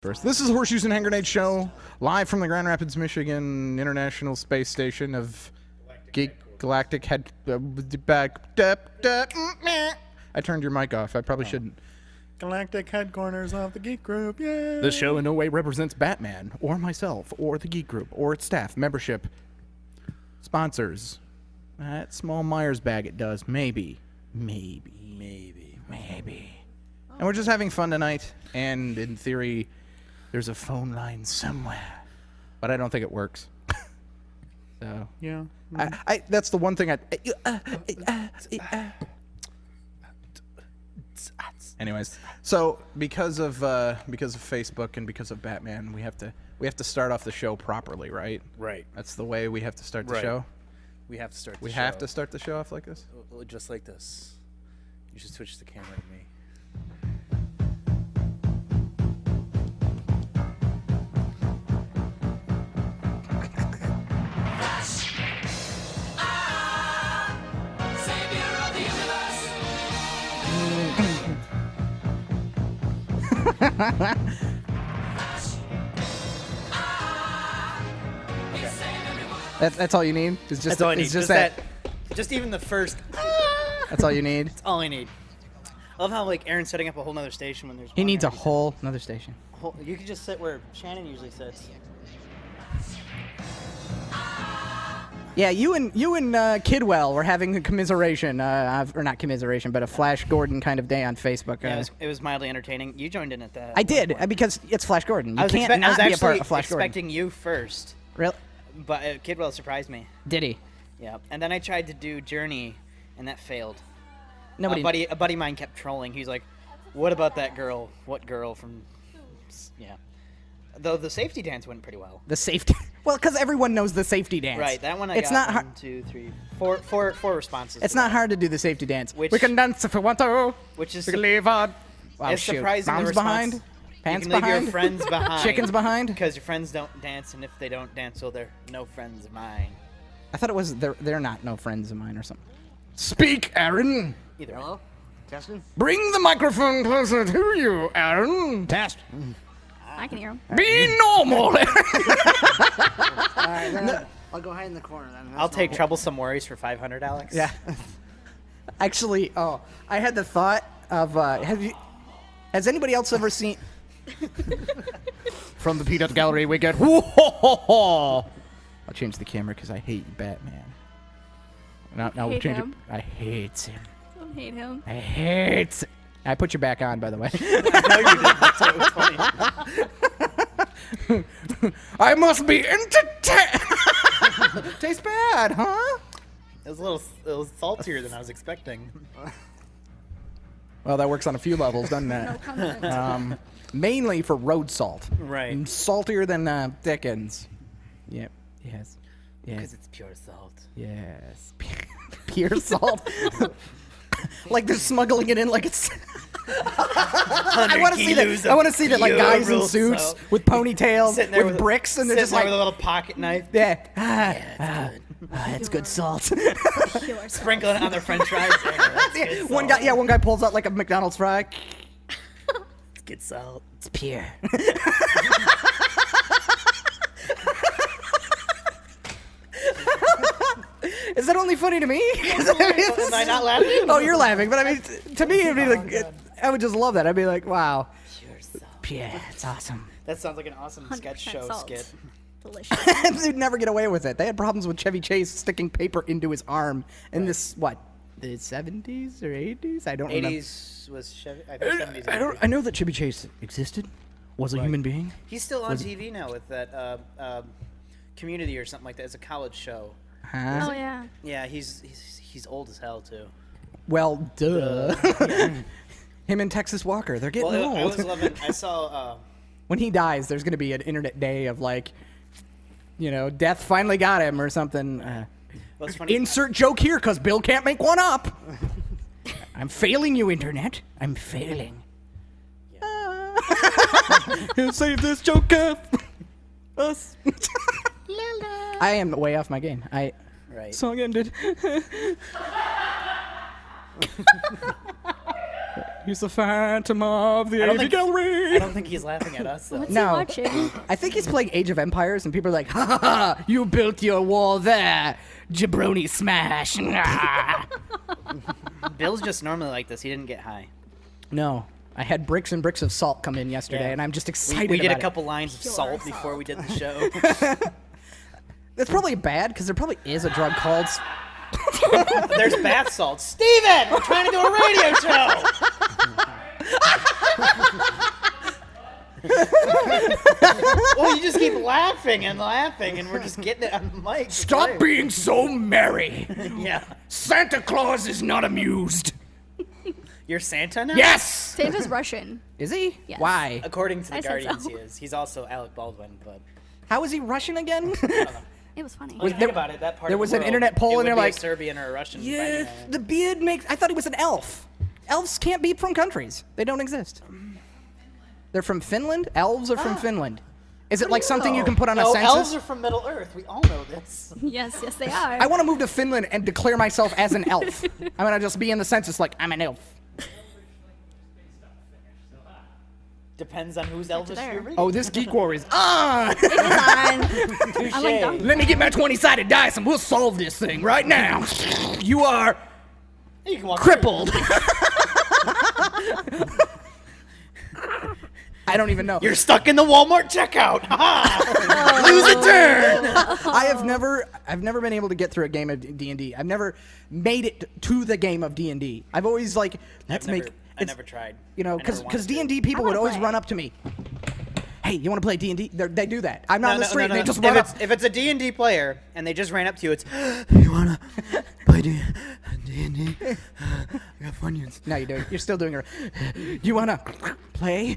First, this is the Horseshoes and Hand Grenade Show, live from the Grand Rapids, Michigan International Space Station of Galactic Head. I turned your mic off. I probably shouldn't. Galactic headquarters of the Geek Group, yay! This show in no way represents Batman, or myself, or the Geek Group, or its staff, membership, sponsors. That small Myers bag it does. Maybe. And we're just having fun tonight, and in theory, there's a phone line somewhere, but I don't think it works. So Yeah. I that's the one thing Anyways, so because of Facebook and because of Batman, we have to start off the show properly, right? Right. That's the way we have to start the Right. show. We have to start the We show. have to start the show off like this. Just like this. You should switch the camera to me. That's all you need. It's just That's all I need. It's just that. Just even the first. That's all you need. That's all I need. I love how like Aaron's setting up a whole nother station when there's. He one needs a empty whole another station. You could just sit where Shannon usually sits. Yeah, you and Kidwell were having a commiseration, or not commiseration, but a Flash Gordon kind of day on Facebook. Yeah, it was mildly entertaining. You joined in at that. I did because it's Flash Gordon. You I was can't I not was be a actually part of Flash Gordon. expecting you first, Really? but Kidwell surprised me. Did he? Yeah, and then I tried to do Journey, and that failed. Nobody. A buddy of mine kept trolling. He's like, "What about that girl? What girl from?" Yeah. Though the safety dance went pretty well. The safety. Well, because everyone knows the safety dance. Right, that one I it's got not one, two, three, four responses. It's to not that. hard to do the safety dance. Which- We can dance if we want to. Which is We can leave our. Oh, it's shoot. surprising. Bombs the response, behind. Pants you can behind. leave your friends behind. Chickens behind. Because your friends don't dance, and if they don't dance, well, they're no friends of mine. I thought it was they're not no friends of mine or something. Speak, Aaron. Either way. Hello? Testing? Bring the microphone closer to you, Aaron. Test. I can hear him. Be normal. Alright, then I'll go hide in the corner then. I'll take troublesome worries for 500, Alex. Yeah. Actually, I had the thought of has anybody else ever seen from the Peanut Gallery we get I'll change the camera because I hate Batman. Now we'll Hate change him? it. I hate him. Don't hate him. I hate. I put you back on, by the way. I know you did. That's what was funny. I must be entertained. Tastes bad, huh? It was a little saltier than I was expecting. Well, that works on a few levels, doesn't No it? comment. Mainly for road salt. Right. And saltier than Dickens. Yep. Yes. Because Yes. it's pure salt. Yes. Pure salt. Like they're smuggling it in like it's. I want to see that. I want to see that like guys in suits with ponytails Sitting there with bricks, and they're just with like, a little pocket knife, yeah, it's good salt. Pure salt. sprinkling it on their French fries. Yeah, one guy pulls out like a McDonald's fry. It's good salt. It's pure. Is that only funny to me? Am I not laughing? Oh, you're laughing, but I mean, to me, it'd be like, I would just love that. I'd be like, wow, Pure salt. yeah, it's awesome. That sounds like an awesome 100% sketch show salt. skit. Delicious. They'd never get away with it. They had problems with Chevy Chase sticking paper into his arm in this, what, the 70s or 80s? I don't remember. 80s was Chevy. I think 70s. I know that Chevy Chase existed, was a human being. He's still on TV now with that Community or something like that. It's a college show. Huh? Oh yeah. Yeah, he's old as hell too. Well, duh. Him and Texas Walker, they're getting Well, old. I was loving. I saw. When he dies, there's going to be an internet day of like, death finally got him or something. Well, it's funny. Insert joke here because Bill can't make one up. I'm failing you, internet. I'm failing. Save this joke up. Us. I am way off my game. Right. Song ended. He's the Phantom of the I don't AV think- Gallery. I don't think he's laughing at us, though. What's No. he watching? I think he's playing Age of Empires, and people are like, ha ha ha, you built your wall there. Jabroni smash. Bill's just normally like this. He didn't get high. No. I had bricks and bricks of salt come in yesterday, Yeah. and I'm just We, excited we did about a couple lines of Pure salt before we did the show. it. That's probably bad, because there probably is a drug called... There's bath salts. Steven! We're trying to do a radio show! Well, you just keep laughing and laughing, and we're just getting it on the mic. Stop being so merry. Yeah. Santa Claus is not amused. You're Santa now? Yes! Santa's Russian. Is he? Yes. Why? According to the I said Guardians, so. he is. He's also Alec Baldwin, but How is he Russian again? It was funny. when you think about it, that part there of the was an world, internet poll it and would they're be a like, Serbian or a Russian. Yeah, fighting the beard makes... I thought he was an elf. Elves can't be from countries. They don't exist. They're from Finland? Elves are from Finland. Is it like something you can put on a No, census? elves are from Middle Earth. We all know this. Yes, they are. I want to move to Finland and declare myself as an elf. I'm going to just be in the census like, I'm an elf. Depends on whose Elvis there. you're reading. Oh, this Geek War is on! It is on. Touche. I like donkey. Let me get my 20-sided dice and we'll solve this thing right now. You are You can walk crippled. I don't even know. You're stuck in the Walmart checkout. Ha! Lose a turn. I've never been able to get through a game of D&D. I've never made it to the game of D&D. I've always like, let's I make... never tried. You know, I never because wanted to. D&D people I would wanna always play. run up to me. Hey, you want to play D&D? They do that. I'm not No, on the no, street. no, They no. just run up. If it's a D&D player and they just ran up to you, it's you wanna play D&D? I got Funyuns. No, you're still doing it. You want to play?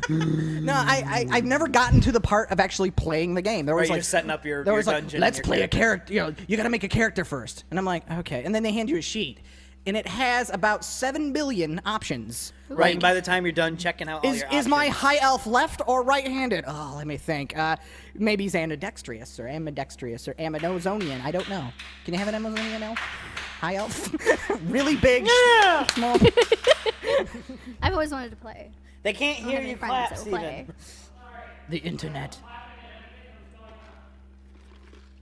No, I've never gotten to the part of actually playing the game. There Or was you're like setting up your there was like, dungeon. let's and play your a character. You know, you got to make a character first. And I'm like, okay. And then they hand you a sheet, and it has about 7 billion options. Right, and by the time you're done checking out all your Is my options- high elf left or right-handed? Oh, let me think. Maybe he's ambidextrous or ambidextrous or amazonian. I don't know. Can you have an Amazonian elf? High elf? Really big? Yeah! Small? I've always wanted to play. They can't I don't hear have any you friends clap, that will Steven. play. The internet.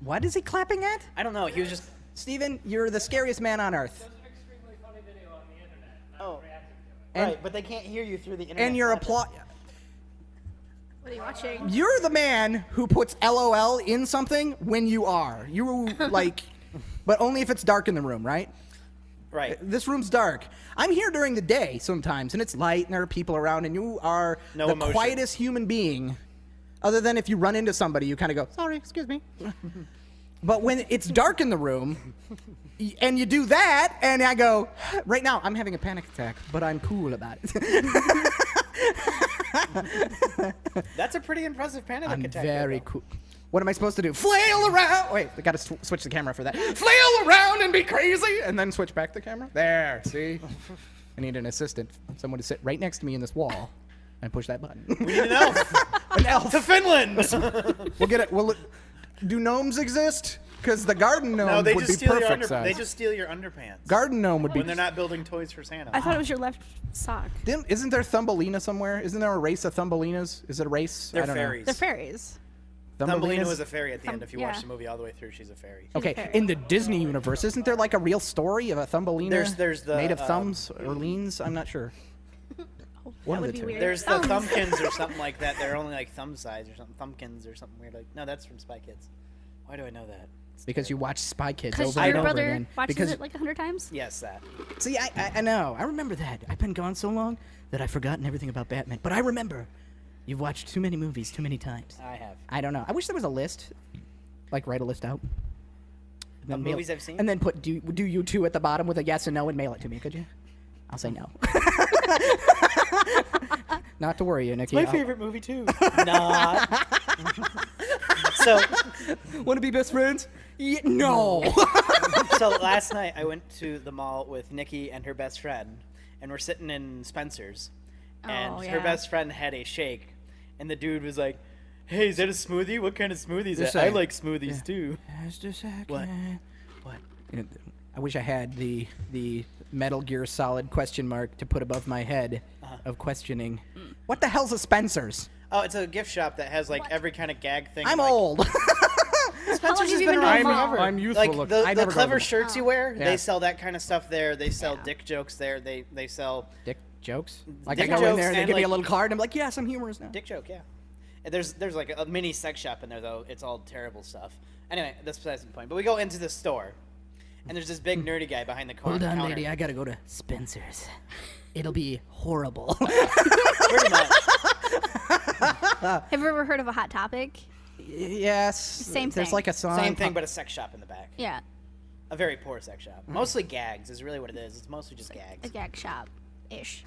What is he clapping at? I don't know. He was just. Steven, you're the scariest man on earth. Oh. And- Right, but they can't hear you through the internet. And you're clapping. What are you watching? You're the man who puts LOL in something when you are. You like, but only if it's dark in the room, right? Right. This room's dark. I'm here during the day sometimes, and it's light, and there are people around, and you are No the emotion. quietest human being. Other than if you run into somebody, you kind of go, sorry, excuse me. But when it's dark in the room, and you do that, and I go, right now, I'm having a panic attack, but I'm cool about it. That's a pretty impressive panic I'm attack. very though. cool. What am I supposed to do? Flail around! Wait, I gotta switch the camera for that. Flail around and be crazy, and then switch back the camera. There, see? I need an assistant, someone to sit right next to me in this wall, and push that button. We need an elf. An elf. To Finland. We'll get it. Do gnomes exist? Because the garden gnome No, they would just be steal your perfect size. They just steal your underpants. Garden gnome would be. When they're not building toys for Santa. I thought it was your left sock. Isn't there Thumbelina somewhere? Isn't there a race of Thumbelinas? Is it a race? They're I don't fairies. They're fairies. know. Thumbelina was a fairy at the end. If you watch yeah. the movie all the way through, she's a fairy. Okay, fairy. in the Disney universe, isn't there like a real story of a Thumbelina? There's the, made of thumbs or leans. I'm not sure. One of That would the be two. weird. There's the Thumbs. Thumbkins or something like that. They're only like thumb size or something. Thumbkins or something weird. Like no, that's from Spy Kids. Why do I know that? It's Because you terrible. watch Spy Kids Because over your and over brother again. watches Because it like 100 times? Yes, that. see, I know. I remember that. I've been gone so long that I've forgotten everything about Batman. But I remember. You've watched too many movies too many times. I have. I don't know. I wish there was a list. Like write a list out. And Of mail- movies I've seen? And then put do you two at the bottom with a yes and no and mail it to me, could you? I'll say no. Not to worry you, Nikki. My favorite movie too. Not. So Want to be best friends? No. so last night I went to the mall with Nikki and her best friend, and we're sitting in Spencer's, and Oh, her yeah. best friend had a shake, and the dude was like, "Hey, is that a smoothie? What kind of smoothie is Just that? I saying. like smoothies too." Just a second. What? What? I wish I had the Metal Gear Solid question mark to put above my head of questioning. What the hell's a Spencer's? Oh, it's a gift shop that has like every kind of gag thing. I'm like, old. Spencer's have has you been been to around a mall? forever. I'm youthful. Like Look, the I never go clever to them. shirts you wear, Yeah. they sell that kind of stuff there. They sell dick jokes there. They sell Dick jokes? Like Dick I go in jokes there and they and, give me a like- little card and I'm like, yes, I'm humorous now. dick joke, yeah. And there's like a mini sex shop in there though. It's all terrible stuff. Anyway, that's besides the point. But we go into the store, and there's this big nerdy guy behind the counter. Hold on, lady. I gotta go to Spencer's. It'll be horrible. Pretty much. Have you ever heard of a Hot Topic? Yes. Same There's thing. like a song. Same thing, but a sex shop in the back. Yeah, A very poor sex shop. Mostly gags is really what it is. It's mostly just a gags. gag shop, ish.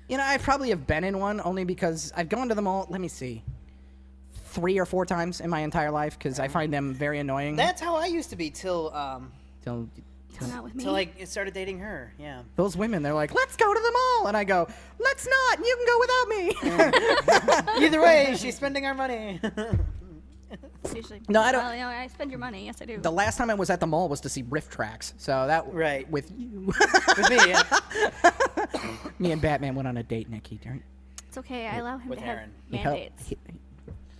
You know, I probably have been in one only because I've gone to them all. Let me see. 3 or 4 times in my entire life because I find them very annoying. That's how I used to be till Till Not with me. till I started dating her. Yeah. those women, they're like, let's go to the mall. And I go, let's not. You can go without me. Either way, she's spending our money. It's usually, No, I don't- Well, you know, I spend your money. Yes, I do. The last time I was at the mall was to see Riff Tracks. So that Right. with you. With me, yeah. Me and Batman went on a date, Nikki. It's okay. I allow him With to have Aaron. mandates.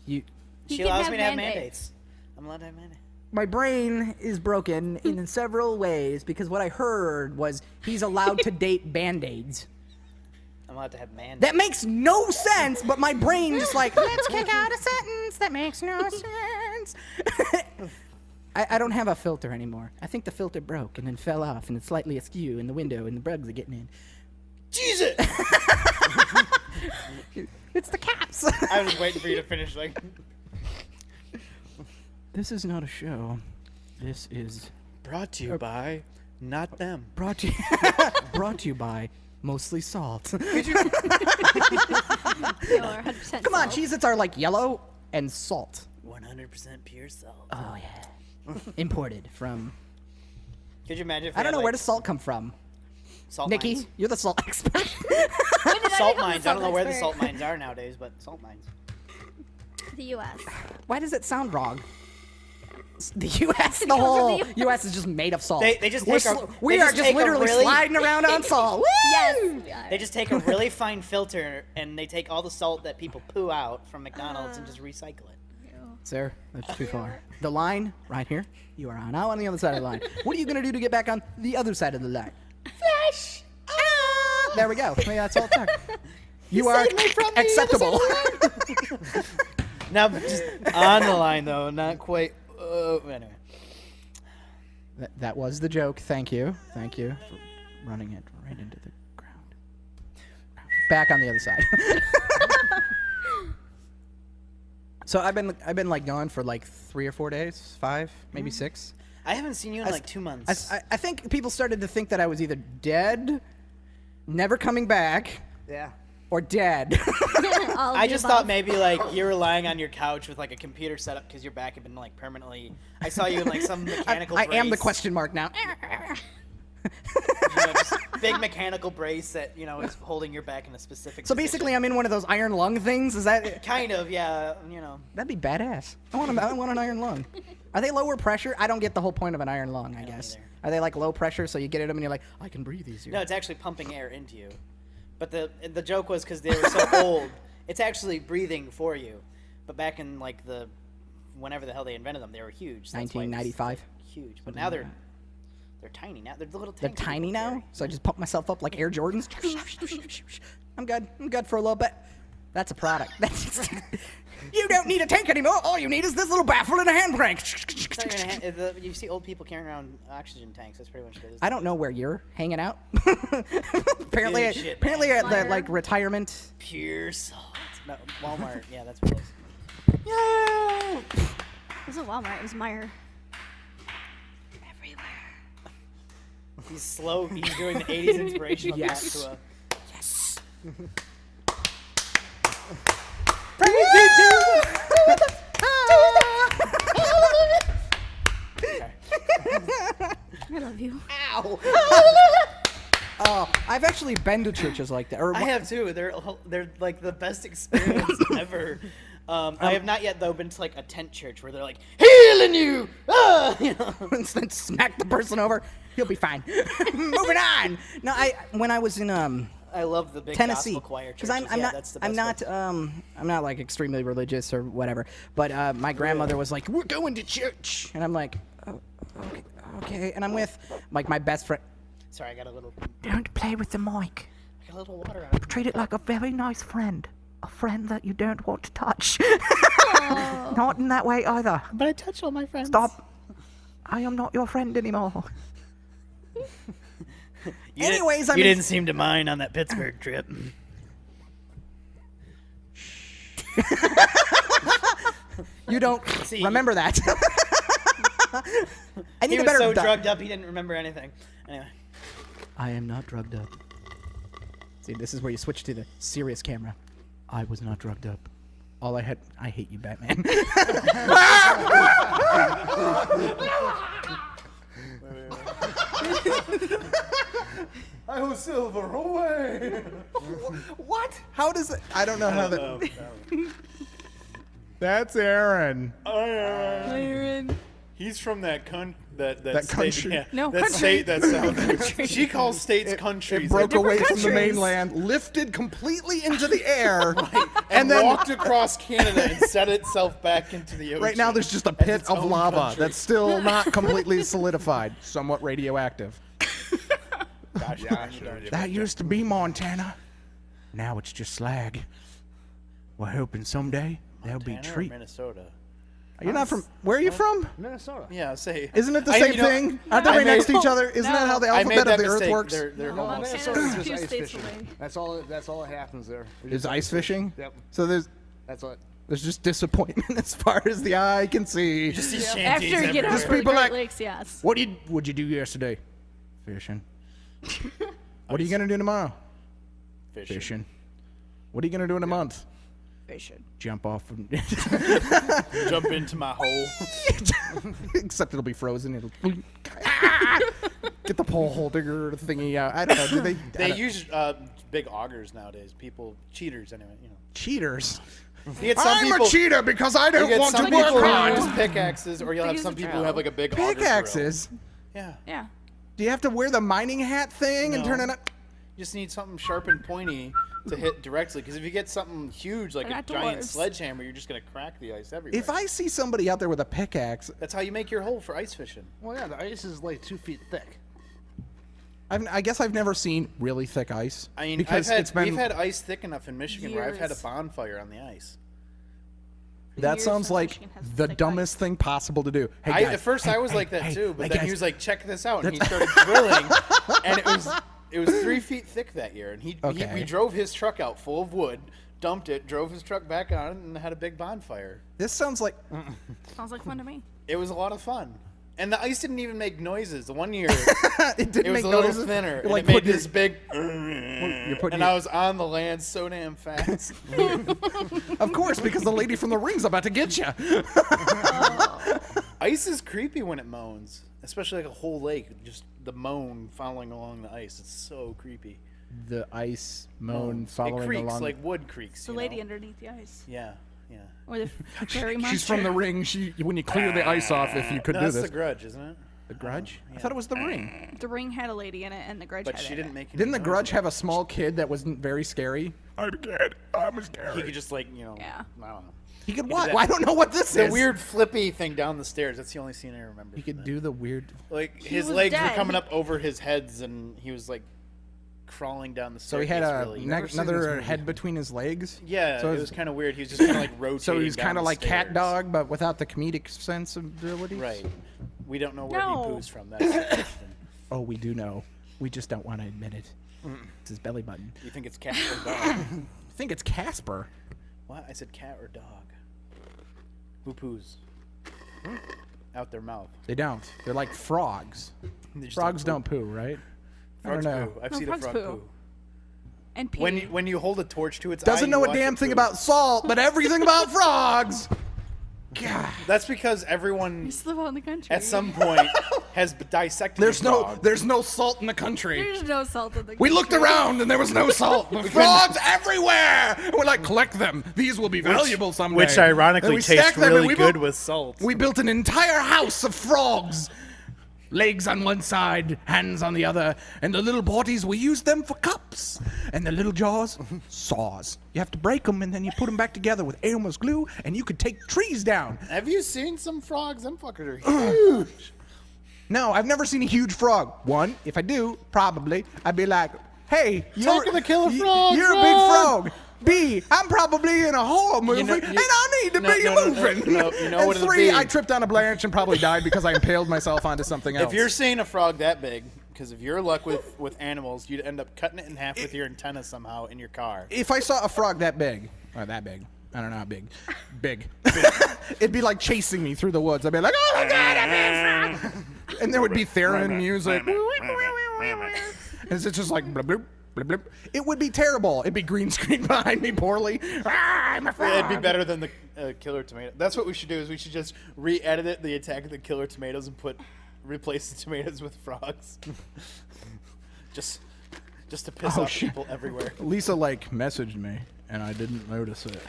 You, He She can allows have me to have mandates. mandates. I'm allowed to have mandates. my brain is broken in several ways because what I heard was he's allowed to date Band-Aids. I'm allowed to have mandates. That makes no sense, but my brain just like, let's kick out a sentence that makes no sense. I don't have a filter anymore. I think the filter broke and then fell off and it's slightly askew in the window and the bugs are getting in. Jesus! It's the caps. I was waiting for you to finish. Like, This is not a show. This is brought to you by not them. brought to you, brought to you by Mostly Salt. You're 100% Come on, salt. Cheez-Its are like yellow and salt. 100% pure salt. Oh yeah. Imported from. Could you imagine if I don't know where where does salt come from. salt Nikki, mines? you're the salt expert. When did I Salt become a mines. I don't know where the expert? salt mines are nowadays, but salt mines. The U.S. Why does it sound wrong? The U.S. The Because of whole the U.S. is just made of salt. They just We're take a- sl- they we are just just take a literally really- sliding around on salt. Woo! Yes. They just take a really fine filter and they take all the salt that people poo out from McDonald's and just recycle it. Sir, that's too far. The line right here. You are now on the other side of the line. What are you gonna do to get back on the other side of the line? Flash! Ah! There we go. Maybe that's all it took. You are saved me from the other acceptable. Now, just on the line though, not quite. Anyway. That was the joke. Thank you. Thank you for running it right into the ground. Back on the other side. So I've been like gone for like 3 or 4 days, 5, maybe 6. I haven't seen you in like 2 months. I think people started to think that I was either dead, never coming back, yeah. or dead. All of I the just above. thought maybe like you were lying on your couch with like a computer set up because your back had been like permanently. I saw you in like some mechanical. I am the brace, question mark now. You know, just big mechanical brace that is holding your back in a specific. So basically, I'm in one of those iron lung things. Is that? kind of, yeah. That'd be badass. I want an iron lung. Are they lower pressure? I don't get the whole point of an iron lung. I guess. either. Are they like low pressure so you get at them and you're like, I can breathe easier? No, it's actually pumping air into you. But the joke was because they were so old, it's actually breathing for you. But back in like whenever the hell they invented them, they were huge. So that's why it was, 1995. huge. But now they're tiny now. They're little. They're tanky tiny little now, fairy. so I just pump myself up like Air Jordans. I'm good. I'm good for a little bit. That's a product. You don't need a tank anymore. All you need is this little baffle and a hand crank. It's not even you see old people carrying around oxygen tanks. That's pretty much what it is. I don't know where you're hanging out. apparently, Good shit, apparently man. at the Flyer. like retirement. Pure salt. No, Walmart. Yeah, that's what it is. Yeah. It wasn't Walmart. It was Meyer. Everywhere. He's slow. He's doing the 80s inspirational Yes. back to a. Yes. I love you. Ow. Oh, I've actually been to churches like that. Or I have too. They're like the best experience ever. I have not yet though been to like a tent church where they're like healing you. Ah! You know? And then smack the person over. He'll be fine. Moving on. No, when I was in I love the big Tennessee, gospel choir because churches. I'm not like extremely religious or whatever. But my grandmother was like, "We're going to church," and I'm like, oh, okay. And I'm with like my best friend. Sorry, I got a little. Don't play with the mic. I got a little water on. Treat it like a very nice friend. A friend that you don't want to touch. Not in that way either. But I touch all my friends. Stop. I am not your friend anymore. Anyways, you didn't seem to mind on that Pittsburgh trip. You don't See, remember that. I need He a was better so du- drugged up he didn't remember anything. Anyway. I am not drugged up. See, this is where you switch to the serious camera. I was not drugged up. All I hate you, Batman. I was silver away. What? How does it? I don't know how that. That's Aaron. Aaron. He's from that that That state. country. Yeah, No, that country. state. That's she calls states countries. It broke They're away different from the countries. mainland, lifted completely into the air, and then walked across Canada and set itself back into the ocean. right now there's just a as pit its of own lava country. that's still not completely solidified, somewhat radioactive. Gosh, That used to be Montana. Now it's just slag. We're hoping someday there'll be Montana or treat. Minnesota. You're not from. Where are you from? Minnesota. Yeah, say. Isn't it the I- same you know, thing? Aren't they I right next to made- each other? Isn't that how the I made alphabet that of the Earth mistake. works? They're No, almost. Minnesota's Few just ice states fishing. away. That's all that happens there. Is ice fishing? Yep. So That's what. there's just disappointment as far as the eye can see. Just these After shanties you get everywhere. over Just the people Great like- Lakes, yes. What'd you do yesterday? Fishing. What are you gonna do tomorrow? Fishing. What are you gonna do in a month? Fishing. Jump off from. Jump into my hole. Except it'll be frozen. It'll get the pole holder thingy out. I don't know. Do they? I They don't- use big augers nowadays. People, cheaters anyway. You know. cheaters. You get some I'm people. a cheater because I You don't get want some to people work who hard. use pickaxes, or you'll have use some a people who have like a big auger drill. Pickaxes. Yeah. Yeah. Do you have to wear the mining hat thing and No. turn it up? You just need something sharp and pointy to hit directly. Because if you get something huge like They're a not giant dwarves. sledgehammer, you're just gonna crack the ice everywhere. If I see somebody out there with a pickaxe, That's how you make your hole for ice fishing. Well, yeah, the ice is like 2 feet thick. I guess I've never seen really thick ice. I mean, because we've it's been. had ice thick enough in Michigan where I've had a Years. bonfire on the ice. That Years sounds since like Michigan has the thick dumbest thing possible to do. Hey, guys, At first, hey, I was hey, like that hey, too, but hey, then guys, he was like, "Check this out," and he started drilling, and it was 3 feet thick that year, and Okay. we drove his truck out full of wood, dumped it, drove his truck back on it, and had a big bonfire. This sounds like Sounds like fun to me. It was a lot of fun, and the ice didn't even make noises. The one year, it didn't it was make a little noises. thinner, You're and like it made putting your- this big. You're putting And your- I was on the land so damn fast. Of course, because the lady from the ring's about to get you. Ice is creepy when it moans, especially like a whole lake. Just the moan following along the ice. It's so creepy. The ice moan Moans. following it creaks along. like wood creaks. The you lady know? underneath the ice. Yeah, yeah. Or the fairy monster. She's from the ring. When you clear the ice off, if you could No, do that's this. the Grudge, isn't it? The Grudge? I thought it was the ring. The ring had a lady in it, and the Grudge But had she it. didn't make. Any Didn't the noise Grudge in it. have a small kid that wasn't very scary? I'm scared. I'm scary. He could just like Yeah. I don't know. He could did what? that- Well, I don't know what this The is. weird flippy thing down the stairs. That's the only scene I remember. He from could it. do the weird. Like He his was legs were dead. coming up over his heads, and he was like crawling down the So stairs. he had a really. another head between his legs. Yeah, So it was kind of weird. He was just kind of like rotating. So he was down kind of the like Cat stairs. Dog, but without the comedic sensibility. Right. We don't know where No. he poos from. That's the question. Oh, we do know. We just don't want to admit it. It's his belly button. You think it's cat or dog? I think it's Casper. What? I said cat or dog. Who poos? Out their mouth. They don't. They're like frogs. They just Frogs poop. don't poo, right? Frogs I don't know. poo. I've No, seen a frogs frog poo. poo. And pee. When you hold a torch to its eye, Doesn't you know a watch damn it thing poo. about salt, but everything about frogs. God. That's because everyone Just live out in the country. at some point has dissected There's a no frog. there's no salt in the country. There's no salt in the We looked country. around and there was no salt. But frogs everywhere. And we're like, collect them. These will be valuable someday. Which And ironically we tastes stacked them and really we good built- with salt. We built an entire house of frogs. Legs on one side, hands on the other, and the little bodies, we used them for cups. And the little jaws, saws. You have to break them and then you put them back together with Elmer's glue, and you could take trees down. Have you seen some frogs? Them fuckers are huge. No, I've never seen a huge frog. One, if I do, probably, I'd be like, hey, you're the killer frog, You're a big frog. frog. B, I'm probably in a horror movie, and I need to be moving. No, you know and what it'll 3, be. I tripped on a branch and probably died because I impaled myself onto something else. If you're seeing a frog that big, because of your luck with animals, you'd end up cutting it in half with your antenna somehow in your car. If I saw a frog that big, or that big, I don't know how big, big, it'd be like chasing me through the woods. I'd be like, oh my god, I'm a frog! And there would be theremin music. And it's just like blub, blub, blub, blub. It would be terrible. It'd be green screen behind me poorly. Ah, I'm a frog. It'd be better than the killer tomato. That's what we should do. Is we should just re-edit it, the Attack of the Killer Tomatoes, and replace the tomatoes with frogs. just to piss off people everywhere. Lisa messaged me, and I didn't notice it.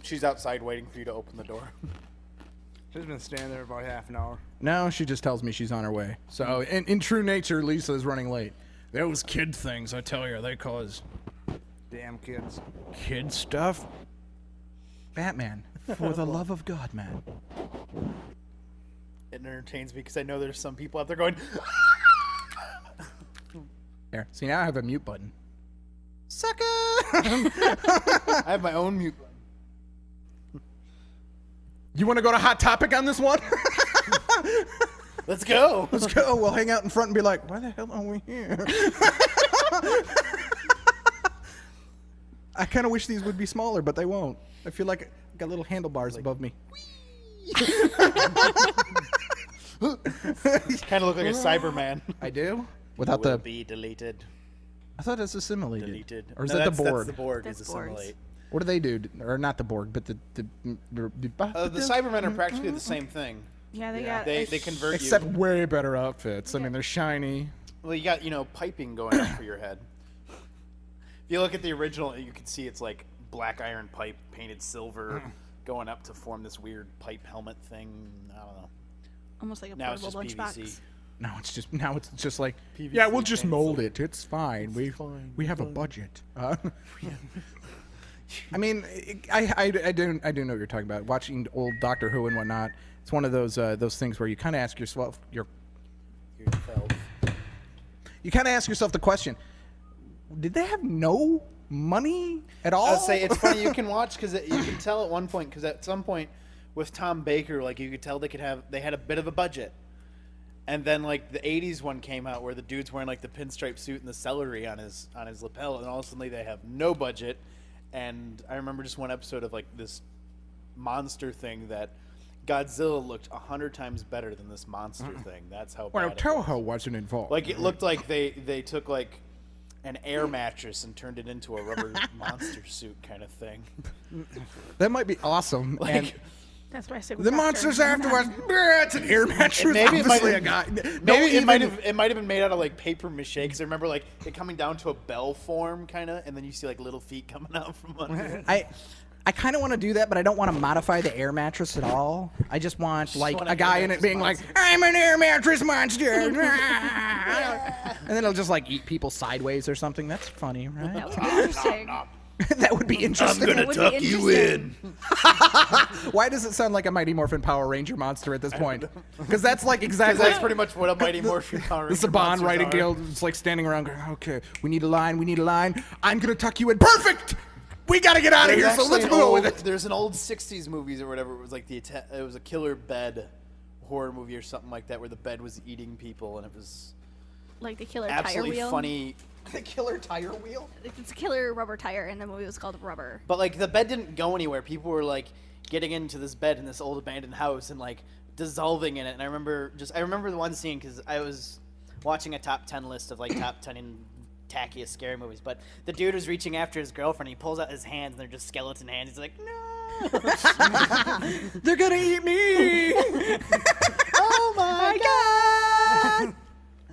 She's outside waiting for you to open the door. She's been standing there about half an hour. No, she just tells me she's on her way. So, in true nature, Lisa is running late. Those kid things, I tell you, they cause Damn kids. kid stuff. Batman, for the love of God, man. It entertains me because I know there's some people out there going, There. See, now I have a mute button. Sucker! I have my own mute button. You want to go to Hot Topic on this one? Let's go. Let's go. We'll hang out in front and be like, why the hell are we here? I kind of wish these would be smaller, but they won't. I feel like I got little handlebars above me. Kind of look like a Cyberman. I do? Without Will the... be deleted. I thought it's assimilated. Deleted. Or is No, that the that's Borg? the Borg. That's is Borgs. assimilate. What do they do? Or not the Borg, but the The Cybermen are practically the same thing. Yeah, they got. They convert Except you. way better outfits. I mean, they're shiny. Well, you got piping going up for your head. If you look at the original, you can see it's like black iron pipe painted silver going up to form this weird pipe helmet thing. I don't know. Almost like a Now it's portable just lunchbox. PVC. Now it's just like, PVC yeah, we'll just paint mold silver. it. It's fine. We have a budget. I mean, I do know what you're talking about. Watching old Doctor Who and whatnot, it's one of those things where you kind of ask yourself you kind of ask yourself the question: did they have no money at all? I'd say it's funny you can watch because you can tell at one point because at some point with Tom Baker, like you could tell they had a bit of a budget, and then like the '80s one came out where the dude's wearing like the pinstripe suit and the celery on his lapel, and all of a sudden they have no budget. And I remember just one episode of like this monster thing that Godzilla looked 100 times better than this monster thing. That's how Well, bad it was. Toho wasn't involved. Like it looked like they took like an air mattress and turned it into a rubber monster suit kind of thing. That might be awesome. Like and That's why I stick with the Doctor. monsters afterwards, it's an air mattress. maybe it might Obviously have- a guy. maybe it might have been made out of like paper mache because I remember like it coming down to a bell form kind of, and then you see like little feet coming out from under it. I kind of want to do that, but I don't want to modify the air mattress at all. I just want like want a an guy air in it mattress being like, monster. "I'm an air mattress monster," and then it'll just like eat people sideways or something. That's funny, That right? would be interesting. That would be interesting. That would be interesting. Why does it sound like a Mighty Morphin Power Ranger monster at this point? Because that's like exactly. That's pretty much what a Mighty Morphin Power The Ranger Saban monsters writing are. guild is like standing around going, okay, we need a line, I'm gonna tuck you in. Perfect! We gotta get out of here, so let's go with it. There's an old '60s movies or whatever. It was like it was a killer bed horror movie or something like that, where the bed was eating people, and it was Like the killer tire absolutely wheel. funny. The killer tire wheel? It's a killer rubber tire, and the movie was called Rubber. But like the bed didn't go anywhere. People were like getting into this bed in this old abandoned house and like dissolving in it. And I remember the one scene because I was watching a top 10 list of like top 10 tackiest scary movies. But the dude was reaching after his girlfriend. He pulls out his hands, and they're just skeleton hands. He's like, no. They're gonna eat me. Oh my god.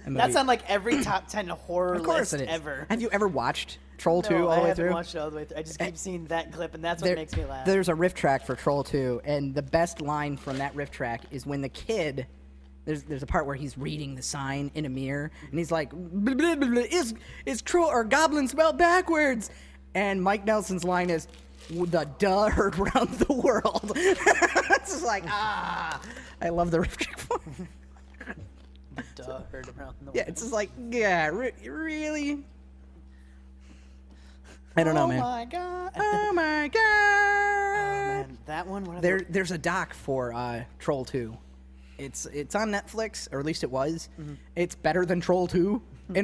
And That's on like every top 10 horror Of course list it is. ever. Have you ever watched Troll 2 No, all I the way haven't through? watched it all the way through. I just keep seeing that clip, and that's what There- makes me laugh. There's a riff track for Troll 2, and the best line from that riff track is when the kid, there's a part where he's reading the sign in a mirror, and he's like, blah, blah, blah, blah, is troll or goblin spelled backwards? And Mike Nelson's line is, the duh heard round the world. It's just like, I love the riff track for it. Duh, heard around the Yeah, it's just like, yeah, really? I don't know, man. Oh my god. Oh my god! Man, that one. What are There's a doc for Troll 2. It's on Netflix, or at least it was. It's better than Troll 2,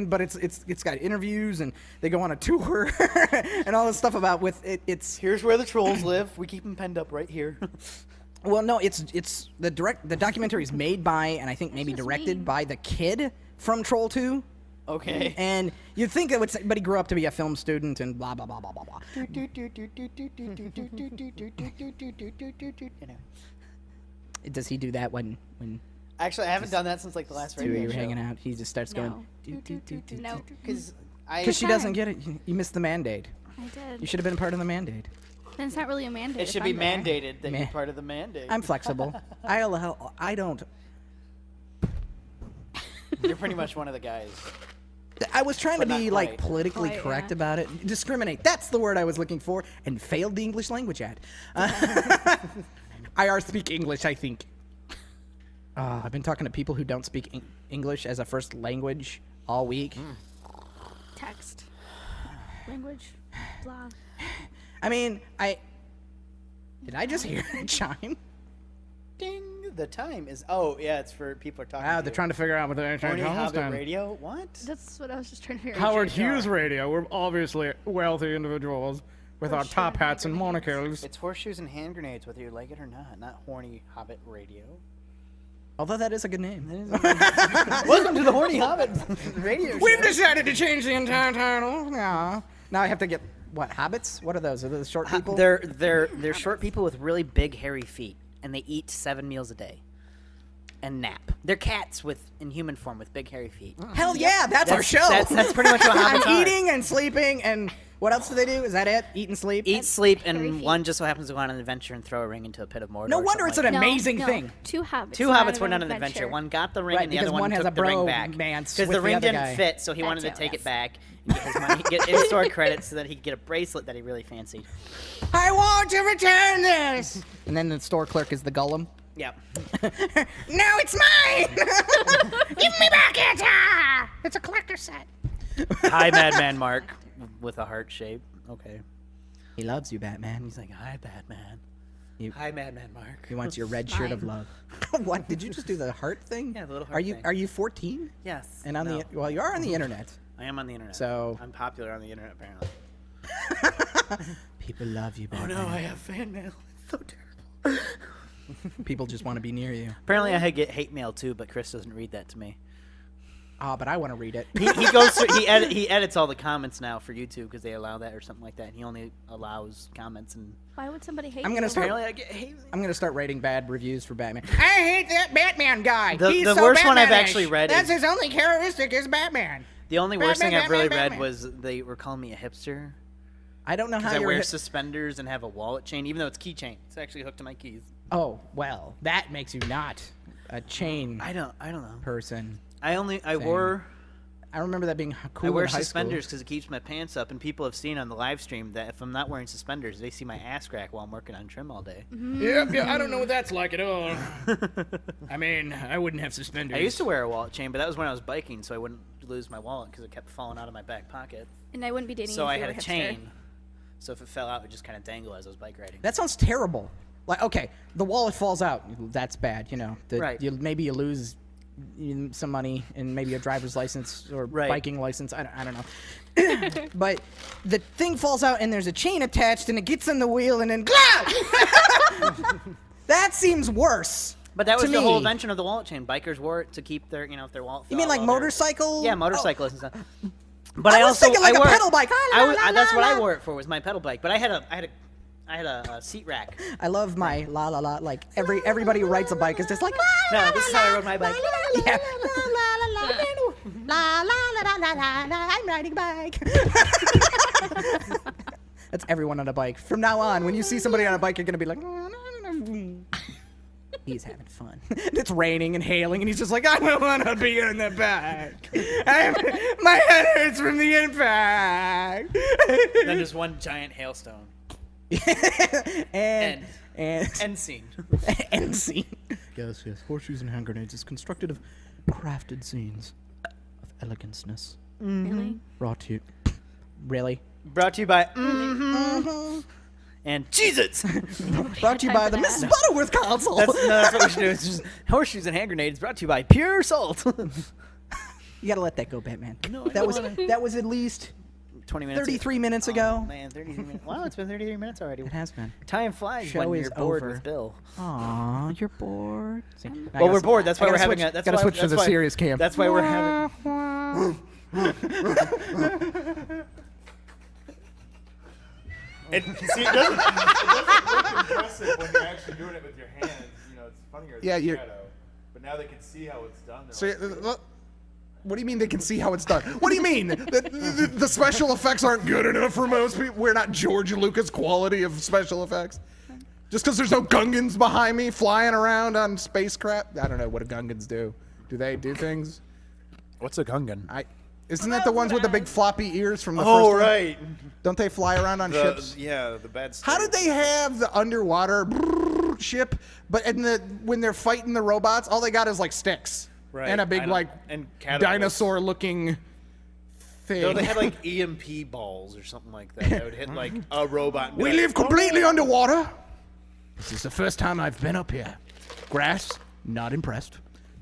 but it's got interviews, and they go on a tour and all this stuff about with it. Here's where the trolls live. We keep them penned up right here. Well, no, it's the documentary is made by, and I think maybe just directed mean. by the kid from Troll 2. Okay. And you'd think it would say, but he grew up to be a film student and blah blah blah blah blah blah. Does he do that when Actually, I haven't done that since like the last you radio were show. hanging out? He just starts going. No, Because Because she doesn't get it. You missed the mandate. I did. You should have been part of the mandate. Then it's not really a mandate. it if should be I'm there. mandated that you're Man. part of the mandate. I'm flexible. I don't. You're pretty much one of the guys. I was trying to But be not like quite. politically Quite, correct yeah. about it. Discriminate. That's the word I was looking for, and failed the English language at. I speak English, I think. I've been talking to people who don't speak English as a first language all week. Text. Language. Blah. I mean, did I just hear a chime? Ding. The time is. Oh yeah, it's for people are talking. Wow, to they're you. trying to figure out what they're Horny trying Hobbit to Radio. What? That's what I was just trying to figure Howard out. Hughes Radio. We're obviously wealthy individuals with our sure, top hats and hand grenades. monocles. It's horseshoes and hand grenades, whether you like it or not Horny Hobbit Radio. Although that is a good name. Welcome to the Horny Hobbit Radio We've Show. decided to change the entire title. Yeah. Now I have to get what hobbits? What are those? Are those short people? They're short people with really big hairy feet, and they eat 7 meals a day, and nap. They're cats in human form with big hairy feet. Hell yeah, that's our show. That's pretty much what hobbits I'm are. eating and sleeping, and what else do they do? Is that it? Eat and sleep? Eat, sleep, hairy and feet. one just so happens to go on an adventure and throw a ring into a pit of Mordor. No or wonder something it's an like amazing no, thing. Two hobbits. Two went hobbits went on an adventure. One got the ring, Right, and the because other one one has took a the ring bro back. mance Because with the ring other didn't guy. fit, so he That's wanted to it, take yes. it back and get his money, get in-store credits so that he could get a bracelet that he really fancied. I want to return this. And then the store clerk is the Gollum. Yep. No, it's mine. Give me back it. It's a collector's set. Hi, Madman Mark, with a heart shape. Okay. He loves you, Batman. He's like, hi, Batman. You- Hi, Madman Mark. He wants your red shirt of love. What? Did you just do the heart thing? Yeah, the little Are heart you thing. Are you 14? Yes. And on No. well, you are on the internet. I am on the internet. So- I'm popular on the internet, apparently. People love you, Oh Batman. no, I have fan mail. It's so terrible. People just want to be near you. Apparently, I get hate mail too, but Chris doesn't read that to me. But I want to read it. He goes through, he edits all the comments now for YouTube because they allow that or something like that. And he only allows comments and Why would somebody hate I'm gonna you? start. apparently I get hate. I'm gonna start writing bad reviews for Batman. I hate that Batman guy. The- He's the so worst one I've Batman-ish. actually read That's is- his only characteristic is Batman. The only worst Batman, thing I've really Batman, read was they were calling me a hipster I don't know how because I you're. wear suspenders and have a wallet chain, even though it's keychain. It's actually hooked to my keys. Oh well, that makes you not a chain I don't know. person. I wore I remember that being cool. I wear in high suspenders School. because it keeps my pants up, and people have seen on the live stream that if I'm not wearing suspenders, they see my ass crack while I'm working on trim all day. Yep, yeah, I don't know what that's like at all. I mean, I wouldn't have suspenders. I used to wear a wallet chain, but that was when I was biking, so I wouldn't lose my wallet because it kept falling out of my back pocket. And I wouldn't be dating So you if I you had were a hipster. chain, so if it fell out, it would just kind of dangle as I was bike riding. That sounds terrible. Like, okay, the wallet falls out. That's bad, you know. Right. Maybe you lose some money and maybe a driver's license or Right. biking license. I don't know. But the thing falls out and there's a chain attached and it gets in the wheel and then that seems worse. But that was to the whole me. invention of the wallet chain. Bikers wore it to keep their, if their wallet. You fell mean like while they're- motorcycle? Yeah, Oh, motorcyclists and stuff. But I was thinking like a wore, pedal bike. That's what I wore it for, was my pedal bike. But I had a seat rack. I love my la la la. Like everybody who rides a bike is just like No, this is how I rode my bike. yeah. La la la la la la. I'm riding a bike. That's everyone on a bike. From now on, when you see somebody on a bike, you're gonna be like, he's having fun. It's raining and hailing, and he's just like, I don't want to be in the back. My head hurts from the impact. Then just one giant hailstone. and End scene. end scene. Yes. Horseshoes and hand grenades is constructed of crafted scenes of eleganceness. Really? Brought to you. Really? Brought to you by and Cheez-Its. Brought to you by the Mrs. Butterworth console. That's what we should do. It's just horseshoes and hand grenades brought to you by Pure Salt. You gotta let that go, Batman. No, I that don't was wanna. that was at least 20 minutes. 33 minutes ago. Oh, man, 33 minutes. Wow, it's been 33 minutes already. It has been. Time flies Show when is you're bored over. with Bill. Aw, you're bored. See, Well, we're bored. That's why we're having switch, a. That's gotta why, switch to that's the why, serious cam. That's why we're having. See, it doesn't look impressive when you're actually doing it with your hands. You know, it's funnier Yeah, than you're- shadow. But now they can see how it's done. So, what do you mean they can see how it's done? What do you mean? The special effects aren't good enough for most people? We're not George Lucas quality of special effects? Just because there's no Gungans behind me flying around on spacecraft? I don't know what Gungans do. Do they do things? What's a Gungan? Isn't that the ones with the big floppy ears from the first Oh, one? right. Don't they fly around on ships? Yeah, the bad How did they have the underwater ship, but when they're fighting the robots, all they got is like sticks Right. and a big and catapults. dinosaur-looking thing. No, they had like EMP balls or something like that. That would hit like a robot. And be We like, live completely underwater. This is the first time I've been up here. Grass, not impressed.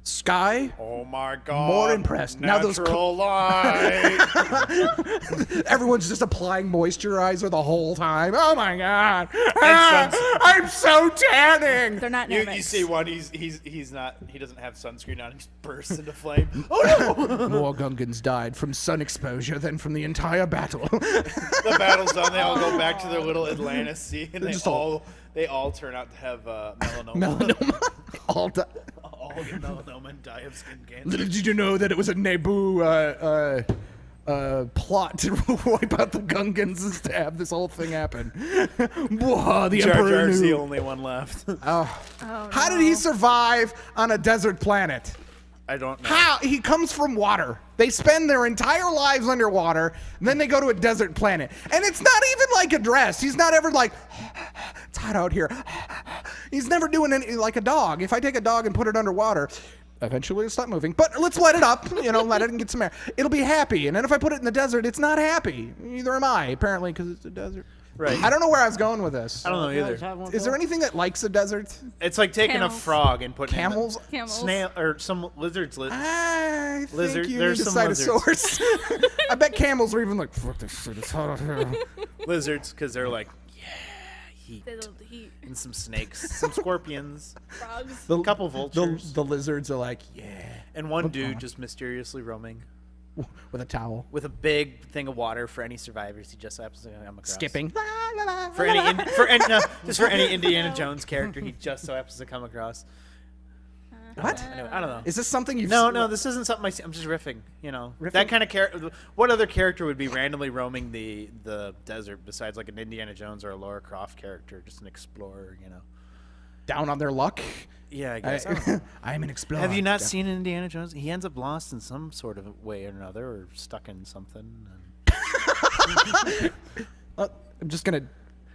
Sky, Oh my God! More impressed. Now those Natural light. everyone's just applying moisturizer the whole time. Oh my God! sunscreen. I'm so tanning. They're not you Nimitz. see one? He's not. He doesn't have sunscreen on. He bursts into flame. Oh no! More Gungans died from sun exposure than from the entire battle. The battle's done. They all go back to their little Atlantis sea, and just all- they all turn out to have melanoma. Melanoma. All di- All get melanoma and die of skin cancer. Little did you know that it was a Naboo plot to wipe out the Gungans is to have this whole thing happen. Whoa, the Jar Emperor Jar's the knew. only one left. How did he survive on a desert planet? I don't know. How? He comes from water. They spend their entire lives underwater, and then they go to a desert planet. And it's not even like a dress. He's not ever like, it's hot out here. He's never doing any, like a dog. If I take a dog and put it underwater, eventually it'll stop moving. But let's let it up, let it and get some air. It'll be happy. And then if I put it in the desert, it's not happy. Neither am I, apparently, because it's a desert. Right. I don't know where I was going with this. I don't know either. Is there anything that likes a desert? It's like taking Camels. a frog and putting Camels? Camels. snail or some lizards. I think Lizard- you there's need a some lizards. Cytosaurus. I bet camels are even like, fuck this shit, it's hot out here. Lizards, because they're like, heat. They love the heat. And some snakes, some scorpions, Frogs. a couple vultures, The lizards are like, yeah, and one dude just mysteriously roaming with a towel. with a big thing of water for any survivors he just happens to come across. Skipping. For any just for any Indiana Jones character he just so happens to come across. What? Anyway, I don't know. Is this something you've No, this isn't something I'm just riffing. That kind of character. What other character would be randomly roaming the desert besides like an Indiana Jones or a Lara Croft character, just an explorer? down on their luck? Yeah, I guess. I don't know. I'm an explorer. Have you not seen Indiana Jones? He ends up lost in some sort of way or another, or stuck in something. I'm just gonna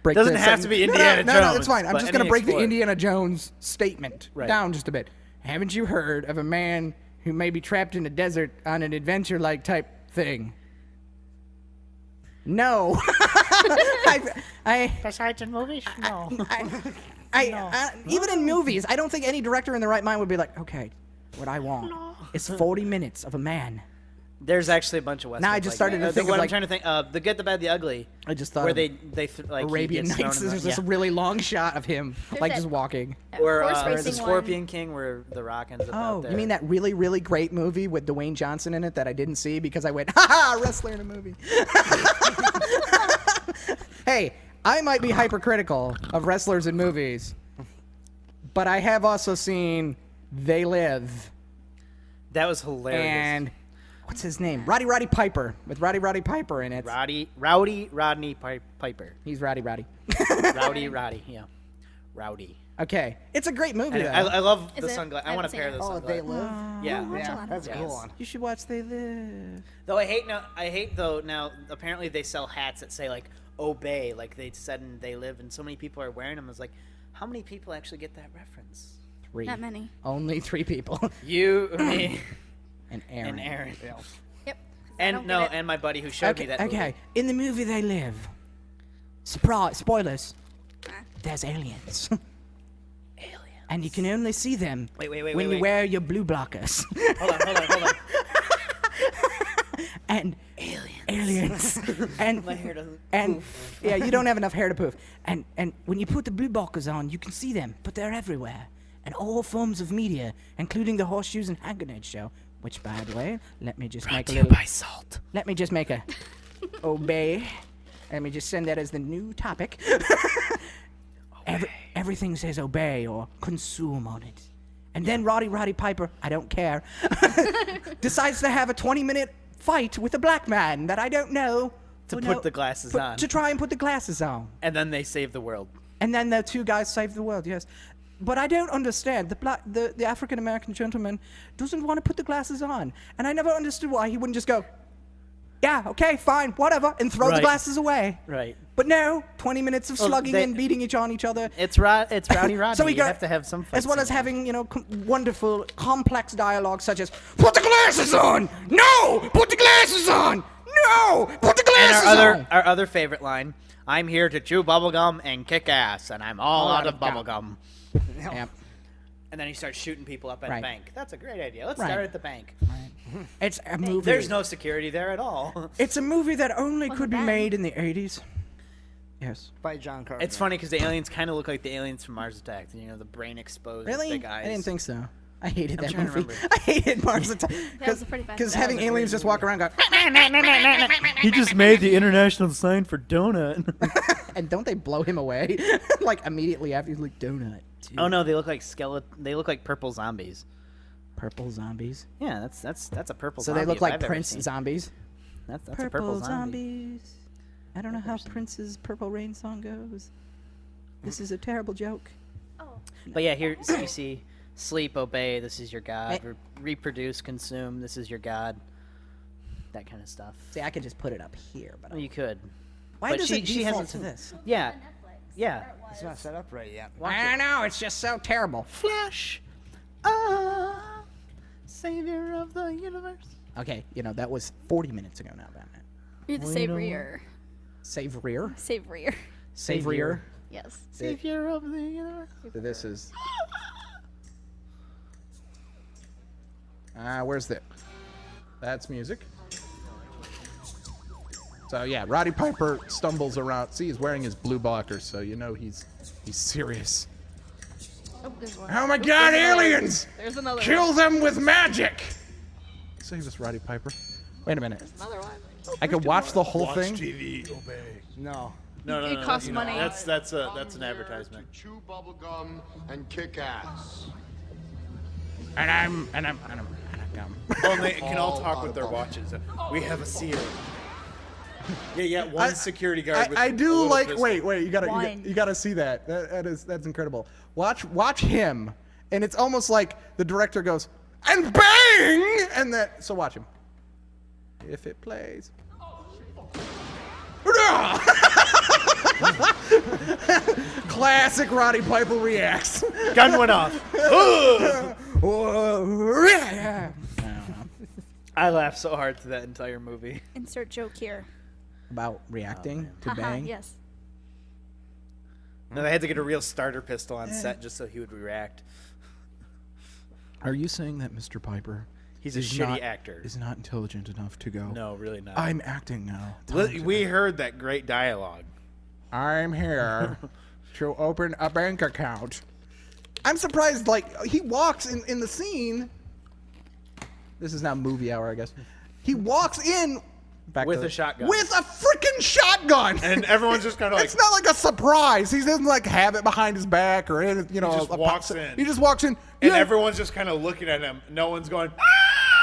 break. Doesn't this have and- to be Indiana no, Jones, it's fine. I'm but just gonna any break the explorer. Indiana Jones statement Right. down just a bit. Haven't you heard of a man who may be trapped in a desert on an adventure-like type thing? No. Besides in movies, no. Even in movies, I don't think any director in their right mind would be like, okay, what I want is 40 minutes of a man There's actually a bunch of westerns. Now I just like started that. to think of, what I'm like- trying to think. The Good, the Bad, the Ugly. I just thought where of like he Arabian gets thrown Nights. in the- There's this yeah. really long shot of him, like just walking. Or horse the racing Scorpion King, where The Rock ends up out Oh, there. you mean that really, really great movie with Dwayne Johnson in it that I didn't see because I went, ha ha, wrestler in a movie. Hey, I might be hypercritical of wrestlers in movies, but I have also seen They Live That was hilarious. and what's his name? Roddy Piper, with Roddy Piper in it. Rodney Piper. He's Roddy. Roddy, yeah. Rowdy. Okay, it's a great movie. Anyway, though. I love Is the it? sunglasses. I I want haven't a pair of seen those it. Oh, sunglasses. They Live? Yeah. watch a lot of That's a Yes. cool one. You should watch They Live. Though I hate though now apparently they sell hats that say like obey, like they said in They Live, and so many people are wearing them. It's like, how many people actually get that reference? 3. Not many. Only 3 people. You, me, And Aaron. and Aaron. Yep. And no, and my buddy who showed me that movie. Okay. In the movie They Live, surprise, spoilers. There's aliens, Alien. and you can only see them Wait, when you wear your blue blockers. Hold on. And aliens. And My hair doesn't and yeah, you don't have enough hair to poof. And when you put the blue blockers on, you can see them, but they're everywhere. And all forms of media, including the Horseshoes and Hand Grenade show. Which, by the way, let me just make a little. Salt. Let me just make a obey. Let me just send that as the new topic. Everything says obey or consume on it. And then Roddy Piper, I don't care, decides to have a 20-minute fight with a black man that I don't know. To Oh, put no, the glasses on. To try and put the glasses on. And then they save the world. And then the 2 guys save the world, yes. But I don't understand. The African American gentleman doesn't want to put the glasses on. And I never understood why he wouldn't just go, yeah, okay, fine, whatever, and throw the Right. glasses away. Right. But no, 20 minutes of Well, slugging they- and beating on each other. It's Rowdy Rodney. So we you got, have to have some fight as well as scenes. having, wonderful, complex dialogue such as, put the glasses on! No! Put the glasses on! No! Put the And glasses on! our other favorite line, I'm here to chew bubblegum and kick ass, and I'm all All out of bubblegum. Yep. And then he starts shooting people up at Right. a bank. That's a great idea. Let's Right. start at the bank. It's a movie. There's no security there at all. It's a movie that only Wasn't could be bad. made in the 80s. Yes. By John Carpenter. It's funny because the aliens kind of look like the aliens from Mars Attacks. You know, the brain exposed, Really? big eyes. I didn't think so. I hated that trying to movie. remember. I hated Mars Attack. was a pretty bad Because movie. having aliens just walk around going, He just made the international sign for donut. and don't they blow him away? Like immediately after he's like, donut. Too. Oh no, they look like They look like purple zombies. Purple zombies. Yeah, that's a purple. So zombie they look if like I've ever Prince seen. zombies. That's a Purple purple zombie. zombies. I don't know how Prince's Purple Rain song goes. This is a terrible joke. But yeah, here so you see, sleep, obey. This is your god. Eh. Reproduce, consume. This is your god. That kind of stuff. See, I could just put it up here, but Well, you could. why but does she- it she default hasn't to seen- this? Yeah. Yeah. It's not set up right yet. I know, it's just so terrible. Flash. Savior of the universe. Okay, that was 40 minutes ago now, Batman. You're the savorier. Save rear. Savorier. Save rear. Yes. Savior of the universe. This is. Where's the? That's music. So yeah, Roddy Piper stumbles around. See, he's wearing his blue blockers, so he's serious. Oh, there's one. Oh my God, aliens! There's another Kill them with magic! Save us, Roddy Piper. Wait a minute. Another one. I could watch the whole thing. TV, obey. No. No, It costs money. That's an advertisement. Chew bubblegum and kick ass. And I'm gum. Only it can all talk with their watches. We have a seal. Yeah, one security guard. with I a do little like. pistol. Wait. You One. gotta see that. That's incredible. Watch him, and it's almost like the director goes and bang, and that. So watch him. If it plays. Classic Roddy Piper reacts. Gun went off. I laughed so hard to that entire movie. Insert joke here. About reacting to Haha, bang. yes. No, they had to get a real starter pistol on set just so he would react. Are you saying that Mr. Piper He's a shitty actor. Is not intelligent enough to go. No, really not. I'm acting now. We heard that great dialogue. I'm here to open a bank account. I'm surprised, like, he walks in the scene. This is now movie hour, I guess. He walks in With a shotgun. With a freaking shotgun! And everyone's just kind of like... It's not like a surprise. He doesn't, like, have it behind his back or, you know... He just walks in. He just walks in. And yeah. everyone's just kind of looking at him. No one's going...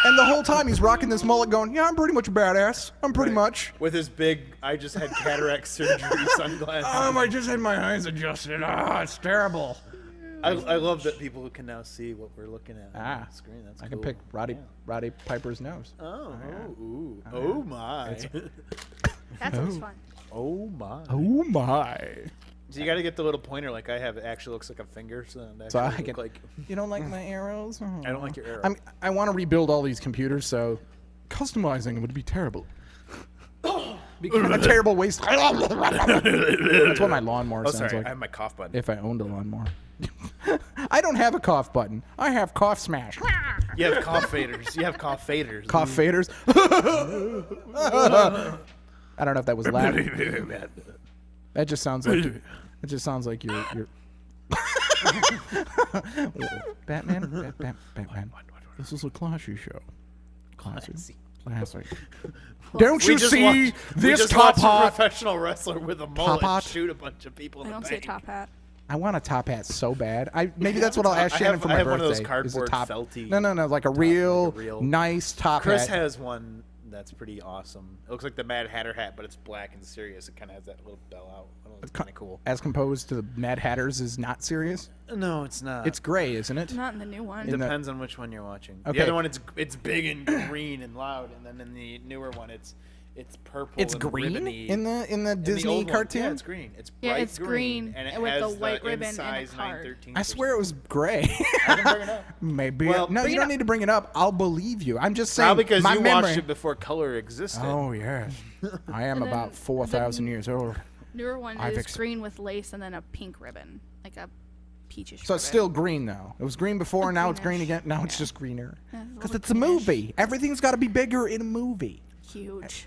And the whole time he's rocking this mullet going, yeah, I'm pretty much a badass. I'm pretty much. With his big, I just had cataract surgery sunglasses. I just had my eyes adjusted. It's terrible. I love that people can now see what we're looking at on the screen. That's I cool. can pick Roddy Piper's nose. Oh my. That's always fun. Oh my. Oh my. So you got to get the little pointer like I have. It actually looks like a finger. So I can can. like. You don't like my arrows? Oh. I don't like your arrow. I want to rebuild all these computers, so customizing would be terrible. Become a terrible waste. That's what my lawnmower Oh, sounds sorry. like. I have my cough button. If I owned a lawnmower. I don't have a cough button. I have cough smash. You have cough faders. You have cough faders. Cough faders. I don't know if that was loud. That just sounds like you're Batman. Batman. This is a classy show. Classy. Don't you see this top a hat? professional wrestler with a mullet hat? shoot a bunch of people in I the don't see a bank. top hat. I want a top hat so bad. Maybe that's what I'll ask Shannon for my I have birthday. one of those is a cardboard top, felty No, like a real nice top Chris hat. has one that's pretty awesome. It looks like the Mad Hatter hat, but it's black and serious. It kind of has that little bell out. I don't know, it's kind of cool. As composed to the Mad Hatter's is not serious. No, it's not. It's gray, isn't it? Not in the new one. It depends on which one you're watching. Okay. The other one, it's big and green and loud, and then in the newer one, it's purple. It's and green ribbony. in the Disney old one, cartoon. yeah, it's green. It's Yeah, bright it's green and it with has the white ribbon in and a size card. 9/13. I swear it was gray. I can bring it up. Maybe. Well, No, bring you it don't up. need to bring it up. I'll believe you. I'm just saying. Probably because my you memory. watched it before color existed. Oh yes, I am And then about 4,000 years old. Newer one I've is green with lace and then a pink ribbon, like a peachish. So it's ribbon. still green though. It was green before, now it's green greenish. again. Now it's Yeah. just greener. Yeah, Because little it's a greenish. movie. Everything's got to be bigger in a movie. Huge.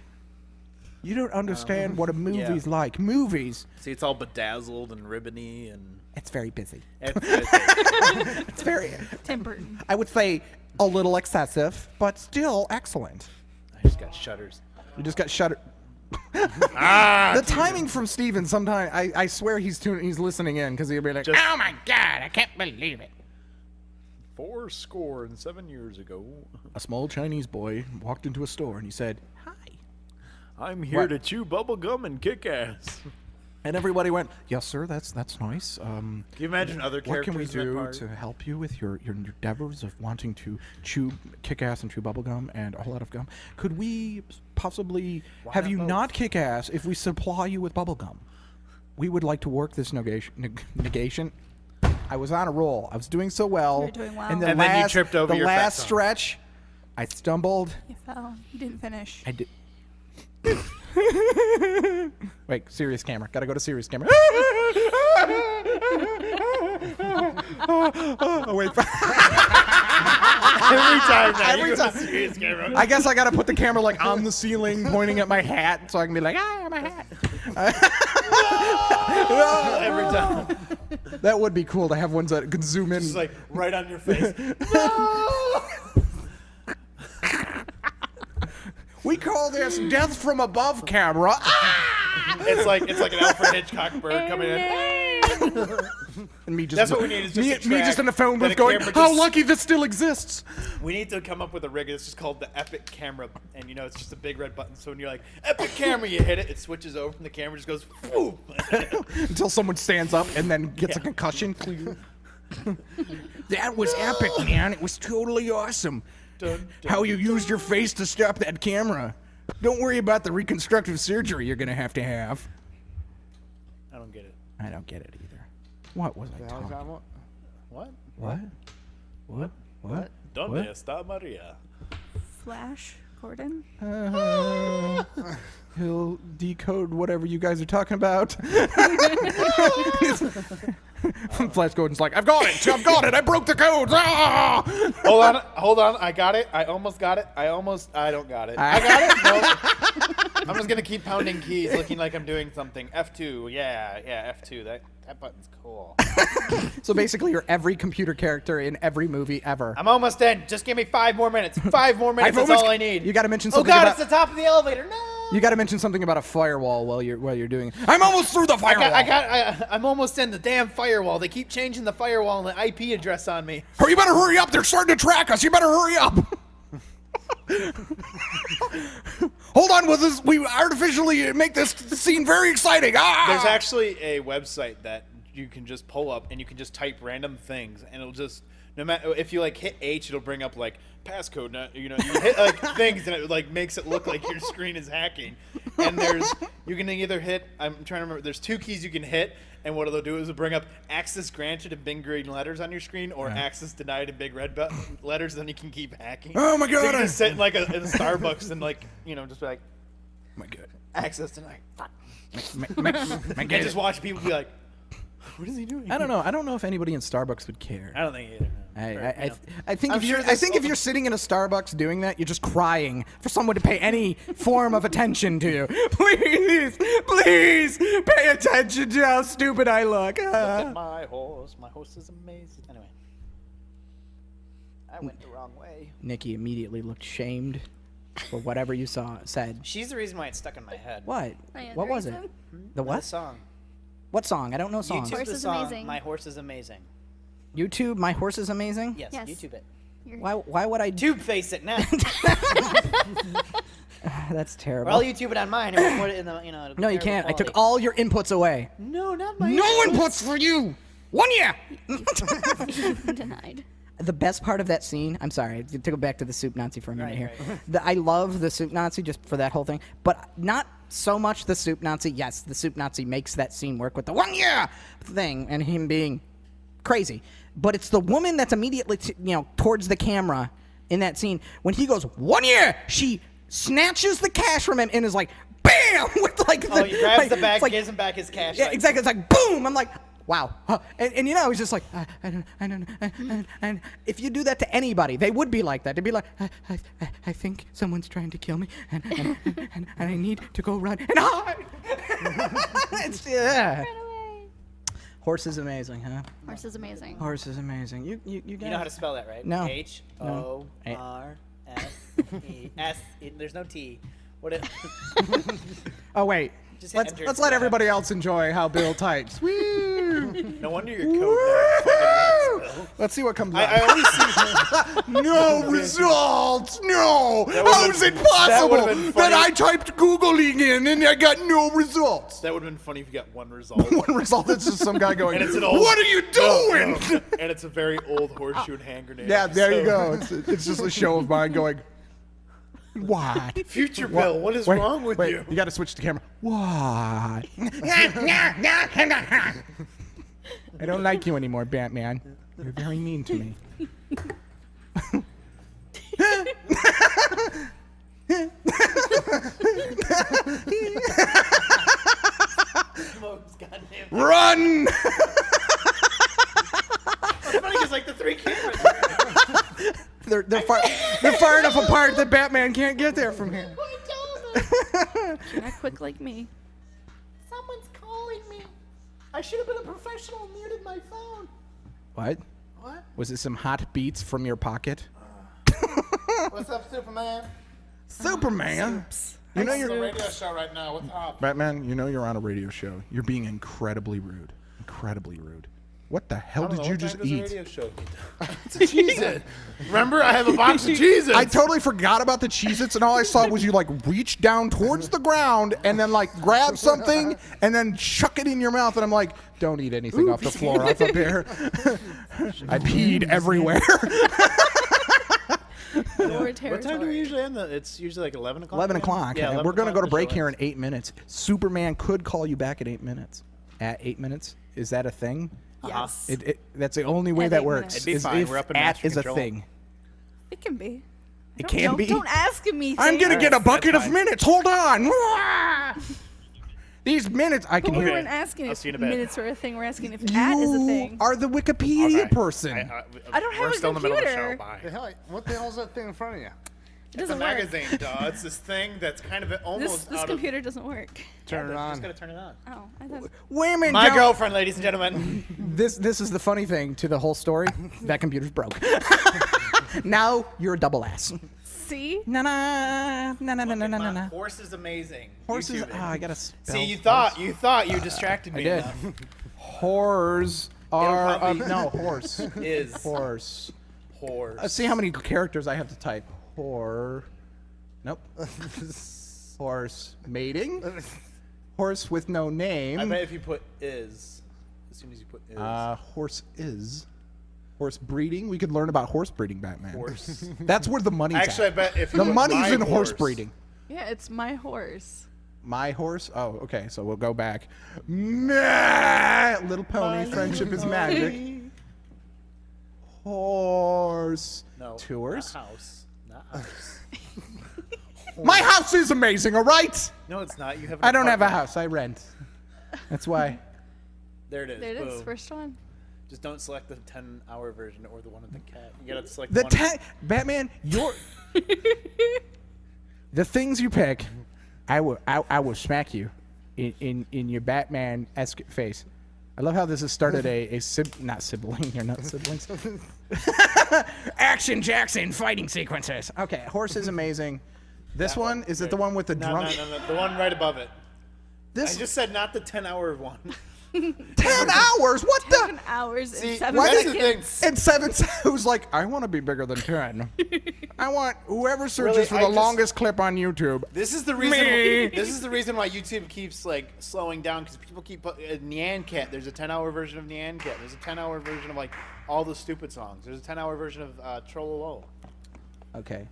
You don't understand what a movie's like. Movies. See, it's all bedazzled and ribbony and. It's very busy. It's It's very. Tim Burton. I would say a little excessive, but still excellent. I just got shutters. You just got shut. The timing from Steven, sometimes I swear he's listening in because he'll be like, Just- "Oh my God, I can't believe it." 7 years ago. A small Chinese boy walked into a store and he said, "Hi," I'm here What? to chew bubble gum and kick ass. and everybody went, "Yes, sir, that's nice. Can you imagine other What characters can we in that do part? to help you with your endeavors of wanting to kick ass and chew bubble gum and a whole lot of gum? Could we possibly have not you both? not kick ass if we supply you with bubble gum? We would like to work this negation." I was on a roll. I was doing so well. You were doing well. And, And then you tripped over the your last fat thumb. stretch, I stumbled. You fell. You didn't finish. I did. Wait, serious camera. Gotta go to serious camera. Oh, wait. Every time now, Every you go to time. serious camera. I guess I gotta put the camera like on the ceiling, pointing at my hat, so I can be like, my hat. Every time. That would be cool to have ones that could zoom in. It's like right on your face. We call this death from above camera. It's like an Alfred Hitchcock bird coming in. And me just That's what we need is just a me track just in the phone that booth a going, camera how just- lucky this still exists. We need to come up with a rig that's just called the Epic Camera, and it's just a big red button. So when you're like Epic Camera, you hit it, it switches over, and the camera just goes. Whoop. Until someone stands up and then gets a concussion. That was epic, man. It was totally awesome. Dun, dun, How you used your face to stop that camera. Don't worry about the reconstructive surgery you're gonna have to have. I don't get it. I don't get it either. What was I talking about? What? What? Donde está Maria? Flash Gordon. He'll decode whatever you guys are talking about. Flash Gordon's like, I've got it, I broke the code. Ah! Hold on, I got it. I almost got it. I don't got it. I got it. No. I'm just gonna keep pounding keys, looking like I'm doing something. F2, yeah, F2. That button's cool. So basically, you're every computer character in every movie ever. I'm almost in. Just give me 5 more minutes. 5 more minutes. That's all I need. You got to mention Oh something. God, about, it's the top of the elevator. No. You got to mention something about a firewall while you're doing it. I'm almost through the firewall. I'm almost in the damn firewall. They keep changing the firewall and the IP address on me. You better hurry up. They're starting to track us. You better hurry up. Hold on with us. We artificially make this scene very exciting. There's actually a website that you can just pull up and you can just type random things and it'll just, no matter if you like hit H, it'll bring up like passcode. You hit like things and it like makes it look like your screen is hacking. And you can either hit. I'm trying to remember. There's 2 keys you can hit. And what it'll do is it'll bring up access granted in big green letters on your screen or access denied in big red letters. Then you can keep hacking. Oh my God! So you can just sit in like in a Starbucks and like just be like, my God. access denied. Fuck. My And just watch people be like, what is he doing? I don't know. I don't know if anybody in Starbucks would care. I don't think either. I think I'm if you're sure if you're sitting in a Starbucks doing that, you're just crying for someone to pay any form of attention to you. Please pay attention to how stupid I look. Look at my horse. My horse is amazing. Anyway, I went the wrong way. Nikki immediately looked shamed for whatever you said. She's the reason why it's stuck in my head. What? I am What was it? reason. The The what? song. What song? I don't know songs. YouTube Horse the is song. amazing. My horse is amazing. YouTube, My Horse is Amazing? Yes, Yes. YouTube it. Why would I do Tube face it now. That's terrible. Or I'll YouTube it on mine and we'll put it in the it'll be No, you terrible can't. I took quality. all your inputs away. No, not my. No inputs for you. 1 year. Denied. The best part of that scene, I'm sorry, to go back to the soup Nazi for a minute Right, here. right. I love the soup Nazi just for that whole thing, but not so much the soup Nazi. Yes, the soup Nazi makes that scene work with the 1 year thing and him being crazy. But it's the woman that's immediately, towards the camera in that scene. When he goes, 1 year, she snatches the cash from him and is like, bam! With like Oh, he grabs the bag, it's like- gives him back his cash. Yeah, like, exactly. It's like boom. I'm like, wow. Huh. And it's just like, I don't. And if you do that to anybody, they would be like that. They'd be like, I think someone's trying to kill me, and I need to go run and hide. It's, yeah. Run away. Horse is amazing, huh? Horse is amazing. Horse is amazing. You You know how to spell that, right? No. HORSE. There's no T. What? Oh wait. Just hit Let's enter let to that. everybody else enjoy how Bill types. Woo! No wonder your code. Let's see what comes I out. always see. No results. No. would've How been- is it that possible would've been that funny. I typed Googling in and I got no results? That would have been funny if you got one result. One result is just some guy going, And it's an old. "What are you doing?" No. And it's a very old horseshoe and hand grenade. Yeah, there you episode. go. It's just a show of mine going, "What? Future Bill, what is Wait, wrong with wait, you? You got to switch the camera. What? I don't like you anymore, Batman. You're very mean to me. Smokes, goddamn. Run! It's funny because like the 3 cameras. They're far enough apart that Batman can't get there from here. Not quick like me. Someone's calling me. I should have been a professional and muted my phone. What? What? Was it some hot beats from your pocket? What's up, Superman? Superman. You know I'm on a you're radio show right now. What's up? Batman. You know you're on a radio show. You're being incredibly rude. Incredibly rude. What the hell did you just eat? It's a Cheez-It. Remember, I have a box of Cheez-Its. I totally forgot about the Cheez-Its, and all I saw was you like reach down towards the ground and then like grab something and then chuck it in your mouth. And I'm like, don't eat anything off the floor off up here. I peed everywhere. Lower What time do we territory. usually end? It's usually like 11 o'clock. 11 again? o'clock. Yeah, and 11 we're going to go to o'clock, the break show here in ends. 8 minutes. Superman could call you back at 8 minutes. At 8 minutes? Is that a thing? It can No, be. don't ask me. I'm gonna get a bucket of fine. minutes. Hold on. These minutes, I can But we hear. weren't asking I'll if see you in a bit. minutes were a thing. We're asking if at is a You thing. are the Wikipedia Okay. person. I don't have we're a still in the middle of the show. computer. Bye. The hell? What the hell's that thing in front of you? It It's a doesn't work. magazine, duh. It's this thing that's kind of almost This out computer doesn't work. Turn of. it You on. just gotta turn it on. Oh, I thought. Women My don't- girlfriend, ladies and gentlemen. This is the funny thing to the whole story. That computer's broke. Now you're a double ass. See? Na na na na na na na na. Horse is amazing. Horses. YouTube it. I gotta spell. See, you thought you distracted me. I did. enough. Whores are probably- no horse. Is Horse. horse. Let's see how many characters I have to type. Nope. Horse mating. Horse with no I name. bet if you put is, as soon as you put is, Horse is. Horse breeding. We could learn about horse breeding, Batman. horse. That's where the money's Actually, I at. bet if you The put money's my in horse breeding. Yeah, it's my horse. My horse? Oh, okay. So we'll go back. Little pony. Friendship is magic. Horse. No. Tours. Not house. Not house. My house is amazing, all right? No, it's not. You have. An I don't have a apartment. house. I rent. That's why. There it is. There it is, Boom. first one. Just don't select the 10-hour version or the one with the cat. You gotta select The one. Batman, the things you pick, I will smack you in your Batman-esque face. I love how this has started not sibling, you're not siblings. Action Jackson fighting sequences. Okay, horse is amazing. This That one, one, is it right. the one with the No, drunk? no, the one right above it. This I just said not the 10-hour one. 10 hours? What 7 the? hours See, and 7 that's the seconds. thing. And 7 who's like, I want to be bigger than 10. I want whoever searches Really, for I the just- longest clip on YouTube. This is the reason. Me. This is the reason why YouTube keeps like slowing down because people keep Nyan Cat. There's a 10-hour version of Nyan Cat. There's a 10-hour version of like all the stupid songs. There's a 10-hour version of Trollolo. Okay.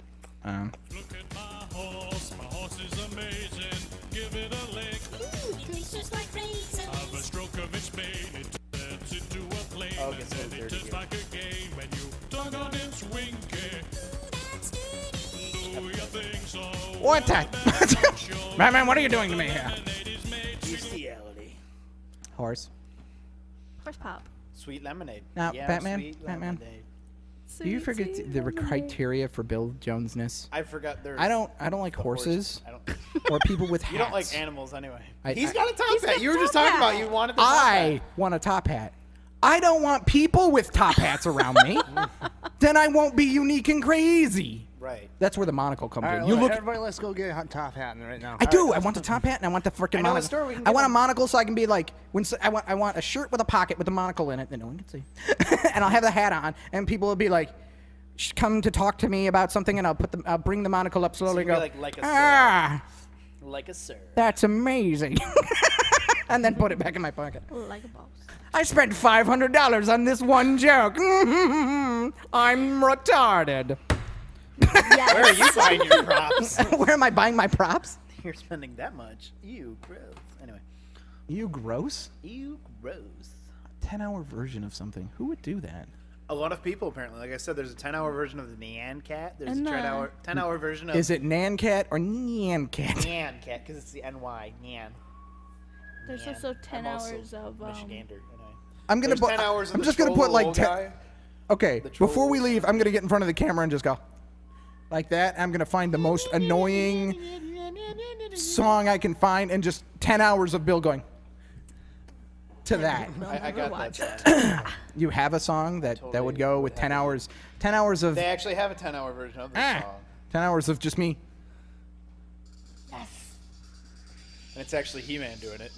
Look at my horse is amazing. Give it a lick. It tastes just like raisins. Have a stroke of its mane, it turns into a flame, Oh, and it gets so then it dirty turns here. like a game when you tug on its winky. That's dirty. Do you think so? What the? Batman, what are you doing to me here? Bestiality. Horse. Horse pop. Sweet lemonade. Now, Yeah, Batman, sweet Batman. lemonade. Do you forget the criteria for Bill Jonesness? I forgot there's. I don't like the horses I don't. or people with hats. You don't like animals anyway. He's I- got a top He's hat. got You were just top talking about hat. you wanted the top I hat. want a top hat. I don't want people with top hats around me. Then I won't be unique and crazy. Right. That's where the monocle comes All right, in. You look. everybody, let's go get a hot top hat right now. I do. I want the top hat and I want the freaking I know a monocle. store we can I get want a them. monocle so I can be like I want a shirt with a pocket with a monocle in it that no one can see, and I'll have the hat on, and people will be like, come to talk to me about something, and I'll bring the monocle up slowly. you'll and be go like a ah, Like a sir. that's amazing, and then put it back in my pocket. Like a boss. I spent $500 on this one joke. I'm retarded. Where are you buying your props? Where am I buying my props? You're spending that much. Ew, gross. Anyway. You gross. Ew, gross. 10-hour version of something. Who would do that? A lot of people apparently. Like I said, there's a 10-hour version of the Nyan Cat. There's And a the- 10-hour version of Is it Nan Cat or Nyan Cat? Nyan Cat because it's the NY Nyan. There's Nyan. also 10 I'm also hours of. Michigander. Anyway. I'm gonna. There's 10 hours of I'm the just gonna put like Trollolo 10. guy. Okay, The before we Trollolo. leave, I'm gonna get in front of the camera and just go like that. I'm gonna find the most annoying song I can find and just 10 hours of Bill going to that. I got watch that. You have a song that would Totally go with 10 hours. 10 hours of They actually have a 10-hour version of this song. 10 hours of just me. And it's actually He-Man doing it.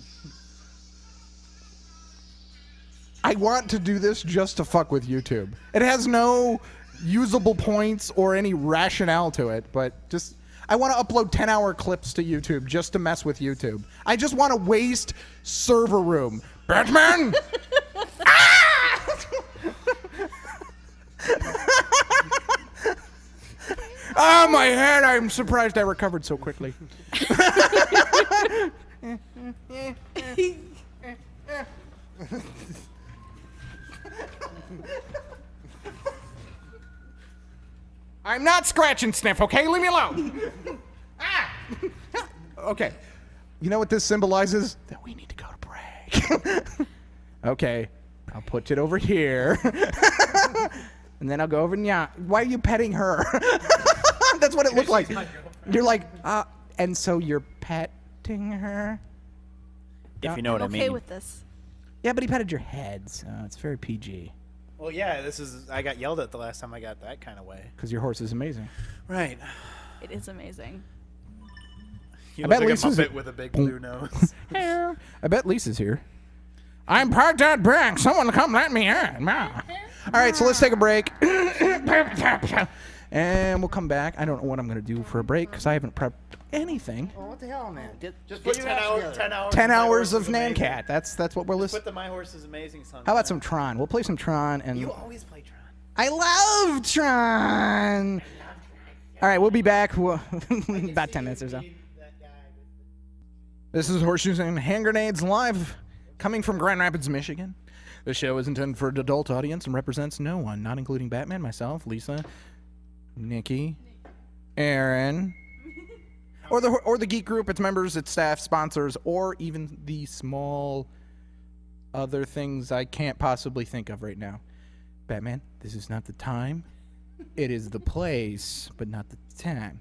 I want to do this just to fuck with YouTube. It has no usable points or any rationale to it, but just I want to upload 10-hour clips to YouTube just to mess with YouTube. I just want to waste server room. Batman! Ah, my head! I'm surprised I recovered so quickly. I'm not scratch and sniff, okay? Leave me alone. Ah! Okay. You know what this symbolizes? That we need to go to break. Okay. I'll put it over here. And then I'll go over and why are you petting her? That's what it looked like. You're like, and so you're petting her? If you know what I I'm mean. okay with this. Yeah, but he petted your head, so it's very PG. Well, yeah, I got yelled at the last time I got that kind of way. Because your horse is amazing. Right. It is amazing. You I look bet like Lisa's a Muppet with a big blue nose. I bet Lisa's here. I'm parked out back. Someone come let me in. All right, so let's take a break. And we'll come back. I don't know what I'm going to do for a break because I haven't prepped anything. Oh, what the hell, man? Just Put put your 10 ass hours. together. 10 hours. 10 of My hours Horse of is Amazing. Nancat. That's what we're Put listening. the My Horse is Amazing song. How about some Tron? We'll play some Tron. And You always play Tron. I love Tron. All right, we'll be back about 10 minutes or so. This is Horseshoes and Hand Grenades live, coming from Grand Rapids, Michigan. The show is intended for an adult audience and represents no one, not including Batman, myself, Lisa, Nikki, Aaron, or the Geek Group, its members, its staff, sponsors, or even the small other things I can't possibly think of right now. Batman, this is not the time. It is the place, but not the time.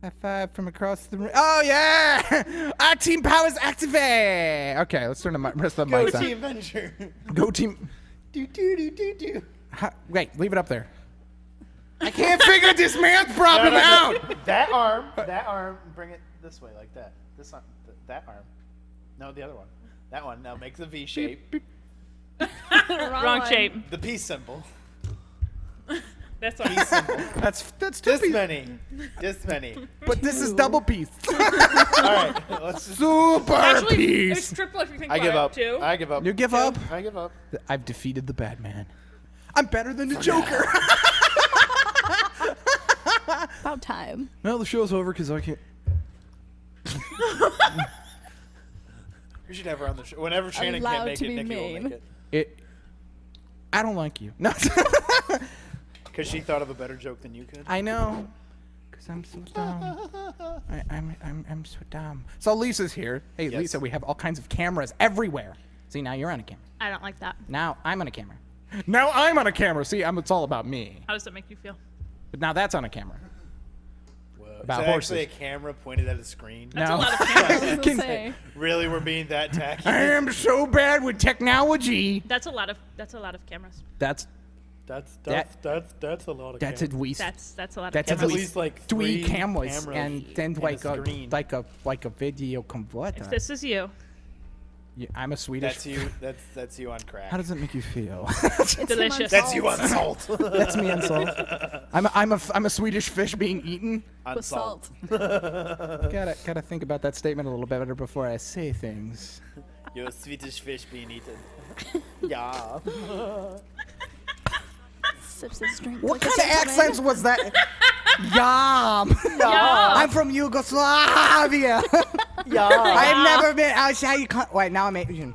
High five from across the room. Oh, yeah! Our team powers activate! Okay, let's turn the rest of the Go mics on. Team Venture. Go team. Do. Wait, leave it up there. I can't figure this math problem out! That arm, bring it this way, like that. This arm, that arm. No, the other one. That one. Now make the V shape. Wrong one. shape. The peace symbol. That's all. Peace symbol. That's two This pieces. many. This many. But this is double piece. All right. Let's just. Super Actually, piece. it's triple if you think I about give it, up. too. I give up. You give up? I give up. I've defeated the Batman. I'm better than the Joker. About time. Well, the show's over because I can't. We should have her on the show. Whenever Shannon Allowed can't make to it, be Nikki will mean. make it. I don't like you. No. Because she thought of a better joke than you could. I know. Because I'm so dumb. I'm so dumb. So Lisa's here. Hey, Yes. Lisa, we have all kinds of cameras everywhere. See, now you're on a camera. I don't like that. Now I'm on a camera. Now I'm on a camera. See, it's all about me. How does that make you feel? But now that's on a camera. Whoa. About Is that horses. actually a camera pointed at a screen? That's No. a lot of cameras. I was gonna Can- say. Really, we're being that tacky? I am so bad with technology. That's a lot of cameras. That's That's a lot of at least That's a lot of that's cameras. at At least least like three cameras cameras and a like screen. a video converter. If this is you, Yeah, I'm a Swedish. That's you. That's you on crack. How does it make you feel? delicious. That's you on salt. That's me on salt. I'm a Swedish fish being eaten. on With salt. Gotta think about that statement a little bit better before I say things. You're a Swedish fish being eaten. Yeah. Sips his drink. What like a kind of gentleman. accents was that? Yum. I'm from Yugoslavia. Yeah. I've never been outside. Wait, now I'm Asian.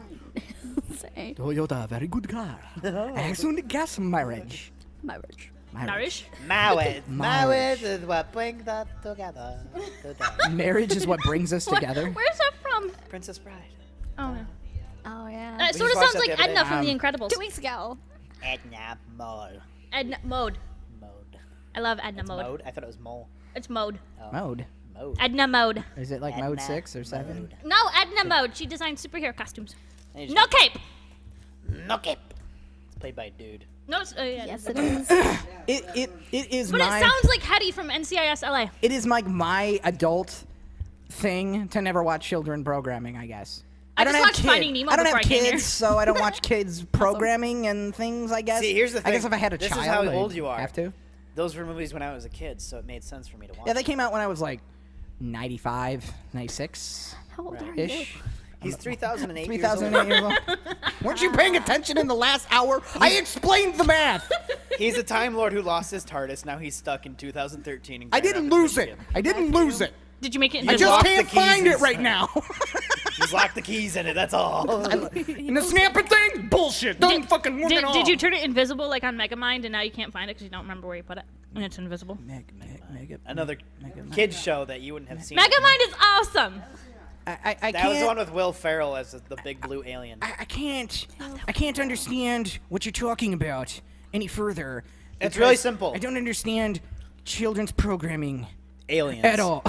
Say. Toyota, very good car. Excellent gas marriage. Marriage. Nourish. Marriage is what brings us together. Marriage is what brings us together. Where's that from? Princess Bride. Oh, no. Oh yeah. Uh, It sort of watched sounds that like the other Edna day. from The Incredibles. 2 weeks ago. Edna Mode. Edna Mode. Mode. I love Edna Mode. Mode? I thought it was mole. It's Mode. Mode. Mode. Edna Mode. Is it like Edna mode 6 or 7? Mode. No, Edna Mode. She designed superhero costumes. And you No just- cape. No cape. It's played by a dude. No. Yeah, Yes, it it is. It is But my. it sounds like Hetty from NCIS LA. It is like my adult thing to never watch children programming, I guess. I don't just have watched kids. Finding Nemo I don't before have I came here. kids, so I don't watch kids programming and things, I guess. See, here's the I guess thing. if I had a This is child, how I'd old you are. have to. Those were movies when I was a kid, so it made sense for me to watch. Yeah, they came out when I was like 95, 96 How old are you? ish. He's 3,008 3,008 years old. Weren't you paying attention in the last hour? I explained the math. He's a Time Lord who lost his TARDIS. Now he's stuck in 2013. In I Grand didn't Rapids, lose it. Michigan. I didn't lose it. Did you make it? I into just lost can't the keys find it inside. right now. He's Just lock the keys in it. That's all. And the snapping thing, bullshit. Doesn't fucking work at all. Did you turn it invisible like on Megamind, and now you can't find it because you don't remember where you put it, and it's invisible? Another kids show that you wouldn't have seen. Megamind is awesome. I That can't. was the one with Will Ferrell as the big blue alien. I can't understand what you're talking about any further. It's really because simple. I don't understand children's programming Aliens. at all.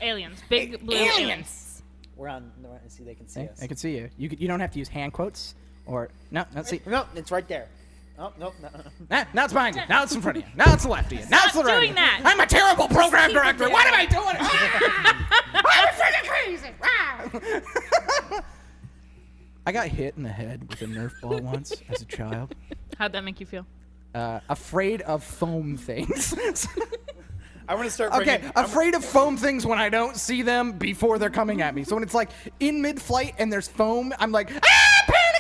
Aliens, big blue aliens. We're on. See, they can see us. I can see you. You don't have to use hand quotes or no. See. No, it's right there. Oh no. Now it's behind you. Now it's in front of you. Now it's the left of you. Now it's the right. doing that. I'm a terrible program director. What am I doing? I'm freaking crazy. I got hit in the head with a Nerf ball once as a child. How'd that make you feel? Afraid of foam things. I want to start. Okay, Bringing, afraid of foam things when I don't see them before they're coming at me. So when it's like in mid-flight and there's foam, I'm like, panic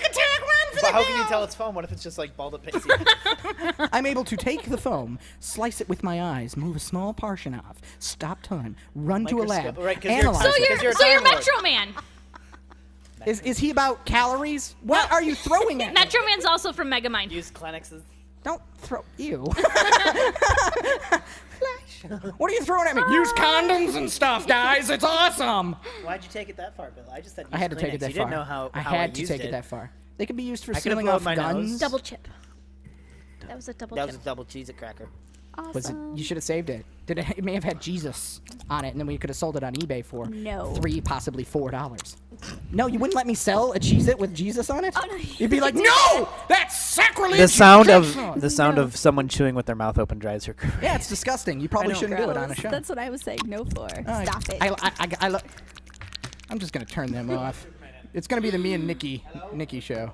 attack, run for But the how can you hill!" tell it's foam? What if it's just like balled up pixie? I'm able to take the foam, slice it with my eyes, move a small portion off, stop time, run to a lab, Microscope. Right, 'cause you're- analyze So it. Because you're you're a Time Lord. Metro Man. Is he about calories? What are you throwing at me? Metro Man's also from Megamind. Use Kleenexes. Don't throw you. What are you throwing at me? Use condoms and stuff, guys. It's awesome. Why'd you take it that far, Bill? I just said use I had to take it Kleenex. that You far. didn't know how I how had to used take it that far. They could be used for I could've sealing blown off my guns. nose. Double chip. That was a double That chip. was a double cheese it cracker. Awesome. Was it? You should have saved it. It may have had Jesus on it, and then we could have sold it on eBay for No. $3, possibly $4. No, you wouldn't let me sell a Cheez-It with Jesus on it? Oh, no, You'd be like, no, that's sacrilege. The sound you can't of sell it." of someone chewing with their mouth open drives her crazy. Yeah, it's disgusting. You probably know. shouldn't do it on a show. That's what I was saying. No for. Oh, Stop it. I'm just gonna turn them off. It's gonna be the me and Nikki show.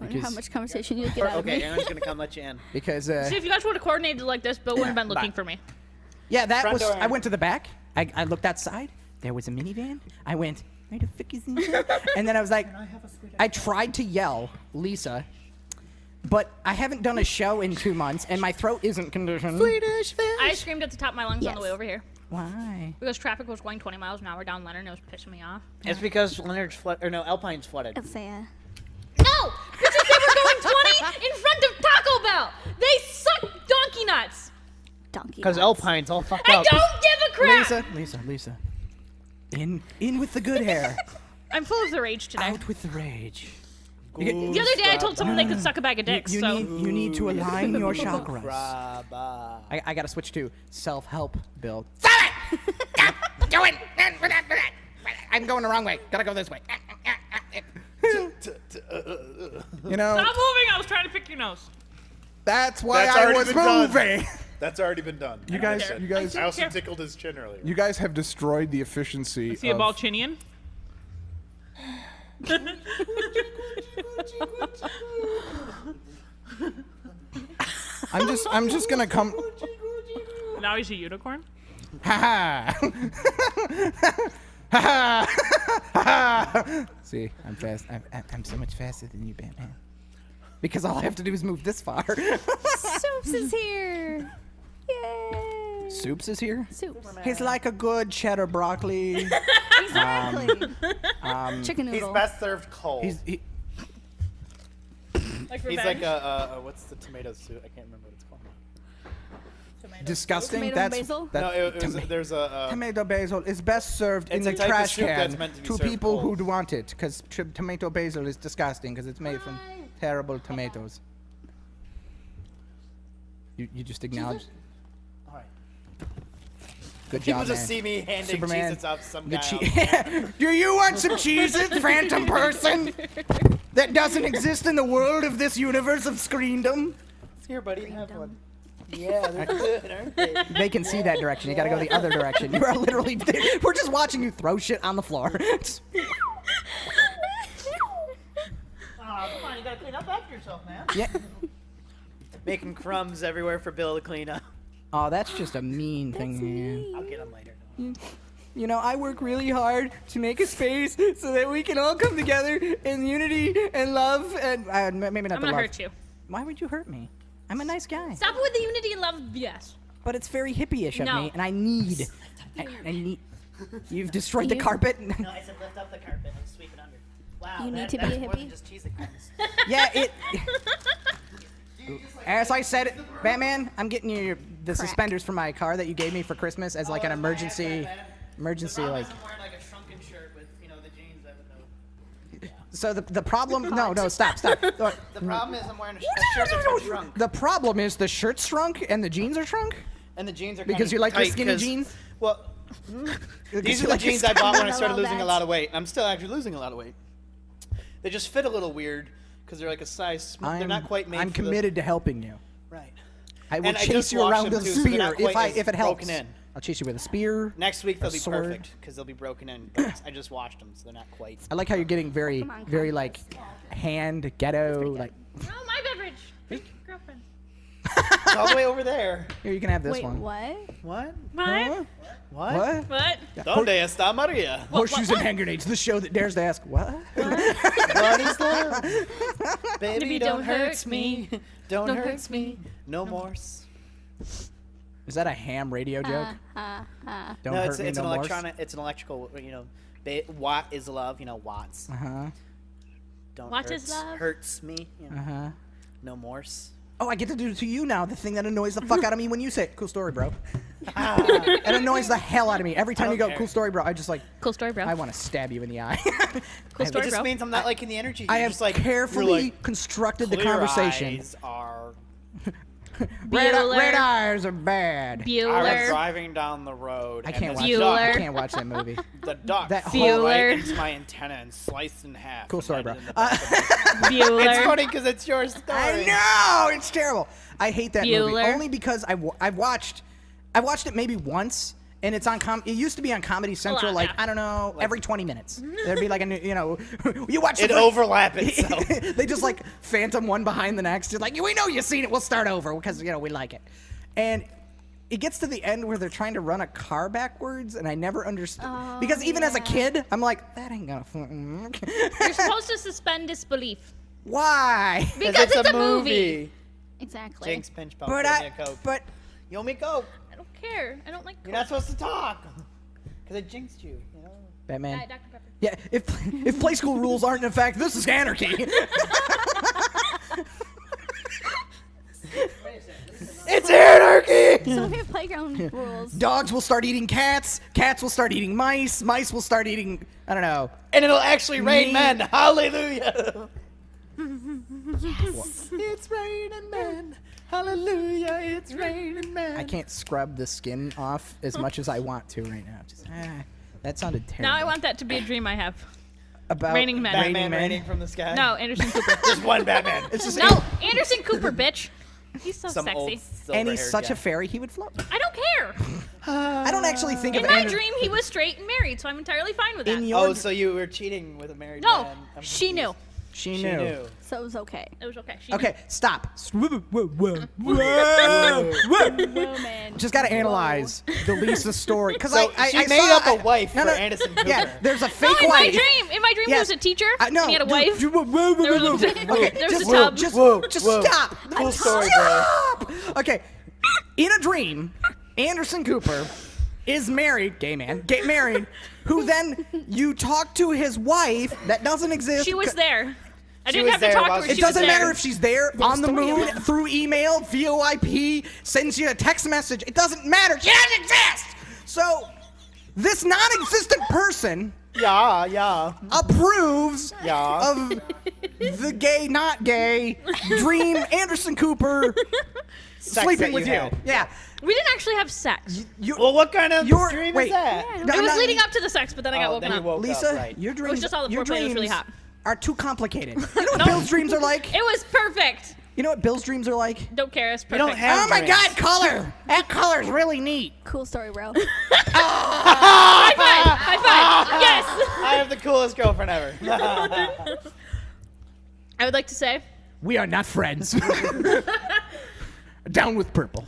I wonder how much conversation you get out of Okay, me. Aaron's gonna come let you in. Because See, if you guys would have coordinated like this, Bill wouldn't have been looking for me. yeah, that Front was. door, I Aaron. went to the back. I looked outside. There was a minivan. I went, where the fuck is Lisa? And then I was like, I tried to yell, Lisa, but I haven't done a show in 2 months, and my throat isn't conditioned. I screamed at the top of my lungs on the way Yes. over here Why? because traffic was going 20 miles an hour down Leonard, and it was pissing me off. It's because Leonard's Alpine's flooded. Elsa. No, because they were going 20 in front of Taco Bell. They suck donkey nuts. Donkey. Because nuts. Alpine's all fucked I up. don't give a crap. Lisa. In with the good hair. I'm full of the rage today. Out with the rage. The other day I told someone they could suck a bag of dicks. You so need to align your chakras. Braba. I gotta switch to self-help, Bill. Do it. I'm going the wrong way. Gotta go this way. You know, stop moving. I was trying to pick your nose. That's why That's I already was been done. moving. That's already been done. You guys, I also tickled his chin earlier. you guys have destroyed the efficiency. Is he a of- Balchinian? I'm just gonna come. Now he's a unicorn? Ha ha. see, I'm fast. I'm so much faster than you, Batman. Because all I have to do is move this far. Soups is here. Yay. Soups is here. Soups. He's like a good cheddar broccoli. Exactly. Chicken He's noodle. best served cold. He, Like He's revenge. like a what's the tomato soup? I can't remember what it's called. disgusting. Tomato that's basil? that- No, it was, there's a. tomato basil is best served in It's the a type of trash soup that's can meant to be to served people cold. who want it, because tomato basil is disgusting because it's made from terrible tomatoes. You just acknowledge. All right. Good People job, just man. see me handing Superman, Cheez-Its off to some The guy. out Do you want some Cheez-Its, phantom person? That doesn't exist in the world of this universe of screendom? Here, buddy, have one. Yeah, they're good, aren't they? They can see that direction. You gotta go the other direction. You are literally. We're just watching you throw shit on the floor. Aw, come on, you gotta clean up after yourself, man. Yeah. Making crumbs everywhere for Bill to clean up. Oh, that's just a mean thing, man. I'll get them later. You know, I work really hard to make a space so that we can all come together in unity and love and maybe not I'm the gonna love. hurt you. Why would you hurt me? I'm a nice guy. Stop with the unity and love BS. But it's very hippie-ish of No. me, and I need. I need. You've destroyed the carpet. No, I said lift up the carpet and sweep it under. Wow, You need that, to be that's a more than hippie? just cheese it comes. Yeah, it. As I said, Batman, I'm getting you the suspenders for my car that you gave me for Christmas as like an emergency, The problem like. is I'm wearing like a shrunken shirt with, the jeans that would know. So the problem. No, stop. The problem is I'm wearing a shirt that's shrunk. The problem is the shirt's shrunk and the jeans are shrunk And the jeans are because kinda you like your tight skinny 'cause- jeans. Well, these are the like your jeans I bought when I skinny started little losing a bits. lot of weight. I'm still actually losing a lot of weight. They just fit a little weird because they're like a size small. They're not quite made I'm for the- committed to helping you. Right. I will And I chase just you washed around them with a too, so they're spear not quite as if it helps. broken in. I'll chase you with a spear. Next week they'll a be sword. perfect because they'll be broken in. But I just washed them, so they're not quite. I like how you're getting very, Come on, very Congress. like hand ghetto. Like Oh, my beverage. Girlfriend. It's all the way over there. here, you can have this Wait, one. what? What? What? What? What? Donde está Maria? Horseshoes and hand grenades. The show that dares to ask what? What is love? Baby, Baby, don't don't hurt hurt me. Don't Don't hurt hurt me. No morse. Is that a ham radio joke? Don't No, hurt it's me an no more. electronic. It's an electrical. Watt is love. Watts. Uh huh. Don't Watt hurts, is love? hurts me. Uh huh. No morse. Oh, I get to do to you now the thing that annoys the fuck out of me when you say it. Cool story, bro. It annoys the hell out of me every time you go. care. Cool story, bro. I just like. Cool story, bro. I want to stab you in the eye. Cool story, It just bro. means I'm not liking the energy. I You're have just like, carefully you're like, constructed the clear conversation. eyes are. Bueller. Red eyes are bad. I was Bueller. driving down the road. I and can't the watch. Bueller. I duck- can't watch that movie. The duck That flew whole- right Bueller. into my antenna and sliced in half. Cool and story, bro. landed in the back of my- Bueller. It's funny because it's your story. I know it's terrible. I hate that movie Bueller. only because I've watched it maybe once, and it's on it used to be on Comedy Central lot, like yeah. I don't know every 20 minutes. There'd be like a new, you watch It the overlap itself. they just like phantom one behind the next. You're like, we know you've seen it. We'll start over because we like it. And it gets to the end where they're trying to run a car backwards, and I never understood because even as a kid, I'm like, that ain't gonna. You're supposed to suspend disbelief. Why? Because it's a movie. Exactly. Jinx pinch pump. But Give me a Coke. you owe me Coke. I don't care. I don't like You're not supposed to talk. Because I jinxed you. Batman. Dr. Pepper. Yeah, if play school rules aren't in effect, this is anarchy. It's anarchy. So we have playground rules. Dogs will start eating cats. Cats will start eating mice. Mice will start eating, I don't know. And it'll actually rain Me. men. Hallelujah. Yes. It's raining men. Hallelujah. It's raining men. I can't scrub the skin off as much as I want to right now. Just, that sounded terrible. Now I want that to be a dream I have. About Raining Men. Batman Raining Men. raining from the sky. No, Anderson Cooper. Just one Batman. It's just No, Anderson Cooper, bitch. He's so Some sexy. old and he's silver-haired such guy. a fairy, he would float. I don't care. I don't actually think In of my Ander- dream, he was straight and married, so I'm entirely fine with that. In your Oh, so you were cheating with a married No, man. I'm she confused. knew. She She knew. knew. So it was okay. It was okay. She Okay, stop. Woman. Just gotta analyze the Lisa story because So I she I made saw, up a wife no, for no, Anderson Cooper. Yeah, there's a No, fake in my wife. dream. In my dream, he Yes. was a teacher. No, and he had a dude, wife. There was There was a just, tub. Just Whoa. stop. Cool story, bro. Stop. Okay, in a dream, Anderson Cooper is married, gay man, get married, who then you talk to his wife that doesn't exist. She was there. I She didn't was have to there talk while to her. she It She was doesn't there. matter if she's there on the moon, through email, VoIP, sends you a text message. It doesn't matter. She doesn't exist. So this non-existent person Yeah. approves Yeah. of the gay, not gay, dream Anderson Cooper sleeping that with you you. had. Yeah. We didn't actually have sex. Well, what kind of Your- dream wait. is that? Yeah, No, It I'm was not- leading up to the sex, but then I got Oh, woken then you up. woke Lisa, up, right. your dreams, just all the your foreplay. It was really dreams hot. are too complicated. You know what Bill's dreams are like? It was perfect. You know what Bill's dreams are like? Don't care. It's You perfect. don't have Oh my dreams. God, color! That color's really neat. Cool story, bro. High five! High five! Yes! I have the coolest girlfriend ever. I would like to say, We are not friends. Down with purple.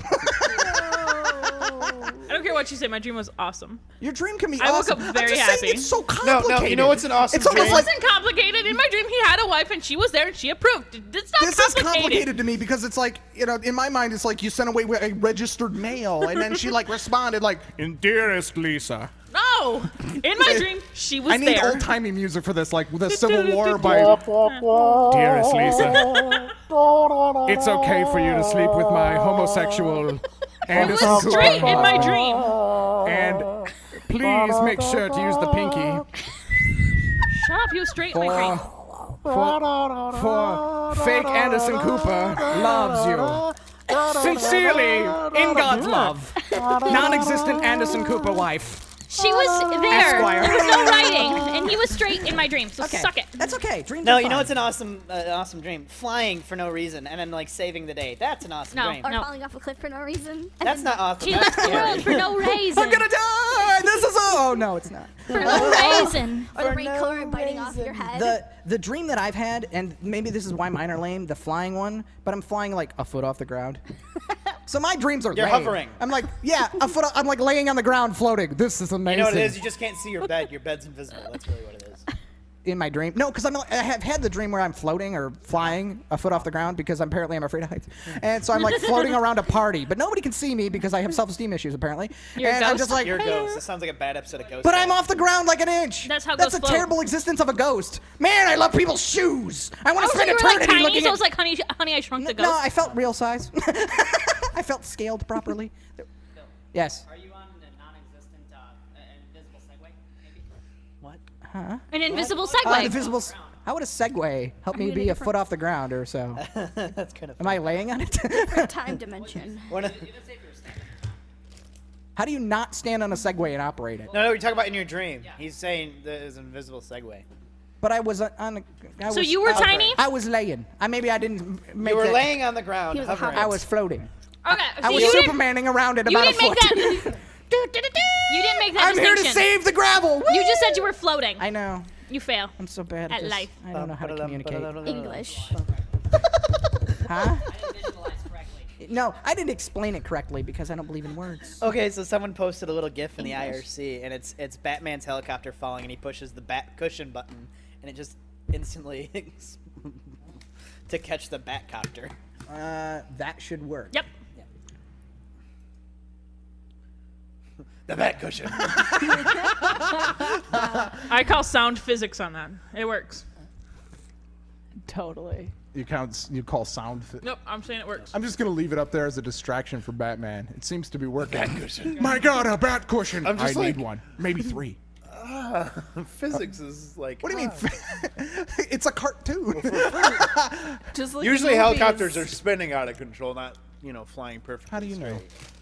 I don't care what you say. My dream was awesome. Your dream can be I woke awesome. up very I'm just happy. saying it's so No, complicated. you know what's an awesome It's almost dream? It like wasn't complicated. In my dream, he had a wife and she was there and she approved. It's not This is complicated. complicated to me because it's like, in my mind, it's like you sent away a registered mail, and then she like responded like, "In dearest Lisa." No, No! In my dream, she was I need there. old timey music for this, like the Civil War by Dearest Lisa. It's okay for you to sleep with my homosexual He Anderson was Cooper straight in my partner. dream. And please make sure to use the pinky Shut up, he was straight in my dream. for fake Anderson Cooper loves you. Sincerely, in God's love, non-existent Anderson Cooper wife. She was there. Esquire. There was no writing, and he was straight in my dream. So Okay. suck it. That's okay. Dreams No, are you know fun. what's an awesome dream? Flying for no reason and then like saving the day. That's an awesome No. dream. Or No. falling off a cliff for no reason. That's not awesome. She That's left the world scary. for no reason. I'm gonna die. This is oh no, it's not. For no reason. Or the raincoat biting off your head. The dream that I've had, and maybe this is why mine are lame, the flying one, but I'm flying like a foot off the ground. So my dreams are You're lame. hovering. I'm like, yeah, a foot. I'm like laying on the ground, floating. This is You amazing. know what it is? You just can't see your bed. Your bed's invisible. That's really what it is. In my dream, no, because I have had the dream where I'm floating or flying a foot off the ground because apparently I'm afraid of heights, and so I'm like floating around a party, but nobody can see me because I have self-esteem issues apparently. You're a and I'm ghost? just like, You're a ghost. This sounds like a bad episode of Ghost. but I'm Dad. off the ground like an inch. That's how That's ghosts a float. terrible existence of a ghost. Man, I love people's shoes. I want Oh, to so spend you were like eternity tiny, looking so it at. was like honey, I shrunk the ghost. No, I felt real size. I felt scaled properly. Yes. Are you on the non-existent invisible Segway? Maybe. What? An invisible Segway. Invisible. How would a Segway help me in a be a different- foot off the ground or so? That's kind of. Am I laying on it? Time dimension. One of- How do you not stand on a Segway and operate it? No, you're talking about in your dream. He's saying there's an invisible Segway. But I was on. I So was, you were tiny? I was laying. Maybe I didn't make You were that- laying on the ground, He was a hovering. hobbit. I was floating. Okay, I so was you didn't, Supermaning around it you about a didn't make foot. that. You didn't make that I'm here to distinction. save the gravel. You just said you were floating. I know. You fail. I'm so bad At this. life. I don't know how to communicate. English. Huh? No, I didn't explain it correctly because I don't believe in words. Okay, so someone posted a little GIF in the IRC, and it's Batman's helicopter falling, and he pushes the bat cushion button, and it just instantly to catch the Batcopter. That should work. Yep. The bat cushion. I call sound physics on that. It works. Totally. You call sound. Nope, I'm saying it works. I'm just gonna leave it up there as a distraction for Batman. It seems to be working. Bat cushion. My God, a bat cushion. I'm just I like- need one, maybe three. Physics is like. What do you mean? It's a cartoon. Just like Usually in movies. helicopters are spinning out of control, not flying perfectly. How do you know?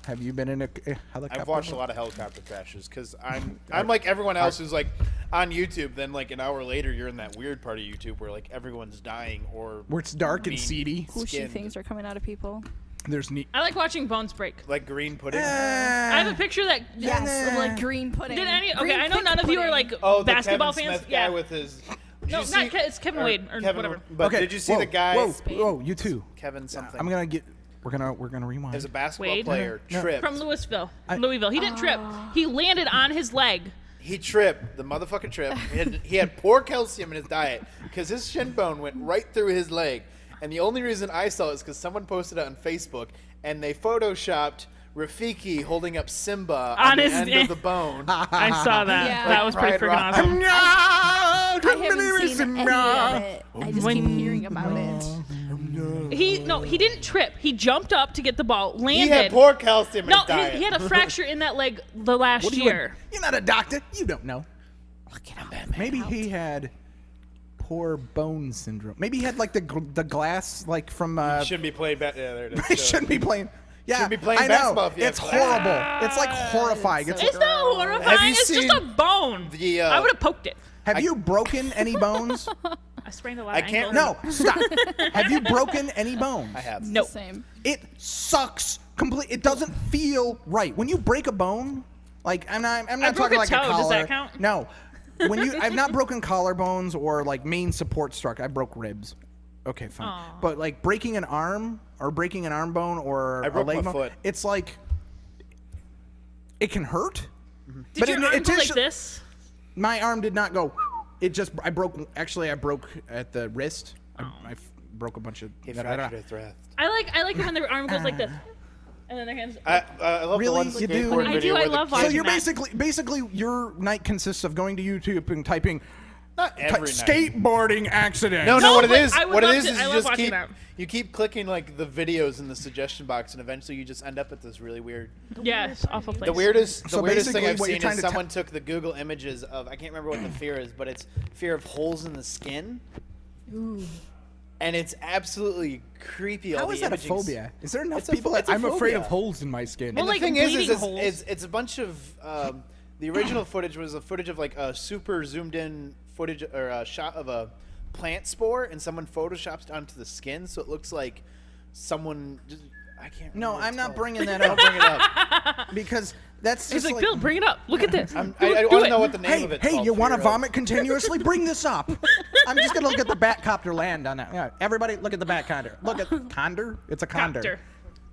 Have you been in a helicopter? I've watched a lot of helicopter crashes because I'm like everyone else who's like on YouTube. Then like an hour later, you're in that weird part of YouTube where like everyone's dying or Where it's dark and being seedy. Whooshy skinned. things are coming out of people. There's neat. I like watching bones break. like green pudding. I have a picture that. Yes, of, like green pudding. Did any? Green Okay, I know thick none of you are pudding. like Oh, the basketball Kevin fans. Smith Yeah. guy with his. Did No, you not Ke- it's Kevin Wade or Kevin, whatever. But Okay. did you see whoa, the guy? Whoa, you too. Kevin something. I'm gonna get. We're gonna rewind. As a basketball Wade? player, tripped. From Louisville. Louisville. He didn't trip. He landed on his leg. He tripped. The motherfucking trip. He had poor calcium in his diet because his shin bone went right through his leg. And the only reason I saw it is because someone posted it on Facebook and they photoshopped Rafiki holding up Simba on the his- end of the bone. I saw that. Yeah. That was pretty Pride freaking Rock. awesome. I haven't seen any of it. I just keep hearing about it. He didn't trip. He jumped up to get the ball, He landed. had poor calcium in no, his diet. he had a fracture in that leg the last year. You're not a doctor. You don't know. Maybe he had poor bone syndrome. Maybe he had like the glass like from. Shouldn't be played back. Yeah, there it is. He shouldn't be playing. Yeah, Shouldn't be playing I know. basketball if you It's have horrible. It's like horrifying. It's It's not horrifying. It's just a bone. the, I would have poked it. Have you broken any bones? I sprained a lot I of can't ankles. No, stop. Have you broken any bones? I have. No. Same. It sucks. It doesn't feel right when you break a bone. Like I'm not broke talking a like toe. a collar. Does that count? No, I've not broken collarbones or like main support structure. I broke ribs. Okay, fine. Aw. But like breaking an arm or breaking an arm bone or I broke a leg my bone, foot. it's like it can hurt. Did But your it arm go like just- this? My arm did not go. It just I broke at the wrist. I broke a bunch of. He fractured his wrist. I like it when the arm goes like this. and then their hands. I love Really? the one You do? skateboard I video do, I where the love kid- So watching you're that. basically your night consists of going to YouTube and typing not every night. skateboarding accident. No, No, what it but is, I would what it love is to- is I you love just watching keep that. you keep clicking like the videos in the suggestion box, and eventually you just end up at this really weird. Yes, awful place. The weirdest So thing basically I've what you're seen trying is to someone took the Google images of I can't remember what the fear is, but it's fear of holes in the skin. And it's absolutely creepy. How all is the that a imaging's- phobia? Is there enough It's a people pho- that it's a I'm afraid of phobia. holes in my skin? Well, And like the thing is bleeding it's, holes. it's a bunch of the original footage was a footage of like a super zoomed in footage or a shot of a plant spore, and someone photoshopped onto the skin, so it looks like someone. Just, I can't. No, remember what I'm it's not called. bringing that Don't up bring it up. because that's He's just like, Bill, bring it up. Look at this. I Do want to it. know what the name Hey, of it's hey, called. you want to Fear of- vomit continuously? Bring this up. I'm just gonna look at the bat copter land on that. Yeah, everybody, look at the bat condor. Look at condor. It's a condor. Copter.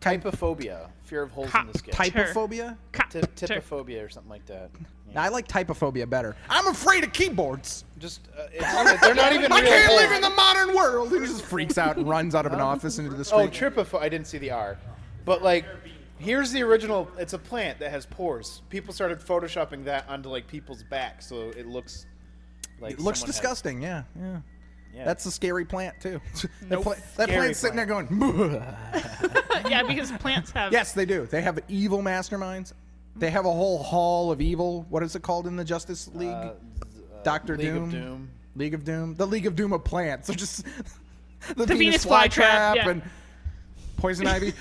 Typophobia, fear of holes in the skin. Typophobia. Copter. Typophobia or something like that. I like typophobia better. I'm afraid of keyboards. Just they're not even. I real can't holes. live in the modern world. He just freaks out and runs out of an office into the Oh, street. trypophobia. I didn't see the R, but like, here's the original. It's a plant that has pores. People started photoshopping that onto like people's backs, so it looks like It looks someone has- disgusting. Yeah, yeah. Yeah. That's a scary plant too. Nope. That Scary plant's sitting there going. Yeah, because plants have. Yes, they do. They have evil masterminds. They have a whole hall of evil. What is it called in the Justice League? Doctor League Doom. of Doom. League of Doom. The League of Doom of plants. They're just the Venus flytrap, yeah. and poison ivy.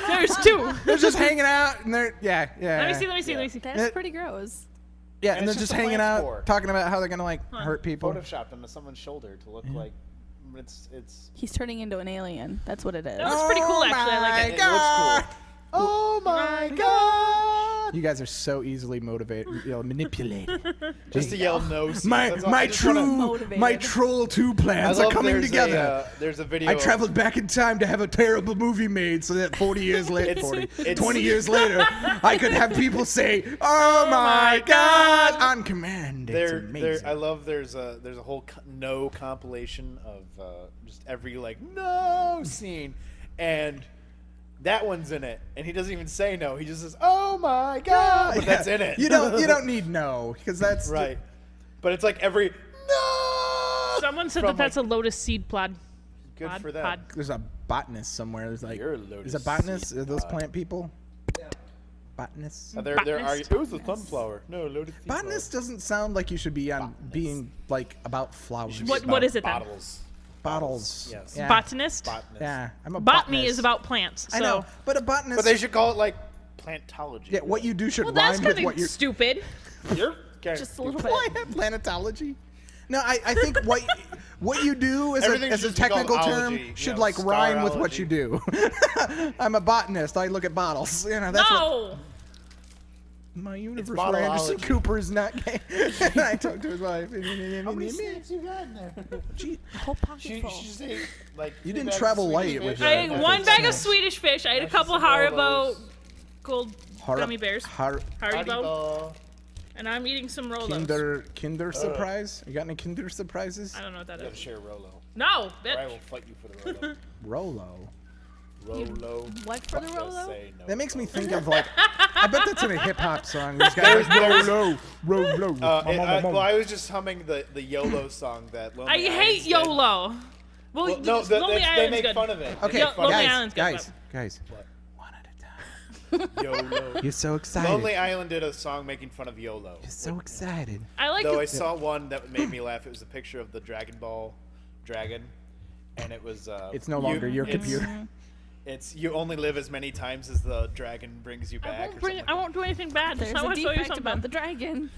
There's two. They're just hanging out and they're yeah. Let me see. Let me see. That's pretty gross. Yeah, And and they're it's just just a hanging plant out, spore. talking about how they're gonna like hurt people. Photoshopped onto someone's shoulder to look like it's. He's turning into an alien. That's what it is. That looks pretty cool, actually. I like it. It looks cool. Oh my god! You guys are so easily motivated, manipulated. Just to yell no. scenes. My That's all- I just wanna- my troll 2 I plans are love coming there's together. There's a video. I of- traveled back in time to have a terrible movie made so that 40 years later, It's- 20 years later, I could have people say, "Oh my God!" on command. It's amazing. I love. There's a whole no compilation of just every like no scene, and that one's in it, and he doesn't even say no. He just says, "Oh my god!" But that's in it. You don't need no because that's right. But it's like every no. Someone said From, that that's a lotus seed pod. Good Pod, for them. pod. There's a botanist somewhere. There's like, You're a lotus is it botanists? seed Are those pod. plant people? Botanists. They're Botanist? arguing. It was the sunflower. No, lotus. seed Botanist doesn't sound like you should be on being like about flowers. flower. What- About is it then? Bottles. Bottles. Yes. Yeah. Botanist. Botanist. Yeah, I'm a Botany botanist. is about plants. So. I know, but a botanist. But they should call it like plantology. Yeah, what you do should Well, that's rhyme with kind what of you're. stupid. You're kind Just of a little Why bit. have planetology? No, I think what you do as Everything a should be called technical term ology, you should know, like rhyme with what starology. you do. I'm a botanist. I look at bottles. You know, that's what No. my universe. bottleology. Where Anderson Cooper is not gay. I talked to his wife. How many snakes you got in there? Gee, A whole pocket She full. just ate like. You 2 didn't bags of travel Swedish light with fish. I ate Yeah, one bag of snacks. Swedish fish. I ate a That's couple just all Haribo those. gold gummy bears. Haribo. Haribo. And I'm eating some Rolos. Kinder surprise. You got any Kinder surprises? I don't know what that You gotta is. share Rolo. No, Or I will bitch. fight you for the Rolo. Rolo. Rolo. What for the Just Rolo? say no, That makes me Rolo. think of like. I bet that's in a hip hop song. These guys Rolo, Rolo. Well, I was just humming the YOLO song that Lonely I Islands hate did. YOLO. Well, Well, no, Lonely they Island's make good. fun of it. Okay, Yo- Lonely guys, Island's good, guys. What? One at a time. YOLO. You're so excited. Lonely Island did a song making fun of YOLO. You're so excited. I like Though it. I saw one that made me laugh. It was a picture of the Dragon Ball dragon, and it was. It's no longer your it's- computer. It's you only live as many times as the dragon brings you back. I or won't bring. something I like won't do anything bad. There's I a want to show you defect something. about the dragon.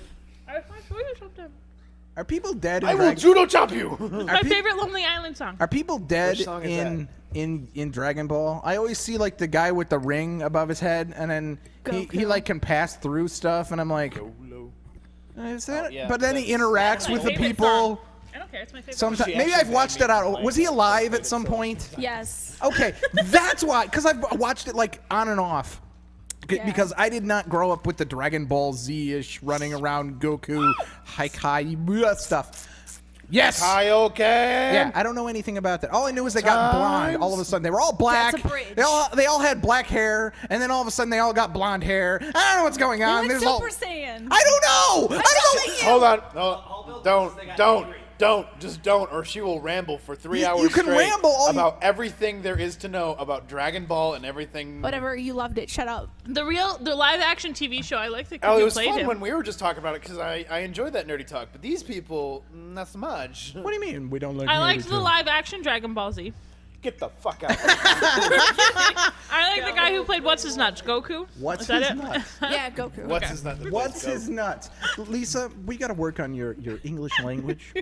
I want to show you something. Are people dead in that. I will Dragon? judo chop you. My favorite Lonely Island song. Are people dead Which song is in Dragon Ball? I always see like the guy with the ring above his head, and then he Goku. like can pass through stuff, and I'm like, YOLO. is that? yeah, but then he that's- interacts That's my with the favorite people. song. I don't care. It's my favorite. Sometimes She maybe actually I've watched made it me out. play Was he it. alive at some point? Yes. Okay, that's why. Because I've watched it like on and off. Yeah. Because I did not grow up with the Dragon Ball Z-ish running around Goku, Haikai stuff. Yes. Kaioken. Yeah, I don't know anything about that. All I knew is they got blonde all of a sudden. They were all black. That's a bridge. They all had black hair, and then all of a sudden they all got blonde hair. I don't know what's going You're on. like There's Super all. Saiyan. I don't know. Hold on. No, don't. Just don't, or she will ramble for 3 hours You can straight ramble all about everything there is to know about Dragon Ball and everything. Whatever, you loved it. Shut up. The live action TV show. I like the kid Oh, it who was played fun him. when we were just talking about it because I enjoyed that nerdy talk. But these people, not so much. What do you mean we don't like? I liked the live action Dragon Ball Z. Get the fuck out. I like the guy who played What's His Nuts, Goku. What's Is that his it? nuts? Yeah, Goku. What's his nut? What's his nuts? Lisa, we got to work on your English language.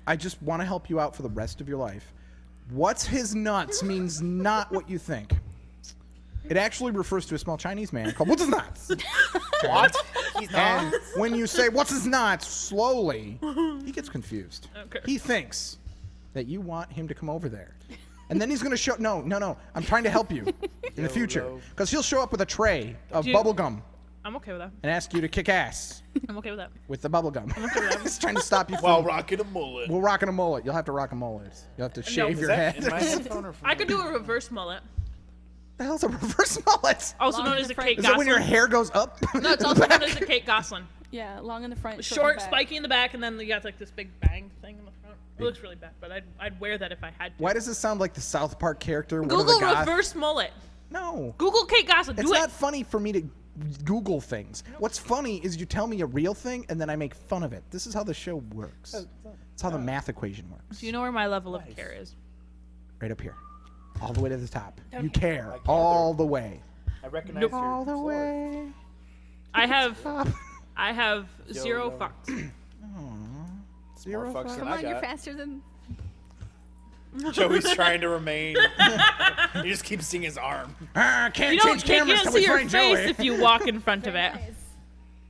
I just want to help you out for the rest of your life. What's his nuts means not what you think. It actually refers to a small Chinese man called What's His Nuts. What? He's not. And when you say What's His Nuts slowly, he gets confused. Okay. He thinks that you want him to come over there. And then he's going to show... No. I'm trying to help you in the future. Because he'll show up with a tray of bubble gum I'm okay with that. and ask you to kick ass I'm okay with that. with the bubble gum. He's trying to stop you from... While rocking a mullet. We're rocking a mullet. You'll have to rock a mullet. You'll have to shave Is your that head. in my headphone or I could do a reverse mullet, The hell's a reverse mullet? also Long known in as the a front. Kate Is Gosselin. that when your hair goes up? No, it's also known as a Kate Gosselin. Yeah, long in the front. Short, in the back. spiky in the back, and then you got like this big bang thing in the front. It looks really bad, but I'd wear that if I had to. Why does this sound like the South Park character? One of Google the goth- reverse mullet. No. Google Kate Gosselin. It's Do not it. funny for me to Google things. What's funny is you tell me a real thing and then I make fun of it. This is how the show works. It's how the math equation works. Do you know where my level of care is? Right up here. All the way to the top. You care. All the way. I recognize your All the sword. way. I have zero fucks. Zero More fucks fucks. than Come I on, you're got. faster than. Joey's trying to remain. He just keeps seeing his arm. Can't You change cameras can't till see we your find face Joey. if you walk in front of it.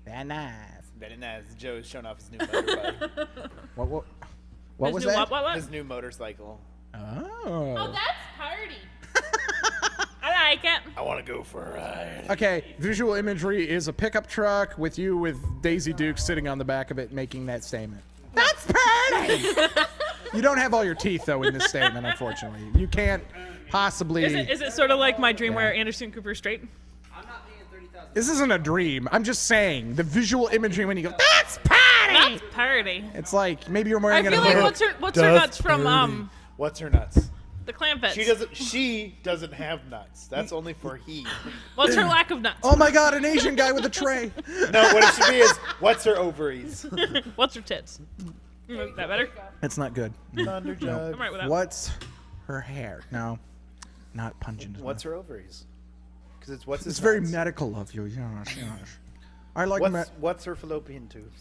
Very nice. Very nice. Joe's showing off his new motorbike. What His was new that? What? His new motorcycle. Oh, that's party. I like it. I want to go for a ride. Okay, visual imagery is a pickup truck with you with Daisy Duke sitting on the back of it making that statement. That's party! You don't have all your teeth, though, in this statement, unfortunately. You can't possibly... Is it sort of like my dream where Anderson Cooper straight? This isn't a dream. I'm just saying, the visual imagery when you go, that's party! That's party. It's like, maybe you're I wearing feel a like what's her nuts from What's her nuts? the clam pits. She doesn't have nuts. That's only for he. What's her lack of nuts? Oh my god, an Asian guy with a tray. No, what it should be is what's her ovaries? What's her tits? That better? That's not good. Thunder jug. I'm right with that. What's her hair? No, not pungent. What's her ovaries? Because it's what's his It's very nuts. medical of you. Yes. I like What's her fallopian tubes?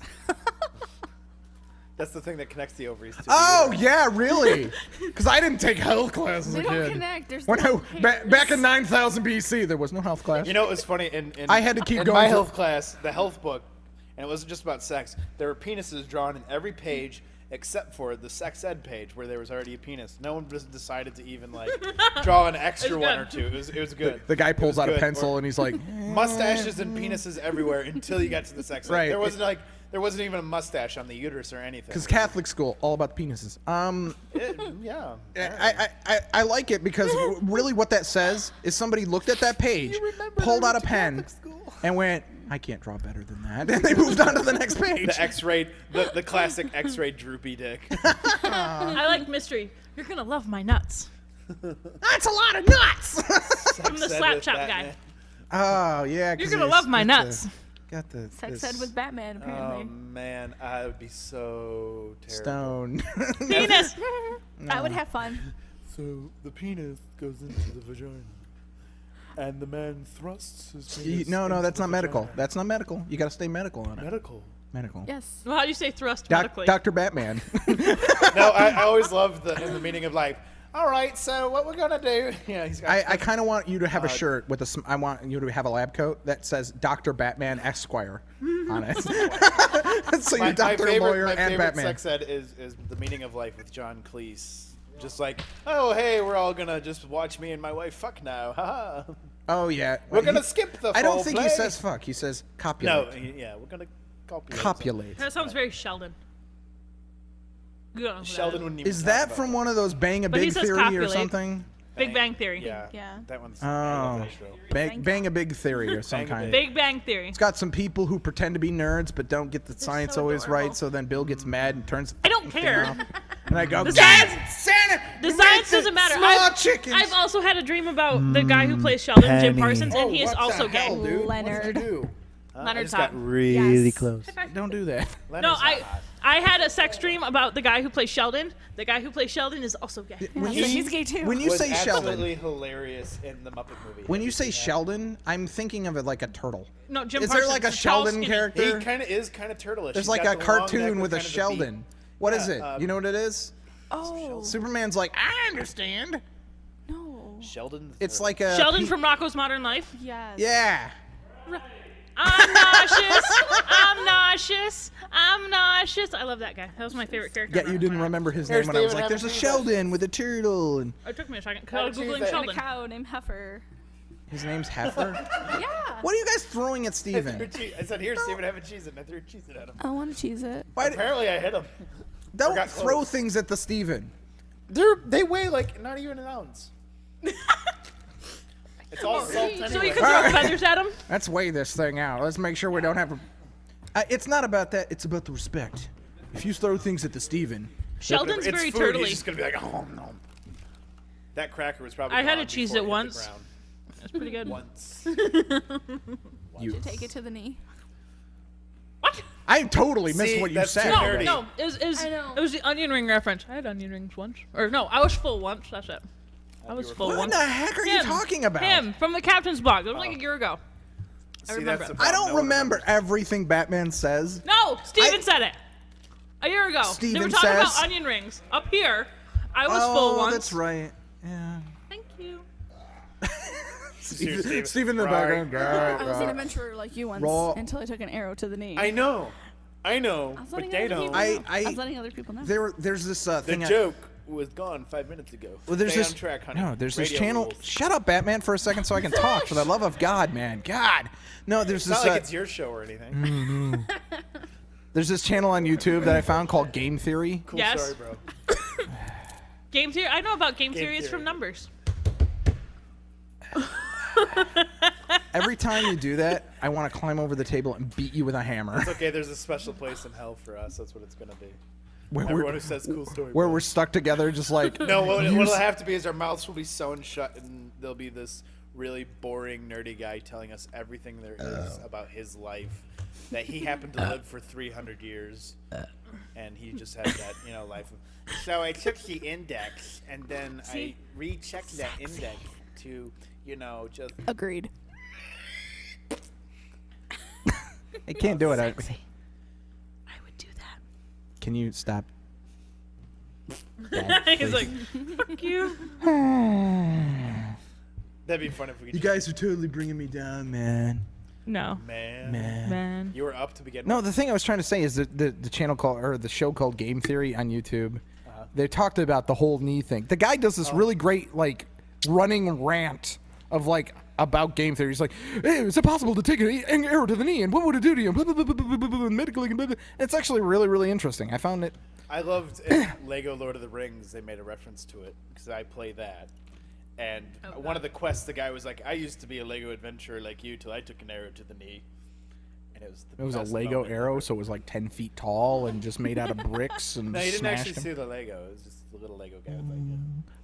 That's the thing that connects the ovaries to. Oh yeah, really? Because I didn't take health class as They a don't kid. connect. There's When no back in 9000 BC, there was no health class. You know it was funny. In I had to keep in going my to- health class, the health book, and it wasn't just about sex. There were penises drawn in every page except for the sex ed page where there was already a penis. No one just decided to even like draw an extra It's one or good. two. It was good. The guy pulls It was out a good. pencil Or and he's like, mustaches and penises everywhere until you got to the sex ed. Right. There wasn't even a mustache on the uterus or anything. because Catholic school, all about the penises. Yeah. I like it because really what that says is somebody looked at that page, pulled out a pen, and went, I can't draw better than that. And they moved on to the next page. The X-ray, the classic X-ray droopy dick. I like mystery. You're gonna love my nuts. That's a lot of nuts! From the Sex ed slap with chop Batman. guy. Oh, yeah. 'cause You're gonna he's love my got nuts. Got the sex this ed with Batman, apparently. Man, I would be so terrible. stone. Penis. I would have fun. So the penis goes into the vagina, and the man thrusts his penis. No, into that's the not medical. vagina. That's not medical. You got to stay medical on it. Medical. Medical. Yes. Well, how do you say thrust medically? Dr. Batman. No, I always love in the meaning of life. All right, so what we're gonna do? Yeah, he's got. I kind of want you to have a shirt with I want you to have a lab coat that says Dr. Batman Esquire on it. So you're Dr. Lawyer my and favorite Batman. sex ed is the meaning of life with John Cleese. Just like, oh hey, we're all gonna just watch me and my wife fuck now. Haha. Oh yeah. We're gonna skip the. I don't full think play. he says fuck. He says copulate. No, yeah, we're gonna copulate. Copulate. That sounds very Sheldon. Good on Sheldon that. wouldn't even Is talk that about from one of those Bang a But he Big says Theory or copulate. something? Big Bang Theory. Yeah. That one's. Oh, Bang a Big Theory or some Bang a kind. Big Bang Theory. It's got some people who pretend to be nerds but don't get the science so always adorable. right. So then Bill gets mad and turns. I don't care. off. And I go, The God, science- Santa, The you science made doesn't matter. Small chickens. I've also had a dream about the guy who plays Sheldon, Jim Parsons, and he is also gay. Leonard. Leonard got Todd. really Yes. close. Don't do that. No, I had a sex dream about the guy who plays Sheldon. The guy who plays Sheldon is also gay. Yeah, so he's gay too. When you was say Sheldon, absolutely hilarious in the Muppet movie. when you say Sheldon, I'm thinking of it like a turtle. No, Jim Is Parsons. there like a the tall, Sheldon skinny- character? He kind of is kind of turtleish. There's He's like got a the long neck cartoon with a kind of Sheldon. beak. What is Yeah, it? You know what it is? Oh Superman's like, I understand. no. Sheldon. It's like a Sheldon from Rocko's Modern Life. Yes. yeah. I'm nauseous. I'm nauseous. I'm nauseous. I love that guy. That was my favorite character. Yeah, you didn't remember his Here's name when I was David, like, there's a have a Sheldon with a turtle, and It took me a second. Have a Cause I was cheese Googling bag. And a Sheldon. cow named Heifer. his name's Heifer. Yeah. What are you guys throwing at I Steven? said, "Here, Steven, have a cheese it." And I threw a cheese it at him. I want to cheese it. Why Apparently, I hit him. don't got throw close. things at the Steven. They weigh like not even an ounce. It's all salt anyway. So you could throw feathers at him? Let's weigh this thing out. Let's make sure we don't have a. It's not about that. It's about the respect. If you throw things at the Steven, Sheldon's it's very food. He's turtly. just gonna be like, "Oh no." That cracker was probably. I had gone a cheese before it hit the once. ground. That's pretty good. Once. you. Take it to the knee. What? I totally missed See, what you that's said. too No, nerdy. no. I know. It was the onion ring reference. I had onion rings once. Or no, I was full once. That's it. I was full What once. the heck are you talking about? Him from the captain's box. It was like a year ago. I See, remember that's it. the I problem. don't No one remember remembers. everything Batman says. No, Steven said it. A year ago. They Steven were talking says- about onion rings. Up here, I was full once. That's right. Yeah. Thank you. Seriously, Steven in the right. background. I was an adventurer like you once Raw. until I took an arrow to the knee. I know, I but was letting they other don't. people know. I was letting other people know. There's this The thing. joke was gone 5 minutes ago. Well, there's Stay this. on track, honey. No, there's this Radio channel. rules. Shut up, Batman, for a second, so I can talk. For the love of God, man, God. No, there's It's this. not like it's your show or anything. There's this channel on YouTube that I found called Game Theory. Cool Yes. story, bro. Game theory. I know about game Game theory. It's theory. from numbers. Every time you do that, I want to climb over the table and beat you with a hammer. It's okay. There's a special place in hell for us. That's what it's gonna be. Where Everyone we're, who says "cool story." where bro. we're stuck together, just like No, what use- it'll have to be is our mouths will be sewn shut, and there'll be this really boring, nerdy guy telling us everything there is about his life. That he happened to live for 300 years, and he just had that, life. So I took the index, and then I rechecked that index to, just. Agreed. I can't do it. I would do that. Can you stop? He's like, fuck you. That'd be fun if we could. You guys are totally bringing me down, man. No. Man. You were up to begin with. No, the thing I was trying to say is that the channel called or the show called Game Theory on YouTube. They talked about the whole knee thing. The guy does this really great running rant of about game theory. He's like, hey, is it possible to take an arrow to the knee and what would it do to you? And medically, it's actually really, really interesting. I found it. I loved in Lego Lord of the Rings. They made a reference to it because I play that. And one of the quests, the guy was like, I used to be a Lego adventurer like you till I took an arrow to the knee. And it was the a best Lego moment arrow, ever. so it was 10 feet tall and just made out of bricks and No, you didn't smashed actually him. see the Lego. It was just the little Lego guy with Lego.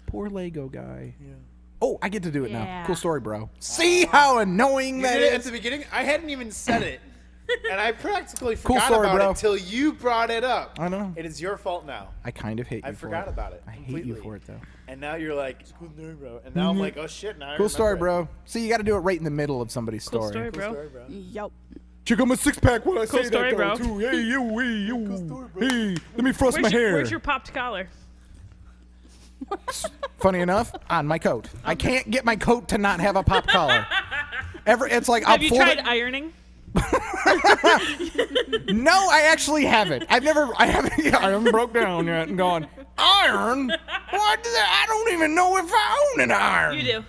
Poor Lego guy. Yeah. Oh, I get to do it now. Yeah. Cool story, bro. See how annoying You that did it at is? the beginning? I hadn't even said it. And I practically Cool forgot story, about bro. it till you brought it up. I know. It is your fault now. I kind of hate you I for forgot it. about it. I hate you completely. for it, though. And now you're like, cool story, bro. And now I'm like, oh shit, now I Cool story, remember it. bro. See, you got to do it right in the middle of somebody's Cool story. story, Cool bro. story, bro. Yup. Check out my six-pack when I Cool say story, that, bro. though, too. Hey, you. Hey, let me frost my Where's hair. where's your popped collar? Funny enough, on my coat. I can't get my coat to not have a pop collar. It's like I'll Have you fold tried it. ironing? No, I actually haven't. I haven't broke down yet and gone, iron? I don't even know if I own an iron. You do.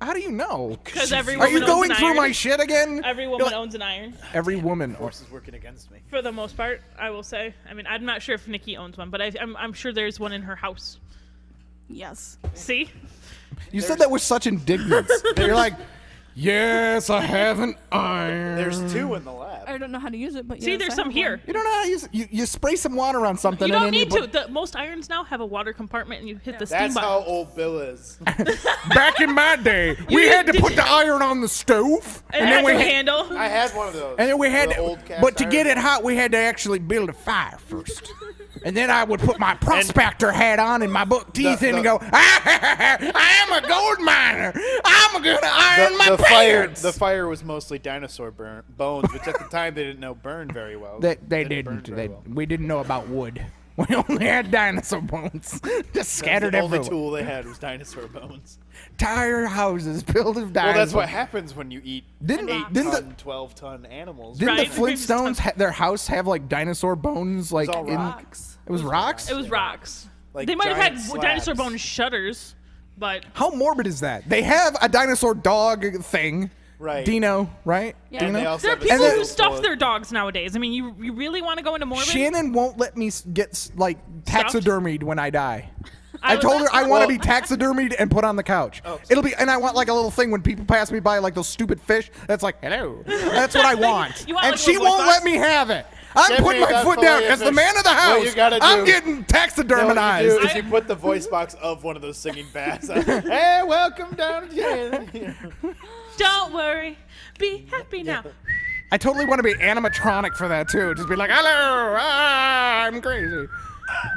How do you know? Because every Are woman you owns going an through iron. my shit again? Every woman owns an iron. Every woman. Force is working against me. For the most part, I will say. I mean, I'm not sure if Nikki owns one, but I'm sure there's one in her house. Yes. See? You said that with such indignance. You're like, yes, I have an iron. There's 2 in the lab. I don't know how to use it, but See, yes, there's I some have here. one. You don't know how to use it. You spray some water on something. You and don't then need you to. Most irons now have a water compartment, and you hit the steam That's button. how old Bill is. Back in my day, we had to put the iron on the stove, And then we a had, handle. I had one of those. and then we had, The old cast but to get iron. it hot, we had to actually build a fire first. And then I would put my prospector hat on and my buck teeth in and go, I am a gold miner. I'm gonna iron my pants. The fire was mostly dinosaur bones, which at the time they didn't know burn very well. They didn't burn didn't. very well. We didn't know about wood. We only had dinosaur bones, just scattered The only everywhere. tool they had was dinosaur bones. Entire houses built of dinosaurs. Well, that's what happens when you eat Didn't- 8 didn't ton, 12 ton animals. Didn't Right. the Flintstones their house have like dinosaur bones? Like all in rocks. it was rocks. It was rocks. Like They might have had giant dinosaur slabs. bone shutters, but How morbid is that? They have a dinosaur dog thing. Right. Dino, right? Yeah. And they Dino? also there are have a people then- who steel stuff toilet. their dogs nowadays. I mean, you really want to go into morbid? Shannon won't let me get like taxidermied when I die. I was- told her I want to Well- be taxidermied and put on the couch. Oh. It'll be, and I want like a little thing when people pass me by, like those stupid fish. That's like, hello. That's what I want. You want, And like, a she little won't voice let me have it. I'm Give putting me my that foot down fillet as of the fish. man of the What house. you gotta I'm do- getting No, taxiderminized. what you do is you put the voice box of one of those singing bass. Hey, welcome down to jail. Don't worry. Be happy now. I totally want to be animatronic for that too. Just be like, hello, I'm crazy.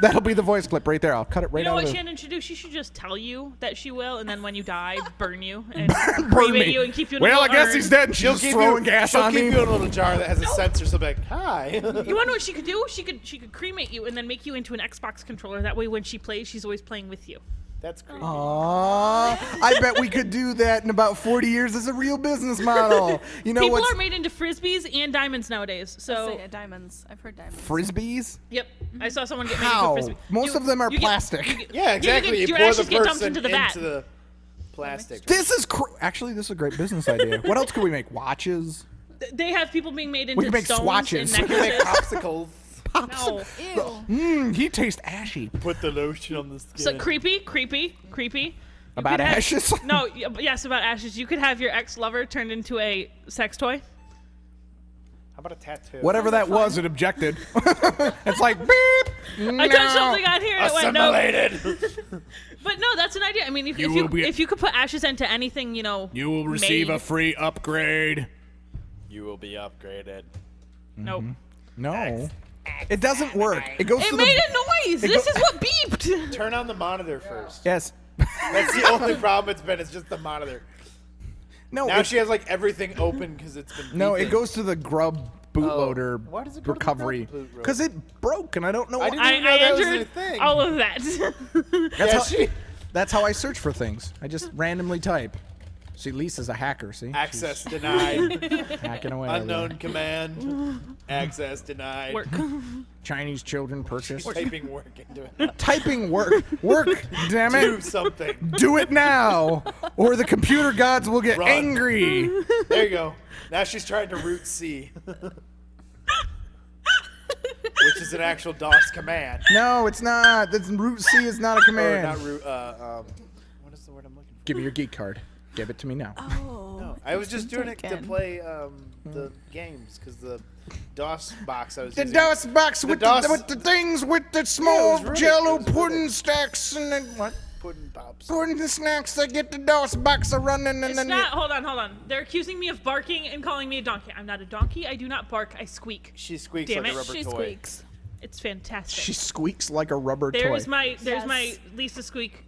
That'll be the voice clip right there. I'll cut it right You know out what of Shannon should do? She should just tell you that she will, and then when you die, burn you and Burn cremate me. you and keep you in a Well, I little guess urn. he's dead. And she's She'll just keep throwing you, gas she'll on keep me. you in a little jar that has a sensor. So be like, hi. You want to know what she could do? She could cremate you and then make you into an Xbox controller. That way, when she plays, she's always playing with you. That's creepy. Aww, I bet we could do that in about 40 years as a real business model. You know People what's are made into frisbees and diamonds nowadays. So, diamonds. I've heard diamonds. frisbees? yep, I saw someone get How? made into a frisbee. Most of them are you get- plastic. you get- Yeah, exactly. You your pour ashes the get dumped person into the vat. the plastic. This is actually this is a great business idea. What else could we make? Watches. They have people being made into We can make stones swatches. and We can make necklaces. Popsicles. No. He tastes ashy. Put the lotion on the skin. So creepy. You About could have- ashes? No, yes, about ashes. You could have your ex-lover turned into a sex toy. How about a tattoo? Whatever that was, it objected. It's like beep. I touched something on here and it went no. Assimilated. But no, that's an idea. I mean, You will be- if you could put ashes into anything, You will receive made. a free upgrade. You will be upgraded. Nope. No, it doesn't work. It goes It to made the. a noise. it This go- is what beeped. Turn on the monitor first. Yes. That's the only problem it's been. It's just the monitor. No. Now it- she has like everything open because it's been. No, beeping. it goes to the grub bootloader Why does it go to the recovery grub boot road? because it broke and I don't know. I Why. didn't I even know that was a entered thing. all of that. That's, Yeah, how, she that's how I search for things. I just randomly type. See, Lisa's a hacker. See, access denied. She's hacking away. over Unknown there. command. Access denied. Work. Chinese children purchase. Typing work into it. Typing work. Damn Do it. something. Do it now, or the computer gods will get Run. angry. There you go. Now she's trying to root C. Which is an actual DOS command. No, it's not. That's root C is not a Or command. not root, what is the word I'm looking for? Give me your geek card. Give it to me now. Oh. No, I was just doing it to Again. play the games because the DOS box I was The using. DOS box with DOS the things with the small it was jello really pudding stacks and then what? Pudding pops. Pudding snacks that get the DOS box a running and It's then not. Hold on. They're accusing me of barking and calling me a donkey. I'm not a donkey. I do not bark. I squeak. She squeaks Damn like it. a rubber She toy. squeaks. It's fantastic. she squeaks like a rubber There's toy. my Yes. Lisa Squeak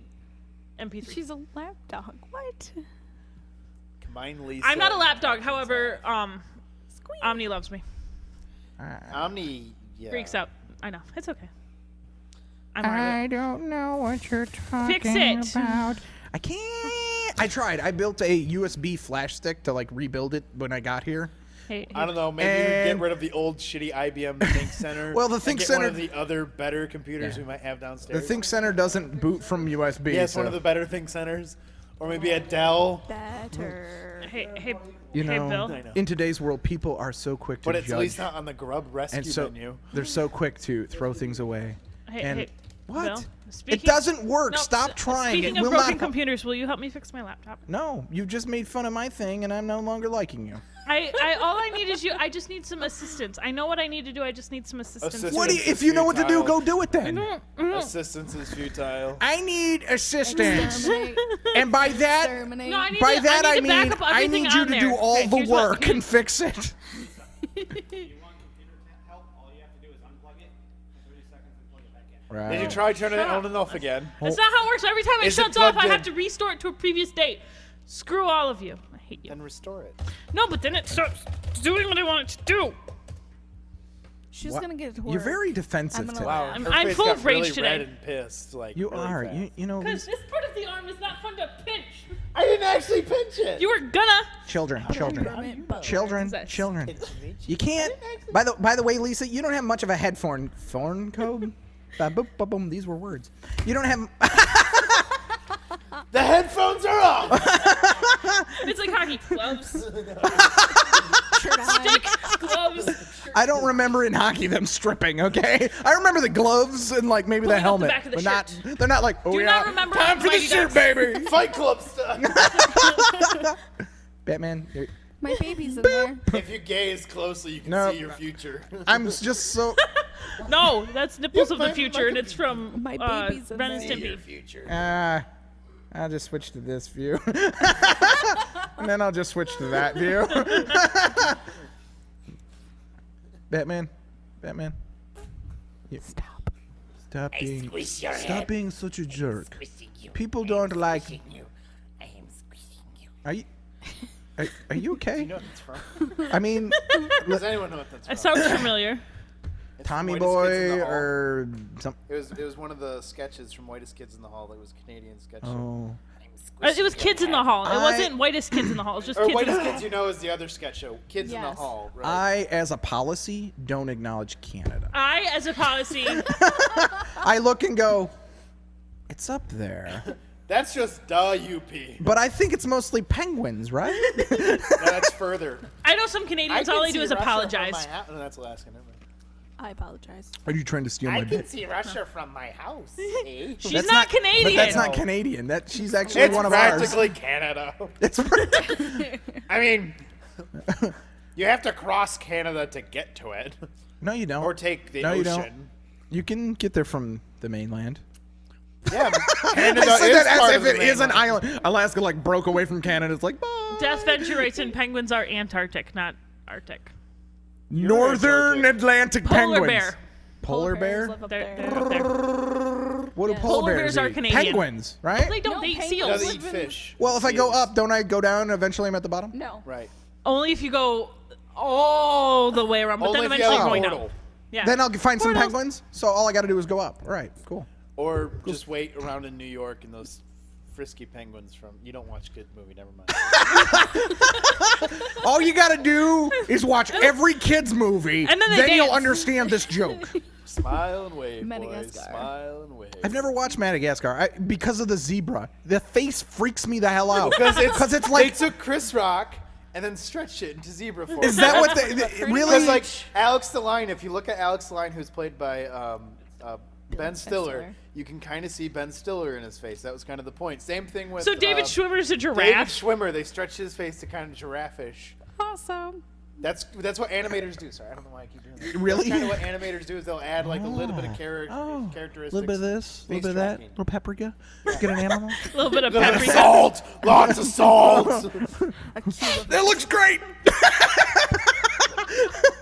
MP3. She's a lap dog. What? Mine Lisa. I'm not a lapdog. However, Omni loves me. Omni. Yeah. Freaks out. I know. It's okay. I'm alright. I don't know what you're talking Fix it. about. I can't. I tried. I built a USB flash stick to like rebuild it when I got here. Hey, I don't know. Maybe we get And- rid of the old shitty IBM Think Center. Well, the and Think get Center- one of the other better computers Yeah. we might have downstairs. The Think Center doesn't boot from USB. Yeah, it's one so- of the better Think Centers. Or maybe Adele. Better. Hey, You hey, know, Bill. in today's world, people are so quick to But it's judge. at least not on the Grub rescue and so menu. they're so quick to throw things away. Hey, what? Bill, It speaking- doesn't work. No, Stop trying. Speaking It of will broken not. computers, will you help me fix my laptop? No, you just made fun of my thing, and I'm no longer liking you. All I need is you. I just need some assistance. I know what I need to do. I just need some assistance. Assistance. What do you, is if you know what to do, futile. go do it then. Assistance is futile. I need assistance, Exterminate. and by that, Exterminate. No, I need by to, that I I need to back mean up I everything need you on to there. do all Okay, the here's what- work and fix it. You want computer help? All you have to do is unplug it for 30 seconds and plug it back in. Right. Did you try turning it on and off again? That's not how it works. Every time it Is it shuts off, I plugged have in? to restore it to a previous date. Screw all of you. I hate you. And restore it. No, but then it stops doing what I want it to do. She's What? gonna get to work. You're very defensive I'm gonna today. Wow, I'm- her I'm face full got of rage really today. red and pissed. Like You really are. fast. You know, Because this part of the arm is not fun to pinch. I didn't actually pinch it. You were gonna. children. Is that- You can't. By the way, Lisa, you don't have much of a headphone code. Ba-boop, ba-boom, these were words. You don't have. The headphones are off. It's like hockey gloves, Shirt on. stick, gloves. I don't remember in hockey them stripping. Okay, I remember the gloves and like maybe the Pulling up the helmet, back of the but shirt. not. They're not like. Oh Do you yeah. not remember Time on for the Mighty suit, Ducks? baby. Fight Club stuff. Batman. My baby's in there. If you gaze closely, you can No. see your future. I'm just so. No, that's Nipples of the Future, and it's from My baby's in Ren and there. See your Stimpy. future. I'll just switch to this view, and then I'll just switch to that view. Batman. Stop being. Stop being such a jerk. People don't like. Are you? Are you okay? You know what that's from? I mean, Does anyone know what that's That from? sounds familiar. It's Tommy from Whitest Kids in Boy the Hall. or some. It was one of the sketches from Whitest Kids in the Hall. It was a Canadian sketch. Oh. It was Kids in the Hall. It wasn't Whitest Kids in the Hall. It was just Or Kids in Whitest the Kids, you know, is the other sketch show. Kids in the Yes. Hall. Right? I, as a policy, don't acknowledge Canada. I, as a policy, I look and go, it's up there. That's just the UP. But I think it's mostly penguins, right? No, that's further. I know some Canadians. All they do is apologize. No, that's Alaska. Never mind. I apologize. Are you trying to steal my bit? see Russia from my house. She's That's not Canadian. But that's not Canadian. That she's actually It's one of ours. practically Canada. It's I mean, you have to cross Canada to get to it, no, you don't. or take the no, ocean. you don't. You can get there from the mainland. Yeah, but Canada I said is that as part if of the it is an mainland. island. Alaska like broke away from Canada. It's like bye. Death Venture writes in penguins are Antarctic, not Arctic. Northern Atlantic Polar penguins. bear. Polar bears bear. live up They're there. up there. What do Yeah. polar Polar bears bears are eat? Canadian. Penguins, right? They don't. No, They eat penguins No, seals. they live eat in- fish. Well, if I go Seals. up, don't I go down and eventually I'm at the bottom? No. Right. Only if you go all the way around, but Only then if you eventually have a going portal. down. Yeah. Then I'll find some Portals. penguins. So all I got to do is go up. All right, cool. Or just wait around in New York and those frisky penguins from. You don't watch Kid movie, never mind. All you got to do is watch every kids movie, And then they you'll dance. understand this joke. Smile and wave, boys. Madagascar. Smile and wave. I've never watched Madagascar because of the zebra. The face freaks me the hell out. Because it's like, they took Chris Rock and then stretched it into zebra form. is that what they really? Because like Alex Deline, if you look at Alex Deline, who's played by Ben Stiller, Stiller. you can kind of see Ben Stiller in his face. That was kind of the point. Same thing with So David Schwimmer's a David giraffe. Schwimmer. They stretched his face to kind of giraffe-ish. Awesome. That's what animators do. Sorry, I don't know why I keep doing that. Really? That's kind of what animators do is they'll add like a little bit of characteristics. A little bit of this, a little face bit of that, tracking. little paprika. Get an animal. A little bit of Lots of paprika. salt, lots of salt. That looks great.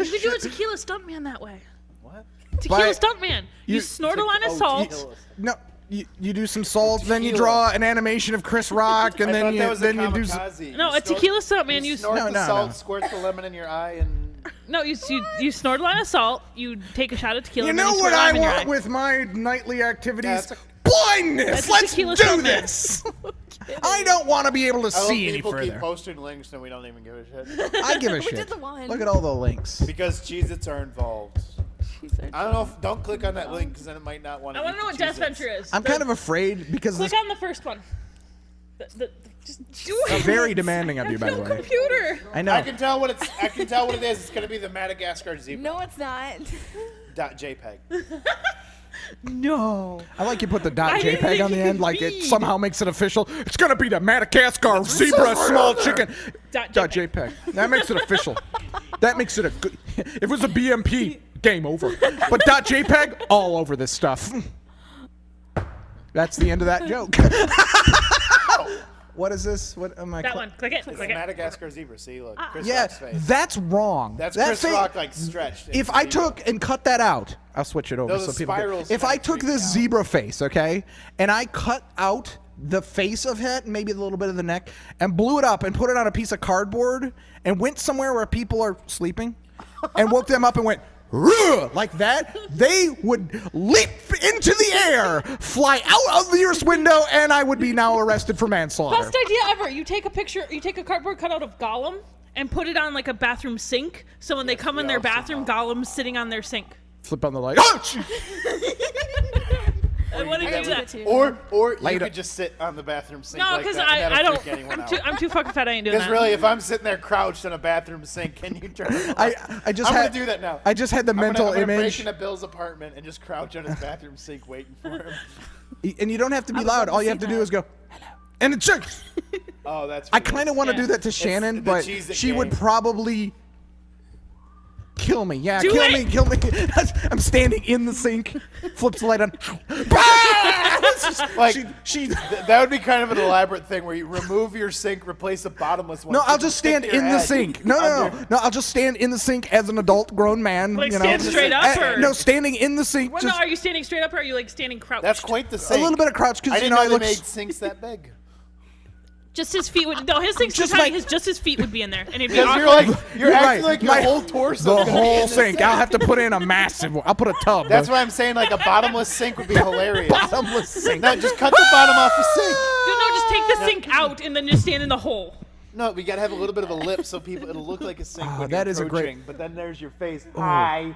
You could do a tequila stuntman that way. What? Tequila By- stuntman. You snort a line of salt. No, you do some salt, then you Tequila. draw an animation of Chris Rock, and I then thought that was a you do. kamikaze. No, You a snort- tequila stuntman. You snort No, the no, salt, no. squirt the lemon in your eye, and you snort a line of salt. You take a shot of tequila. You and then know squirt what I lime in your want eye. with my nightly activities? That's Blindness. That's a Let's tequila do stuntman. this. I don't want to be able to I love see any people keep further. posting links and we don't even give a shit I give a We shit. did the one. Look at all the links. because Cheez-Its are involved. I don't know. Don't click on that link because then it might not want to. I want to know what Death Venture is. I'm kind of afraid because Click this, on the first one. Just do it. Very demanding of you, by the No way. computer. I know. I can tell what it is. It's gonna be the Madagascar zebra. No, it's not. .jpg. No. I like you put the I didn't .jpg think on the you end, could like it read. somehow makes it official. It's gonna be the Madagascar zebra small chicken. .jpg. That makes it official. That makes it a good. If it was a BMP, game over. But .jpg, all over this stuff. That's the end of that joke. What is this? What am I? That one. Click it. It's Click it. Madagascar zebra. See, look. Chris Yeah, Rock's face. that's wrong. That's that Chris Rock like stretched. If I took and cut that out, I'll switch it over Those so people. spirals If I took kinda this freak me out. zebra face, okay, and I cut out the face of it, and maybe a little bit of the neck, and blew it up and put it on a piece of cardboard, and went somewhere where people are sleeping, and woke them up and went. "Rugh," like that, they would leap into the air, fly out of the nearest window, and I would be now arrested for manslaughter. Best idea ever. You take a picture. You take a cardboard cutout of Gollum and put it on like a bathroom sink. So when they come in their bathroom, Gollum's sitting on their sink. Flip on the light. Ouch! I want to do that. Or you Later. could just sit on the bathroom sink. No, like because that, and I that'll don't. freak anyone I'm too fucking fat. I ain't doing Because that. really, if I'm sitting there crouched on a bathroom sink, can you turn it off? I just I'm had gonna do that now. I just had the mental I'm gonna image. break into Bill's apartment and just crouch on his bathroom sink waiting for him. And you don't have to be would loud. love to All you see have to do that. is go, hello. And it's just. Oh, that's. I what it kind of is. want to Yeah. do that to Shannon, the but cheese that she would game. probably kill me. Yeah, Do kill it. me, kill me. I'm standing in the sink, flips the light on. It's just- Like, she That would be kind of an elaborate thing where you remove your sink, replace a bottomless one. No, so I'll you just stick stand your in the head sink. No, under- I'll just stand in the sink as an adult, grown man. Like you know. stand straight up, or? No, standing in the sink. Well, just no, are you standing straight up or are you like standing crouched? That's quite the a sink. little bit of crouch I because you didn't know I know they look. made sinks that big. Just his feet would. No, his thing's too Just tiny. like- Just his feet would be in there, and it'd be Because awkward. you're acting right. like your My- whole torso. The whole sink. I'll have to put in a massive one. I'll put a tub. That's why I'm saying like a bottomless sink would be hilarious. bottomless sink. No, just cut the bottom off the sink. No, just take the sink out and then just stand in the hole. No, we gotta have a little bit of a lip so it'll look like a sink. Oh, when that you're is a great- approaching, But then there's your face. Hi.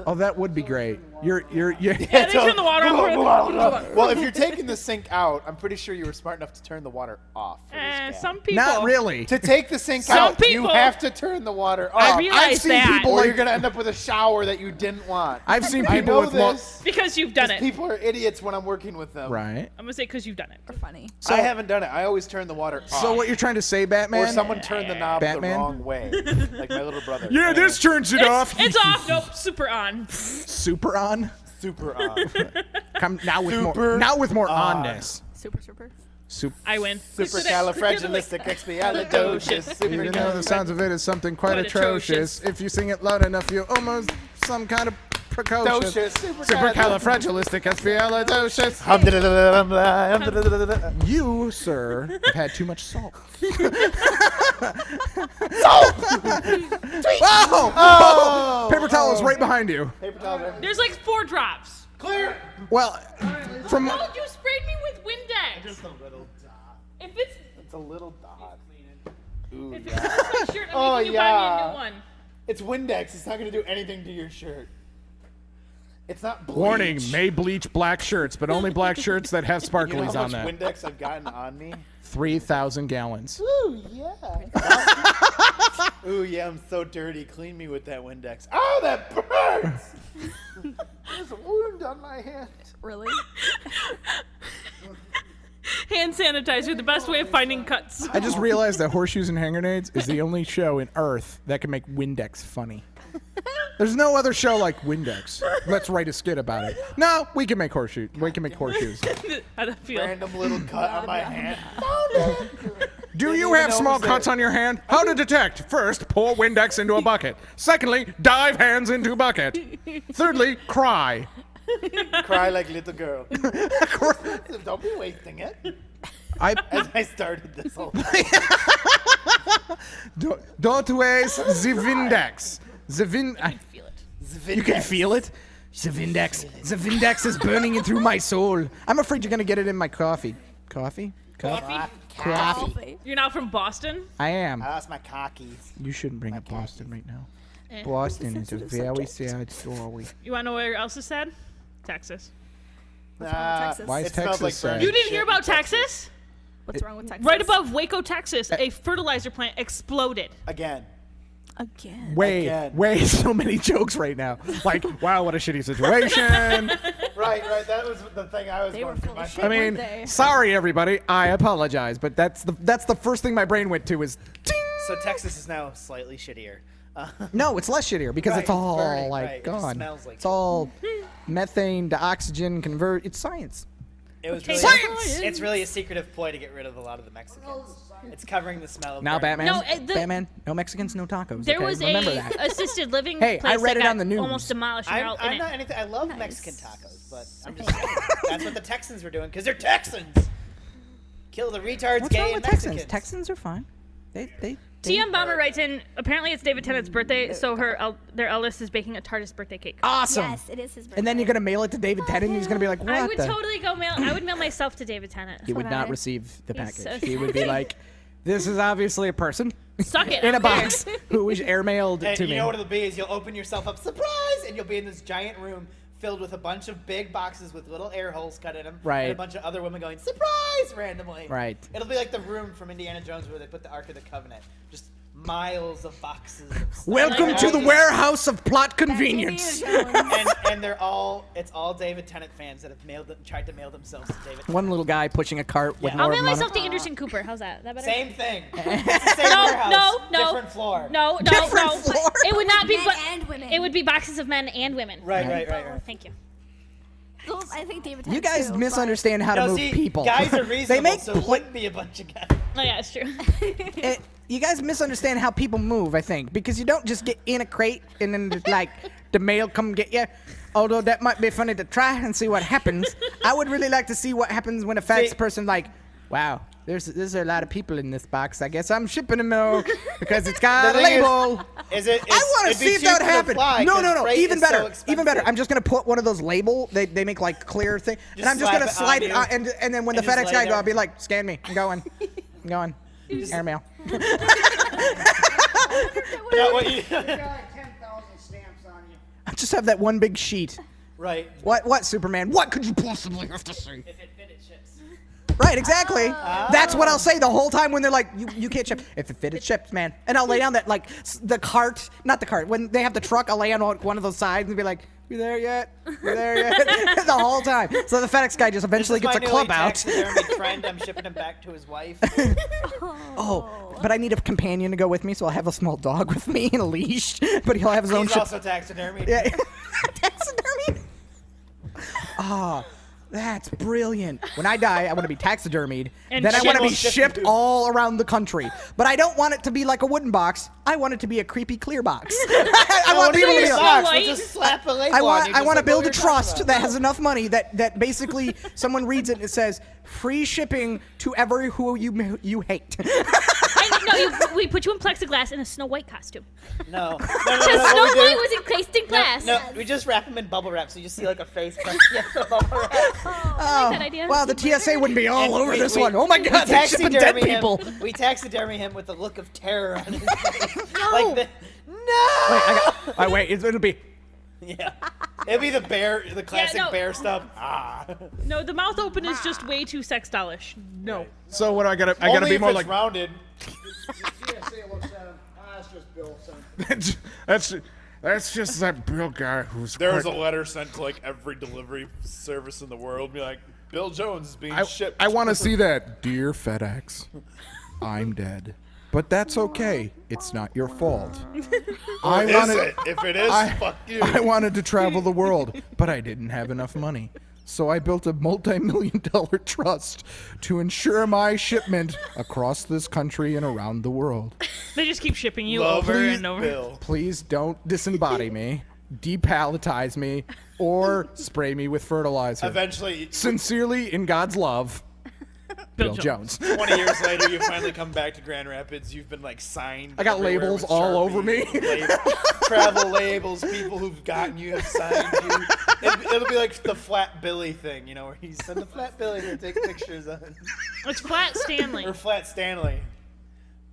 Oh, that would be great. You're. Yeah, they turn the water on. Well, if you're taking the sink out, I'm pretty sure you were smart enough to turn the water off. For this guy. Some people. Not really. To take the sink Some out, people- you have to turn the water off. I realize I've seen that people or like- you're gonna end up with a shower that you didn't want. I've seen I people know with long. this. because you've done 'cause it. People are idiots when I'm working with them. Right. I'm gonna say because you've done it. They're funny. I haven't done it. I always turn the water off. So what you're trying to say, Batman? Or someone turned the knob Batman? the wrong way, like my little brother. Yeah, this turns it off. It's off. Nope. Super on. Super on. super on. Come now with Super more on. onness. Super. Super. I win. Supercalifragilisticexpialidocious. Even though the sounds of it is something quite Quite atrocious. atrocious. If you sing it loud enough, you almost some kind of precocious. Supercalifragilisticexpialidocious. You, sir, have had too much salt. Oh! Paper towel is right behind you. Paper towel there. There's like 4 drops. Clear. Well, from No, you sprayed me with Windex. Just a little dot. If it's It's a little dot. Ooh, if yeah. it's my shirt, I'm Oh, making you buy me a yeah. new one. It's Windex. It's not gonna do anything to your shirt. It's not bleach. warning, may bleach black shirts, but only black shirts that have You know sparklies how on much that. Windex I've gotten on me? 3,000 gallons. Ooh, yeah. Ooh, yeah, I'm so dirty. Clean me with that Windex. Oh, that burns! There's a wound on my hand. Really? Hand sanitizer, the best way of finding cuts. I just realized that Horseshoes and Hand Grenades is the only show in Earth that can make Windex funny. There's no other show like Windex. Let's write a skit about it. No, we can make horseshoes. We can make horseshoes. How'd that feel? Random little cut on my hand. Do you have small cuts on your hand? How to detect? First, pour Windex into a bucket. Secondly, dive hands into bucket. Thirdly, cry. Cry like little girl. Don't be wasting it. As I started this whole thing. Don't waste the Windex. I Feel it. You can feel it? The Windex. The Windex is burning through my soul. I'm afraid you're going to get it in my coffee. Coffee? Coffee? Coffee. You're now from Boston? I am. I lost my cockies. You shouldn't bring up Boston right now. Eh. Boston is a very sad story. You wanna know where else is sad? Texas. Texas? Why is It smells Texas like sad? burnt You didn't shit hear in about Texas? What's wrong with Texas? Right above Waco, Texas, a fertilizer plant exploded. Again. Way so many jokes right now. Like, wow, what a shitty situation. Right. That was the thing I was They going were through. full of shit. I weren't mean, they? sorry everybody. I apologize, but that's the first thing my brain went to is ting! So Texas is now slightly shittier. No, it's less shittier because Right, it's all it's burning, like right. It just gone. smells like it's all methane to oxygen convert. It's science. It was really Science! It's really a secretive ploy to get rid of a lot of the Mexicans. It's covering the smell of Now, burning. Batman. No, Batman. No Mexicans, no tacos. There okay? was Remember a that. assisted living Hey, I place read that it got on the news. almost demolished. And they're all in I'm it. not anything. I love Nice. Mexican tacos, but I'm just saying that's what the Texans were doing because they're Texans. Kill the retards, What's gay, wrong and with Mexicans. Texans? Texans are fine. They TM Bomber writes in, apparently it's David Tennant's birthday, so their eldest is baking a TARDIS birthday cake. awesome. Yes, it is his birthday. And then you're gonna mail it to David Tennant, and he's gonna be like, "What I would the?" totally go mail. I would mail myself to David Tennant. He would What I- not receive the He's package. so He would be like, "This is obviously a person Suck it. in a I'm there. box who was airmailed And to you me." know what it'll be is you'll open yourself up, surprise, and you'll be in this giant room filled with a bunch of big boxes with little air holes cut in them, Right. and a bunch of other women going surprise randomly. Right. It'll be like the room from Indiana Jones where they put the Ark of the Covenant, just miles of boxes. Of stuff. Welcome Like, to all the these- warehouse of plot That's convenience. Indiana Jones. and it's all David Tennant fans that have tried to mail themselves to David. One little guy pushing a cart with Yeah. more I'll mail money. myself to Anderson Cooper. How's that? That better? Same thing. It's the same No, warehouse, no. different floor. No, Different floor? It would not be. Men and women. It would be boxes of men and women. Right. Thank you. Those, I think David You Tennant guys too, misunderstand how to No, move see, people. guys are reasonable, they make so it wouldn't be a bunch of guys. Oh yeah, it's true. you guys misunderstand how people move, I think, because you don't just get in a crate and then just, like the mail come get you. Although that might be funny to try and see what happens. I would really like to see what happens when a fax See- person like, wow, there's a lot of people in this box. I guess I'm shipping them though because it's got The a thing is- label. I want to see if that would happen. No. freight Even is so better. Even expensive. better. I'm just gonna put one of those label. They make like clear thing, and Just I'm just slap gonna it slide on it you. on, and then when the And just FedEx lay guy go, there. I'll be like, scan me. I'm going. I'm going. Airmail. No, what you- I just have that one big sheet. right. What, Superman? What could you possibly have to say? If it fit, it ships. Right, exactly. That's what I'll say the whole time when they're like, you can't ship. If it fit, it ships, man. And I'll lay down that, like, the cart, not the cart, when they have the truck, I'll lay on one of those sides and be like, you there yet? You there yet? The whole time. So the FedEx guy just eventually This is gets a my newly club out. taxidermied friend. I'm shipping him back to his wife. Oh, but I need a companion to go with me, so I'll have a small dog with me and a leash, but he'll have his own He's ship. also taxidermied. Yeah. Taxidermy? Ah, that's brilliant. When I die, I want to be taxidermied. And Then I want to be shipped. shipped all around the country. But I don't want it to be like a wooden box. I want it to be a creepy clear box. I want people to be Snow like, White. We'll just slap a label I on want you, I just want to like build what a we were talking trust about. that has enough money that basically someone reads it and it says free shipping to every who you hate. We put you in plexiglass in a Snow White costume. No. Because what Snow we do- White was encased in glass. No, we just wrap him in bubble wrap so you just see like a face pressed against the bubble wrap. I like that idea. Wow, the TSA wouldn't be all And over we- this we- one. Oh my we God, they're shipping dead taxidermy him- people. We taxidermy him with the look of terror on his face. No. Like the, no! Wait, it'll be. Yeah. It'd be the bear, the classic no. bear stuff. Ah. No, the mouth open is just way too sex dollish. No. So what I gotta Only be if more it's like. rounded. That's just that Bill guy who's. There was a letter sent to like every delivery service in the world, be like, Bill Jones is being shipped. I want to see that. Dear FedEx, I'm dead. But that's okay. It's not your fault. I Is wanted, it? If it is, fuck you. I wanted to travel the world, but I didn't have enough money. So I built a multi-million-dollar trust to ensure my shipment across this country and around the world. They just keep shipping you Lover over and over. Bill. Please don't disembody me, depalletize me, or spray me with fertilizer. Eventually, Sincerely, in God's love, Bill Jones. 20 years later, you finally come back to Grand Rapids. You've been like signed. I got everywhere labels with all Sharpie, over me. travel labels, people who've gotten you have signed you. It'll be like the Flat Billy thing, you know, where you send the Flat Billy to take pictures of it. It's Flat Stanley. Or Flat Stanley.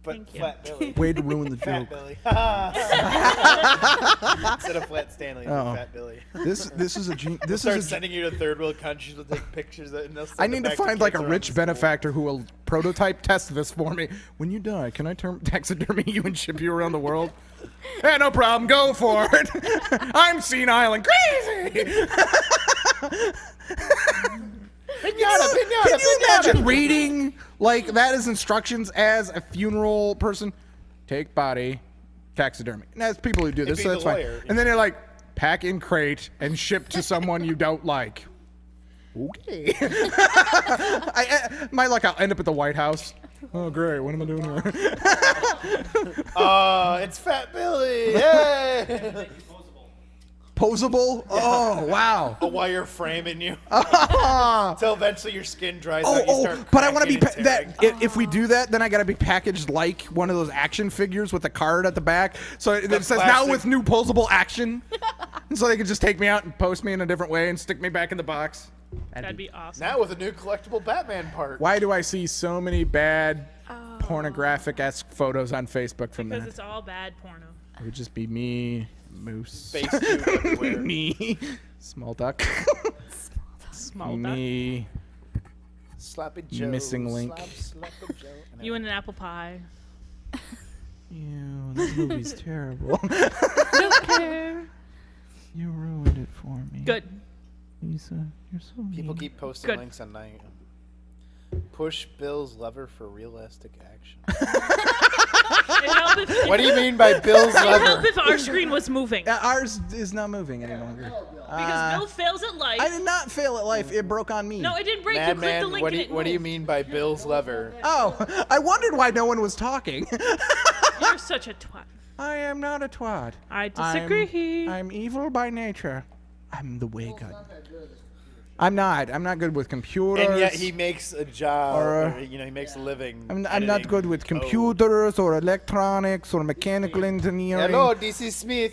but Thank you. Flat Billy. Way to ruin the Fat joke. Billy. Instead of Flat Stanley, Oh. Fat Billy. This is a this Start is a, sending you to third world countries. We'll take pictures. And they'll send I them need to back find like a kids around rich the school. benefactor who will prototype test this for me. When you die, can I taxidermy you and ship you around the world? Hey, no problem. Go for it. I'm senile and crazy. Can you imagine reading like that as instructions as a funeral person? Take body, taxidermy. And that's people who do this, It'd so be that's the fine. lawyer, And then they're like, pack in crate and ship to someone you don't like. Okay. My luck, I'll end up at the White House. Oh, great. What am I doing here? It's Fat Billy. Yay! Posable? Oh, wow. A wire frame in you. Until eventually your skin dries out. You start But I want to be cracking and tearing. if we do that, then I got to be packaged like one of those action figures with a card at the back. So it says now plastic- with new posable action. So they can just take me out and post me in a different way and stick me back in the box. That'd be awesome. Now with a new collectible Batman part. Why do I see so many bad pornographic-esque photos on Facebook from Because that? it's all bad porno. It would just be me, Moose, Face tube everywhere. me, Small Duck, Small duck. me. Sloppy Joe. Missing link. Sloppy Joe. You and an apple pie. Ew, that movie's terrible. Don't care. You ruined it for me. Good. Lisa, you're so mean. People keep posting Good. links on night. Push Bill's lever for realistic action. It'd help if, What do you mean by Bill's it'd help lever? if our screen was moving. Ours is not moving anymore. Because Bill fails at life. I did not fail at life. It broke on me. No, it didn't break. You clicked the Madman, link what and do it what do you moved. mean by Bill's lever? Oh, I wondered why no one was talking. You're such a twat. I am not a twat. I disagree. I'm evil by nature. I'm the way God. I'm not. I'm not good with computers. And yet he makes a job. Or, He makes a living. I'm not editing good with code. computers or electronics or mechanical engineering. Hello, this is Smith.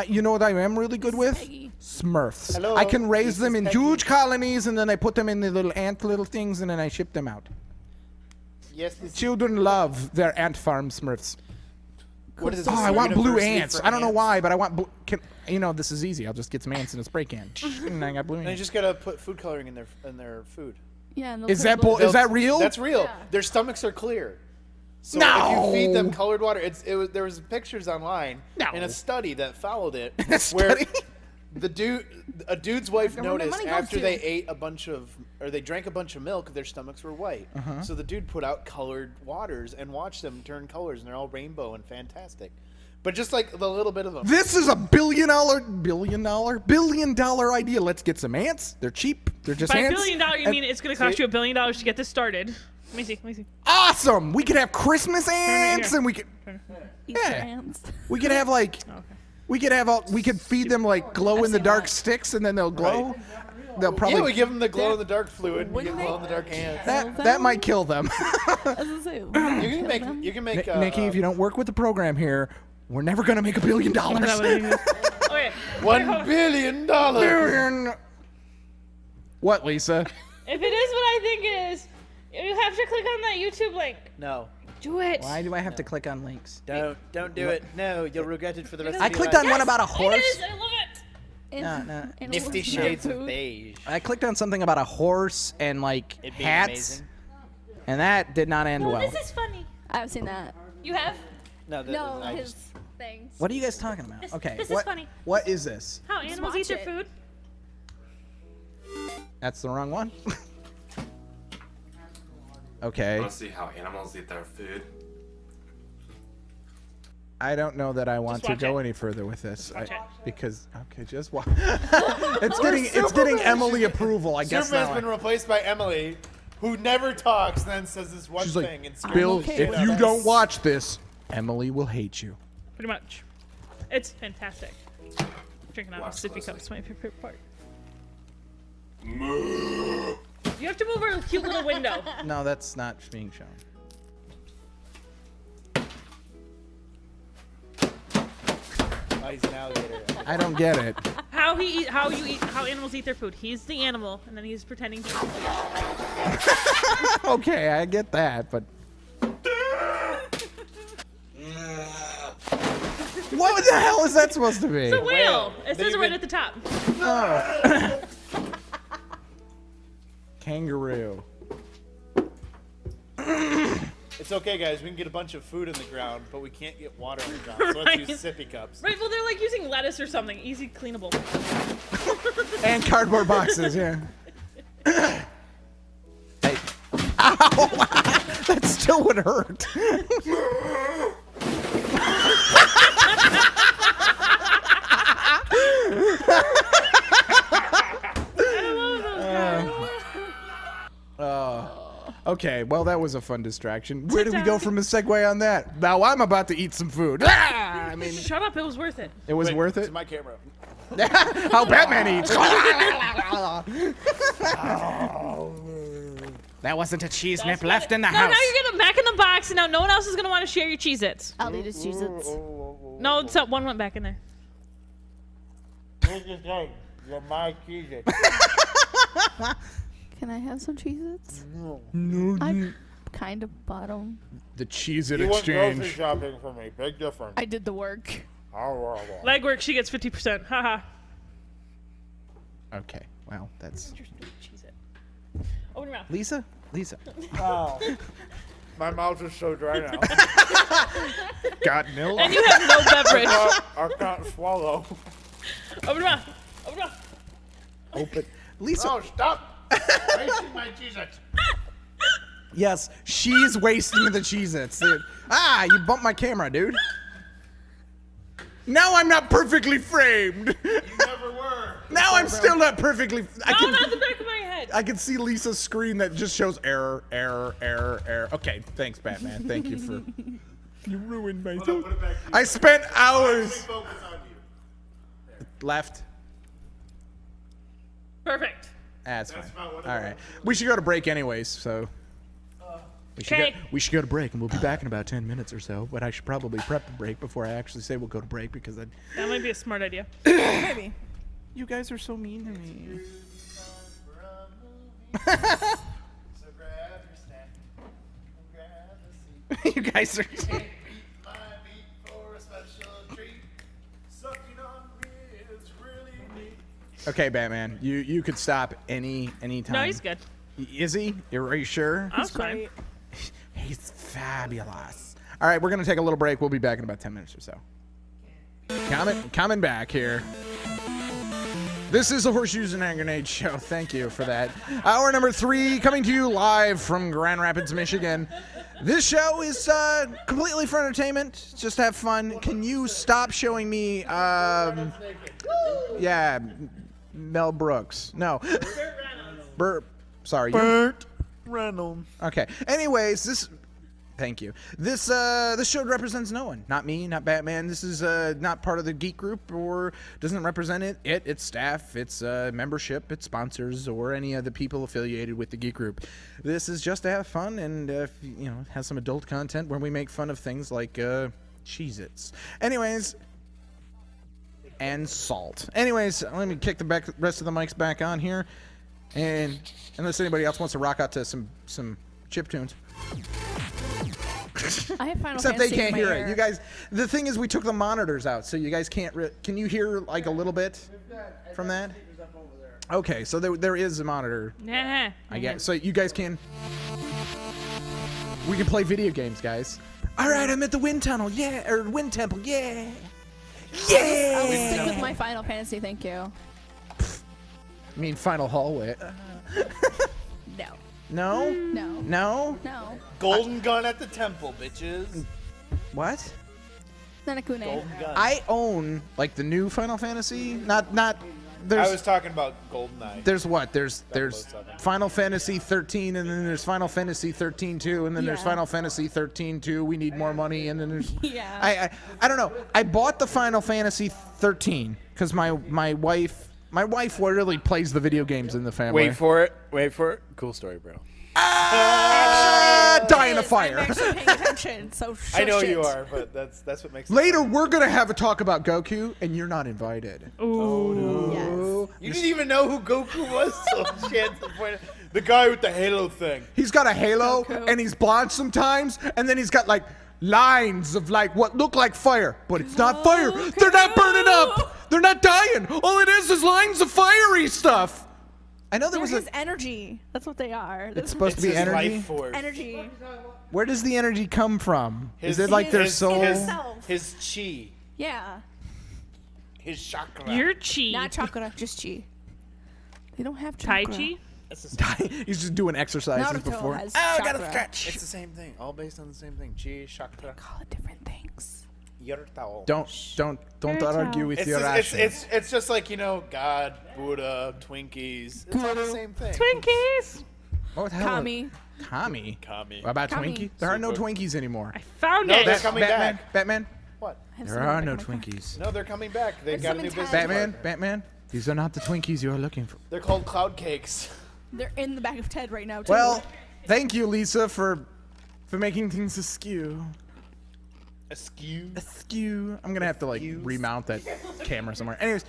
You know what I am really good with? Peggy. Smurfs. Hello, I can raise this them is in Peggy. huge colonies and then I put them in the little ant little things and then I ship them out. Yes, this Children love their ant farm Smurfs. What is Oh, this, I want blue university ants. for I don't know ants? why, but I want blue. This is easy. I'll just get some ants in a spray can. And I got blue And you ants. just gotta put food coloring in their food. Yeah. And they'll Is put that little- is that real? That's real. Their stomachs are clear. So No. if you feed them colored water, there was pictures online No. in a study that followed it A where study? a dude's wife Where my noticed money goes after to. they ate they drank a bunch of milk, their stomachs were white. So the dude put out colored waters and watched them turn colors, and they're all rainbow and fantastic. But just like the little bit of them. This is a billion dollar idea. Let's get some ants. They're cheap. They're just By $1 ants. billion, you And- mean it's going to cost you $1 billion to get this started? Let me see. Let me see. Awesome. We could have Christmas ants, here. and we could Easter Yeah. ants. we could have like we could feed them like glow in the dark sticks, and then they'll glow. They'll probably Yeah, we give them the glow in the dark fluid. And we get glow in the dark ants. that might kill them. I was gonna say, You can make. Nikki, if you don't work with the program here, we're never gonna make $1 billion. Is that what it is? Okay. $1 billion. Billion. What, Lisa? If it is what I think it is, you have to click on that YouTube link. No, Do it. Why do I have to click on links? don't do it. No, you'll regret it for the rest of I your clicked life. on one about a It horse. is. I love it. No. Nifty Shades of Beige. I clicked on something about a horse and like It'd be hats, amazing. and that did not end Oh, well. this is funny. I haven't seen that. You have? No, No, I his just- things. What are you guys talking about? This- Okay, this is what, funny. what is this? How animals eat watch their it. food? That's the wrong one. Okay, Want to see how animals eat their food? I don't know that I want to watch go it. any further with this watch it. because just watch. it's getting Emily approval. I guess Superman's now. been replaced by Emily, who never talks, and then says this one She's thing. like, and scares Bill, the shit if out you of don't us." watch this, Emily will hate you. Pretty much. It's fantastic. Drinking out of Watch sippy closely. cups, my favorite part. You have to move our cute little window. no, that's not being shown. Oh, he's an alligator. I don't get it. How animals eat their food. He's the animal, and then he's pretending to. Okay, I get that, but What the hell is that supposed to be? It's a whale. It says it right at the top. Oh. Kangaroo. It's okay, guys. We can get a bunch of food in the ground, but we can't get water in the ground. So let's use sippy cups. Right, well, they're like using lettuce or something. Easy cleanable. And cardboard boxes, yeah. Hey. Ow! That still would hurt. Okay, well, that was a fun distraction. Where did we go from a segue on that? Now I'm about to eat some food. I mean, shut up. It was worth it. It was worth it? To my camera. How Batman eats. That wasn't a cheese nip left in the house. No, now you're getting them back in the box, and now no one else is going to want to share your Cheez-Its. I'll eat his Cheez-Its. No, so one went back in there. You're my cheese. Can I have some Cheez-Its? No. I kind of bought them. The Cheez-It You went exchange. grocery shopping for me. Big difference. I did the work. Legwork, she gets 50%. Haha. Okay, well, that's... Cheez-It. Open your mouth. Lisa? Oh. My mouth is so dry now. Got milk? And you have no beverage. I can't swallow. Open your mouth. Open your mouth. Open. Lisa. Oh, stop. Wasting my Cheez-Its. Yes, she's wasting the Cheez-Its. Dude. Ah, you bumped my camera, dude. Now I'm not perfectly framed. You never were. Now I'm still not perfectly... No, not the back of my head. I can see Lisa's screen that just shows error, error, error, error. Okay, thanks, Batman. Thank you for... You ruined my... I spent hours... Left. Perfect. That's fine. All right. We should go to break anyways, so... We should go to break, and we'll be back in about 10 minutes or so. But I should probably prep the break before I actually say we'll go to break, because That might be a smart idea. Maybe. You guys are so mean to me. You guys are... Okay, Batman, you could stop any time. No, he's good. Is he? Are you sure? I was fine. He's fabulous. All right, we're gonna take a little break. We'll be back in about 10 minutes or so. Coming back here. This is the Horseshoes and Hand Grenade Show. Thank you for that. Hour number 3 coming to you live from Grand Rapids, Michigan. This show is completely for entertainment. Just have fun. Can you stop showing me? Yeah, Mel Brooks. No. Burt. Sorry. Burt Reynolds. Okay. Anyways, this. Thank you. This show represents no one. Not me, not Batman. This is not part of the geek group, or doesn't represent its staff, its membership, its sponsors, or any of the people affiliated with the geek group. This is just to have fun, and has some adult content where we make fun of things like Cheez-Its. Anyways, and salt. Anyways, let me kick the rest of the mics back on here, and unless anybody else wants to rock out to some chip tunes. I have Final Except Fantasy they can't in my hear ear. it. You guys, the thing is, we took the monitors out, so you guys can't. Can you hear like a little bit from that? Okay, so there is a monitor. Nah. I guess. So you guys can. We can play video games, guys. All right, I'm at the wind tunnel. Yeah, or wind temple. Yeah. Yeah. I'll stick with my Final Fantasy, thank you. I mean, final hallway. No. No. No. No. No. Golden gun at the temple, bitches. What? Nanakune. Golden gun. I own like the new Final Fantasy. Not. There's. I was talking about GoldenEye. There's what? There's 007. Final Fantasy 13, and then there's Final Fantasy 13-2, and then there's Yeah. Final Fantasy 13-2. We need more money, and then there's. Yeah. I don't know. I bought the Final Fantasy 13 because my wife really plays the video games in the family. Wait for it. Cool story, bro. Die in a fire. I'm actually paying attention, so I know shit. you are, but that's what makes it Later, fun. we're gonna have a talk about Goku, and you're not invited. Yes. You didn't even know who Goku was, so shit. The guy with the halo thing. He's got a halo, Goku. and he's blonde sometimes, and then he's got like lines of like what look like fire, but it's not fire. They're not burning up. They're not dying. All it is lines of fiery stuff. I know there They're was his energy. That's what they are. It's supposed to be his energy. life force. Energy. Where does the energy come from? Is His- it like their his- soul? his- Self. His chi. Yeah. His chakra. Your chi. Not chakra, just chi. They don't have Tai chakra. Chi? That's the same. He's just doing exercises Naruto before. has Oh, chakra. gotta stretch. It's the same thing. All based on the same thing. Chi, chakra, Call it different things. Yurtao. Don't argue with your rations. It's just like, God, Buddha, Twinkies. It's all the same thing. Twinkies! What the hell? Kami. Kami. Kami. What about Kami. Twinkie? There are no Super. Twinkies anymore. I found No, it! they're coming Batman. back. Batman. What? There are no Twinkies. No, they're coming back. They There's got a some new in business. Batman. partner. Batman. These are not the Twinkies you are looking for. They're called cloud cakes. They're in the back of Ted right now, too. Well, thank you, Lisa, for making things askew. Askew. Askew. I'm gonna have to like remount that camera somewhere. Anyways,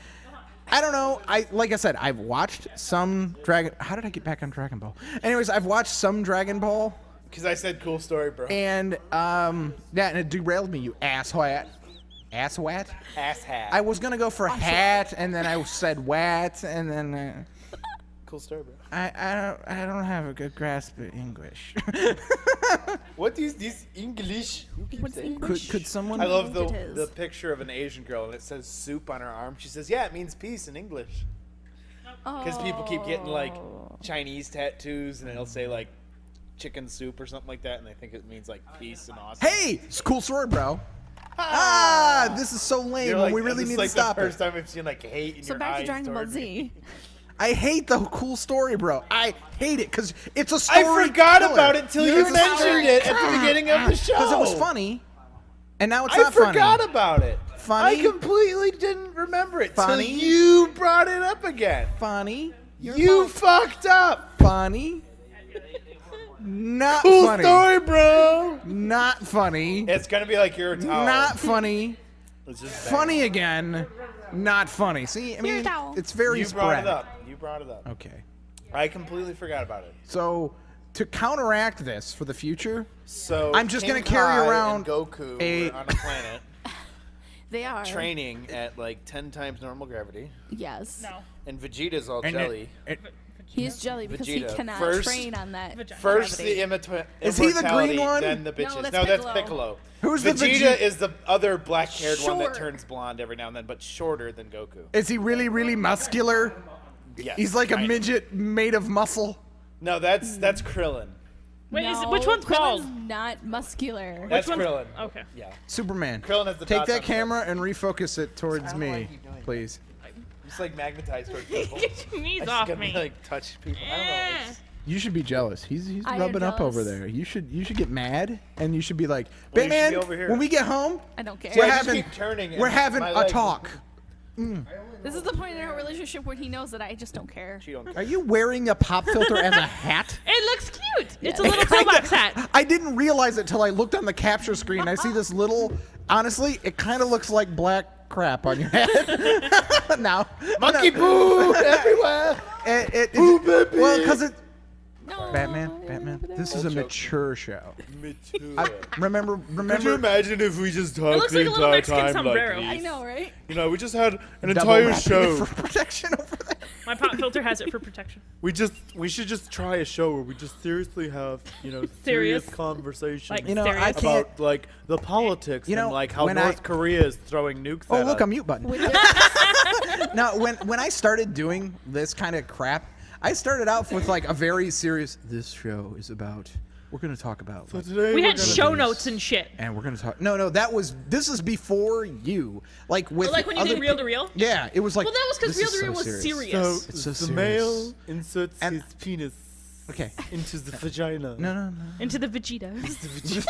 I don't know. Like I said, I've watched some Dragon. How did I get back on Dragon Ball? Anyways, I've watched some Dragon Ball, Because I said cool story, bro. and and it derailed me, you asswat. Asswat. Ass hat. I was gonna go for hat, and then I said wat, and then Cool story, bro. I don't have a good grasp of English. What is this English? Who keeps What's saying English? could someone? I love It is. the picture of an Asian girl and it says soup on her arm. She says, "Yeah, it means peace in English." Because people keep getting like Chinese tattoos and it'll say like chicken soup or something like that, and they think it means like peace and awesome. Hey, it's a cool story, bro. This is so lame. You're When like, we really this need is to like stop the it. first time I've seen like hate in So your back eyes to Dragon Ball toward me. Z. I hate the cool story, bro. I hate it because it's a story. I forgot killer. about it till you It's a mentioned story- it at the beginning of the show. Because it was funny, and now it's I not funny. forgot about it. Funny? I completely didn't remember it Funny? till you brought it up again. Funny. You fucked up. Funny. Not Cool funny. story, bro. Not funny. It's gonna be like your towel. Not funny. It's just Funny again. Not funny. See, I mean, towel. it's very You brought sporadic. it up. You brought it up. Okay. I completely forgot about it. So, to counteract this for the future, So I'm just King gonna carry Kai around and Goku a- were on a planet They are. training at like 10 times normal gravity, Yes. No. and Vegeta's all And jelly. He is jelly because he Vegeta. cannot First- train on that. First gravity. the Is he the green immortality, one? then the bitches. that's No, that's Piccolo. Piccolo. Who's the Vegeta? Vegeta? Is the other black-haired one that Short. turns blonde every now and then, but shorter than Goku. is he really, really muscular? Yes, He's like a kind of. midget made of muscle. No, that's Krillin. Wait, No, which one's Krillin's bald? not muscular. That's one's- Krillin. Okay. Yeah. Superman. Krillin has the Take dots that on his head. camera and refocus it towards I don't know why I me, keep doing that. please. Just like magnetized towards people. Get your knees I just off gotta, me. like touch people. I don't know. Eh. It's- You should be jealous. He's I am rubbing up over jealous. there. You should get mad and you should be like, Well, you should Batman, be over here." when we get home, I don't care. See, I we're just having keep turning. and we're having my a legs- talk. This is the point in our relationship where he knows that I just don't care. She don't Are you wearing a pop filter as a hat? It looks cute. It's a Yeah. little pillbox hat. I didn't realize it till I looked on the capture screen. I see this little. Honestly, it kind of looks like black crap on your head. Now, Monkey poo everywhere. Well, because it. No. Batman. This is a mature show. Remember. Could you imagine if we just talked looks the like a little entire Mexican time sombrero. like I this? know, right? You know, we just had an double entire wrapping show. it for protection over there. My pop filter has it for protection. We should just try a show where we just seriously have, serious Serious? conversations Like, You know, I serious? can't. about like the politics You know, and like how when North Korea is throwing nukes Oh, at look, us. a mute button. With the- Now, when I started doing this kind of crap, I started out with like a very serious. This show is about. We're gonna talk about. So like, today We we're had gonna show do- notes and shit. and we're gonna talk. No, this is before you. Like with. Like when you other did reel to reel? Yeah, it was like. Well, that was because this reel is to so reel was serious. serious. So It's so the serious. male inserts And- his penis Okay. into the vagina. No. Into the Vegetas.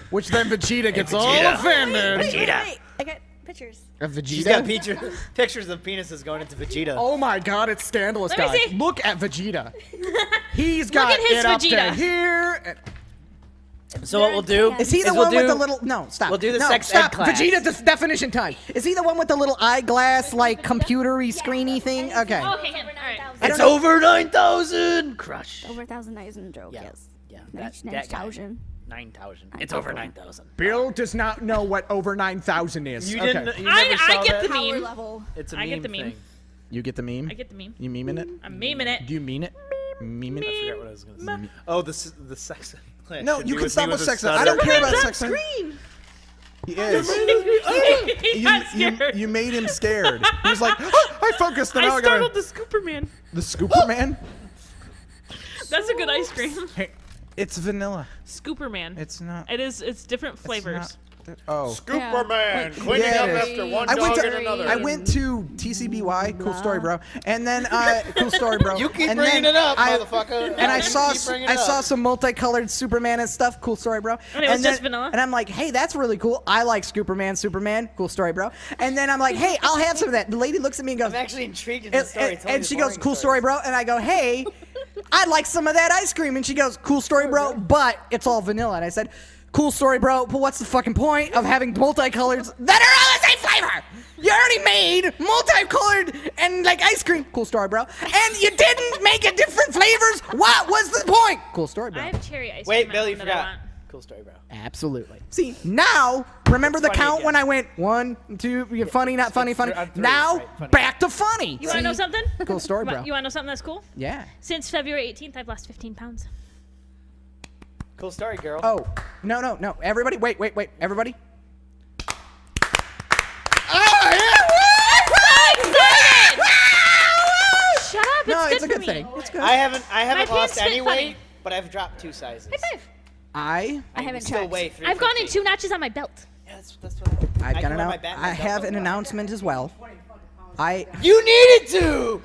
Which then Vegeta gets all offended. Wait, I got pictures. Of Vegeta. She's got pictures of penises going into Vegeta. Oh my God, it's scandalous, Let me guys. see. Look at Vegeta. He's got at his it up to Vegeta. here. So what we'll do Is he the we'll one with do- the little? No, stop. We'll do the no, sex stop. ed class. Vegeta definition time. Is he the one with the little eyeglass, like computery, screeny thing? Okay. Okay, all right. It's over 9,000. Crush. Over 1,000 joke. Yeah. Yes. Yeah. Nice That guy. 9,000. 9,000. It's over 9,000. Bill does not know what over 9,000 is. You okay. didn't. You never saw I get that? the Power meme. level. It's a I meme get the meme. thing. You get the meme? I get the meme. You memeing it? I'm memeing it. Do you mean it? Meme it? I forgot what I was gonna say. Oh, the sex. No, Should you be can with stop me with a sex. I stutter. don't care about That sex. screen. He is. He got scared. You made him scared. He was like, oh, I focused and now I I gotta. startled the Scooper Man. The Scooper Man? That's a good ice cream. Hey, it's vanilla. Scooper Man. It's not. It is. It's different it's flavors. not- oh. Scooper Man, Like, cleaning Yeah, up it is. after one I went dog to and another. I went to TCBY, cool story, bro, and then cool story, bro. You keep and bringing then it up, I- motherfucker. And I You saw keep bringing I it saw up. some multicolored Superman and stuff. Cool story, bro. And it was then, just vanilla? And I'm like, hey, that's really cool. I like Superman. Cool story, bro. And then I'm like, hey, I'll have some of that. The lady looks at me and goes, I'm actually intrigued in this story. and, It's only and the she goes, boring cool story, stories. bro. And I go, hey, I'd like some of that ice cream. And she goes, cool story, bro, but it's all vanilla. And I said, cool story, bro, but what's the fucking point of having multicolors that are all the same flavor? You already made multicolored and like ice cream. Cool story, bro. And you didn't make it different flavors. What was the point? Cool story, bro. I have cherry ice cream. Wait, at Bill, you home that I forgot. want. Cool story, bro. Absolutely. See, now, remember the Funny count again. when I went 1, 2, funny, not funny, funny. on three, Now, right, funny. back to funny. You want to know something? Cool story, You bro. want to know something that's cool? Yeah. Since February 18th, I've lost 15 pounds. Cool story, girl. Oh, no. Everybody, wait. Everybody. Shut up! No, it's it's a good good for thing. me. It's good. I haven't pants lost fit any funny. weight, but I've dropped 2 sizes. High five. I I haven't still checked. weigh 350. I've gone in 2 notches on my belt. Yeah, that's what I've I got can an wear my out. Batman I belt. have an announcement as well. You needed to.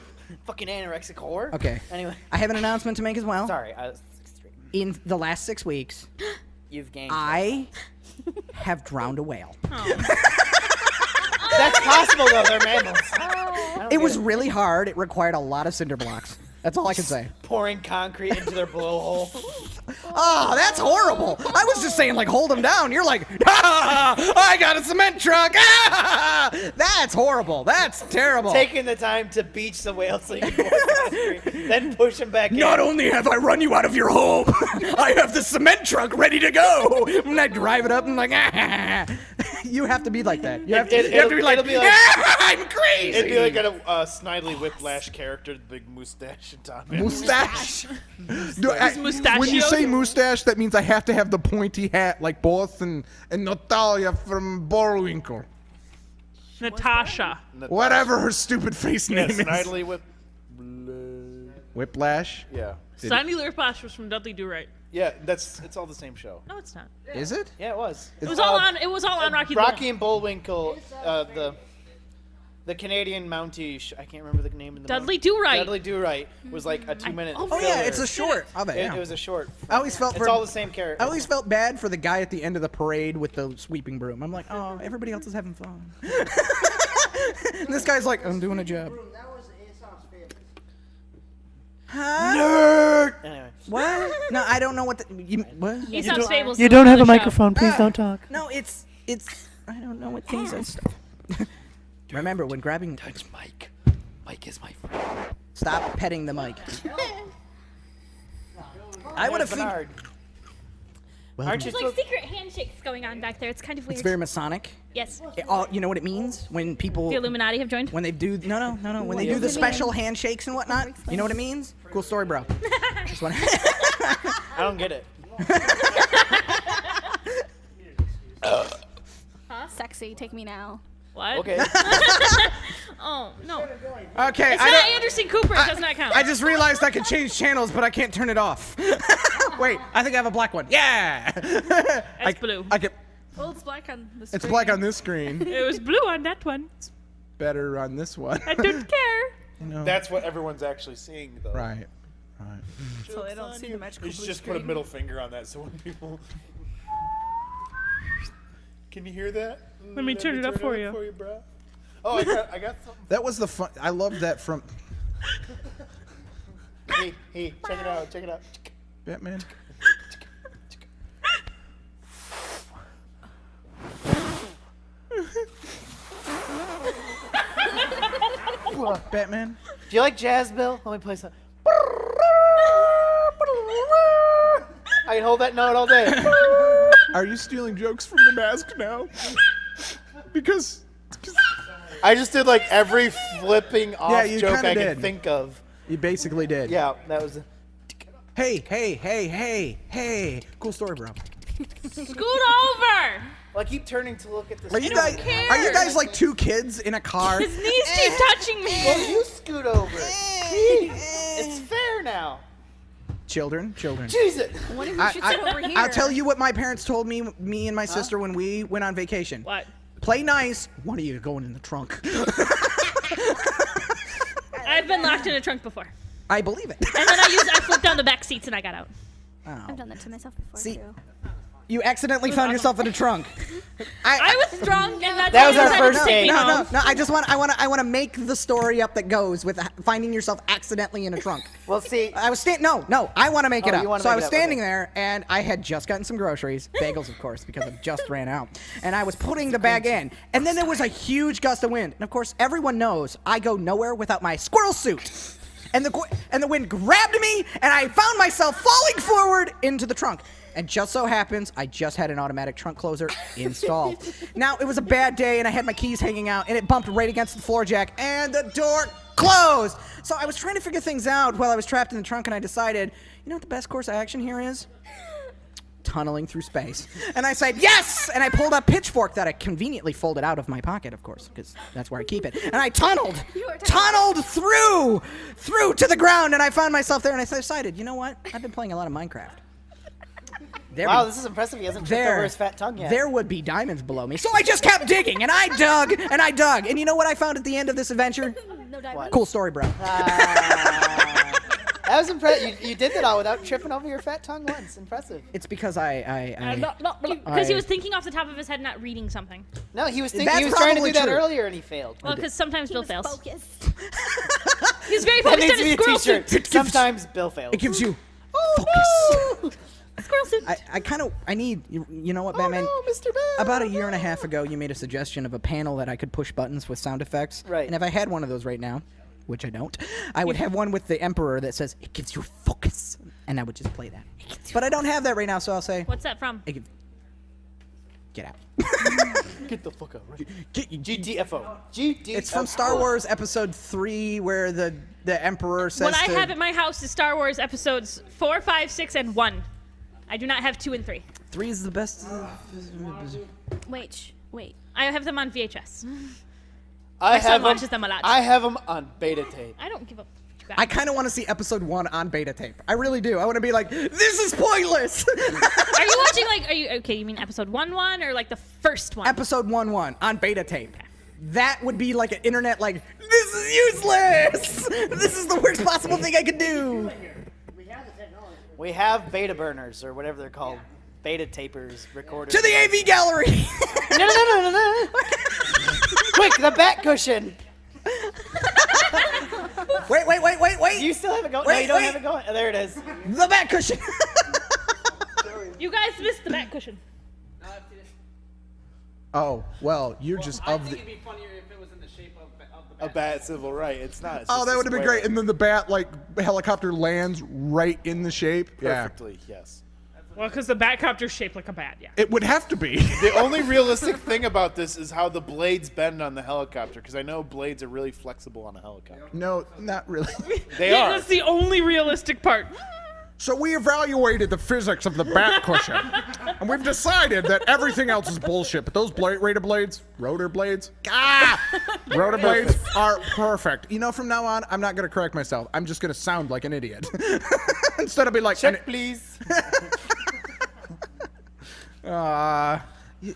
Fucking anorexic whore. Okay. Anyway, I have an announcement to make as well. sorry. I was extreme. In the last 6 weeks, You've gained. I have drowned a whale. That's possible though. They're mammals. I don't It get was really hard. It required a lot of cinder blocks. That's all I can say. pouring concrete into their blowhole. Oh, that's horrible. I was just saying, like, hold them down. You're like, I got a cement truck. That's horrible. That's terrible. Taking the time to beach the whale so you can pour concrete, then push him back Not in. only have I run you out of your home, I have the cement truck ready to go. And I drive it up and like, you have to be like that. You have to, you have to be like, it'll be like- I'm crazy. It'd be like a Snidely Whiplash character, the big mustache and Tom. Mustache. No, mustachioed. when you say mustache, that means I have to have the pointy hat like Boss and Natalia from Bullwinkle. Natasha. Whatever her stupid face Yeah, name is. Snidely Whiplash. Yeah. Sonny Lurpash was from Dudley Do Right. Yeah, it's all the same show. No, it's not. Is it? Yeah, it was. It was all on. It was all on Rocky. Rocky and Bullwinkle. The Canadian Mountie. I can't remember the name of the. Dudley Do Right. Dudley Do Right was like a 2-minute. Oh yeah, it's a short of it. It, Yeah. it was a short. I always felt It's for. all the same character. I always felt bad for the guy at the end of the parade with the sweeping broom. I'm like, oh, everybody else is having fun. And this guy's like, I'm doing a job. Huh? Nerd. Anyway. What? No, I don't know what. What? Aesop's Fables. You don't have a another show. microphone. Please don't talk. No, it's. I don't know what things and stuff. Remember when grabbing. Touch Mike. Mike is my friend. Stop petting the mic. I would have. Bernard. Aren't you There's like secret handshakes going on back there. It's kind of weird. It's very Masonic. Yes. You know what it means when people. The Illuminati have joined. When they do no when they do the special handshakes and whatnot, you know what it means? Cool story, bro. Just wanna- I don't get it. Sexy, take me now. What? Okay. Oh no. Okay, It's I not don't- Anderson Cooper. It does not count. I just realized I could change channels, but I can't turn it off. Wait, I think I have a black one. Yeah. It's blue. I can. Well, it's black on the screen. It's black on this screen. It was blue on that one. Better on this one. I don't care. You know. That's what everyone's actually seeing, though. Right. So they don't see the magical You should blue just put a screen. middle finger on that so when people. Can you hear that? Let me turn it up for you. bro. Oh, I got something. That was the fun. I love that from Hey, check it out. Check it out. Batman. Batman. Do you like jazz, Bill? Let me play some. I can hold that note all day. Are you stealing jokes from the mask now? Because I just did like every flipping off you joke kinda I did. could think of. you basically did. Yeah, that was. Hey. Cool story, bro. Scoot over. Well, I keep turning to look at the. Are you guys like two kids in a car? His knees keep touching me. Well, you scoot over. It's fair now. Children. Jesus. One of you should sit over here. I'll tell you what my parents told me and my sister when we went on vacation. What? Play nice. One of you going in the trunk. I've been locked in a trunk before. I believe it. And then I flipped down the back seats and I got out. I've done that to myself before See, too. You accidentally found yourself in a trunk. I was drunk and that's That was why our they first decided to take date. me No, home. no. I want to make the story up that goes with finding yourself accidentally in a trunk. Well, see, I was No. I want to make it Oh, up. you wanna So I make was it up, standing okay. there, and I had just gotten some groceries, bagels, of course, because I just ran out. And I was putting the bag in, and then there was a huge gust of wind. And of course, everyone knows I go nowhere without my squirrel suit. And the wind grabbed me, and I found myself falling forward into the trunk. And just so happens, I just had an automatic trunk closer installed. Now, it was a bad day, and I had my keys hanging out, and it bumped right against the floor jack, and the door closed. So I was trying to figure things out while I was trapped in the trunk, and I decided, you know what the best course of action here is? Tunneling through space. And I said, yes! And I pulled a pitchfork that I conveniently folded out of my pocket, of course, because that's where I keep it. And I tunneled through to the ground, and I found myself there, and I decided, you know what? I've been playing a lot of Minecraft. wow, this is impressive. He hasn't tripped over his fat tongue yet. There would be diamonds below me. So I just kept digging, and I dug, and I dug. And you know what I found at the end of this adventure? No diamonds. Cool story, bro. That was impressive. You did that all without tripping over your fat tongue once. Impressive. It's because I Because he was thinking off the top of his head, not reading something. No, he was That's trying to probably do that true. earlier and he failed. Well, because sometimes Bill fails. Focused. He's very That focused needs on to be his a squirrel t-shirt. suit. Sometimes Bill fails. it gives you Focus. Squirrel suit. I need, you know what, Batman? Oh, no, Mr. Batman. About a year and a half ago, you made a suggestion of a panel that I could push buttons with sound effects. Right. And if I had one of those right now, which I don't, I would have one with the Emperor that says, it gives you focus. And I would just play that. But I don't have that right now, so I'll say, What's that from? get out. Get the fuck out. Right? GTFO. GTFO. It's from Star Wars Episode 3, where the Emperor says What I to... have at my house is Star Wars episodes 4, 5, 6, and 1. I do not have 2 and 3. 3 is the best. Wait. I have them on VHS. I My son have watches them a lot. I have them on beta tape. I don't give a. I kind of want to see Episode 1 on beta tape. I really do. I want to be like, this is pointless. Are you watching okay, you mean episode 1 or like the first one? Episode 1 on beta tape. That would be like an internet like, this is useless. This is the worst possible thing I could do. We have beta burners or whatever they're called. Beta tapers, recorders. To the AV gallery. No. Quick, the back cushion. Wait. You still have it going? Wait, No, you don't wait. have it going. Oh, there it is. The back cushion. You guys missed the back cushion. Oh, well, you're just of the... be funnier if it was in the shape of A bat civil right. It's not. It's Oh, just that a would have been square. great. And then the bat, helicopter lands right in the shape. Perfectly, yes. Well, because the Batcopter's shaped like a bat, yeah. It would have to be. The only realistic thing about this is how the blades bend on the helicopter, because I know blades are really flexible on a helicopter. No, not really. They Yeah, are. that's the only realistic part. So we evaluated the physics of the bat cushion, and we've decided that everything else is bullshit. But those rotor blades are perfect. You know, from now on, I'm not gonna correct myself. I'm just gonna sound like an idiot instead of be like, Check, please.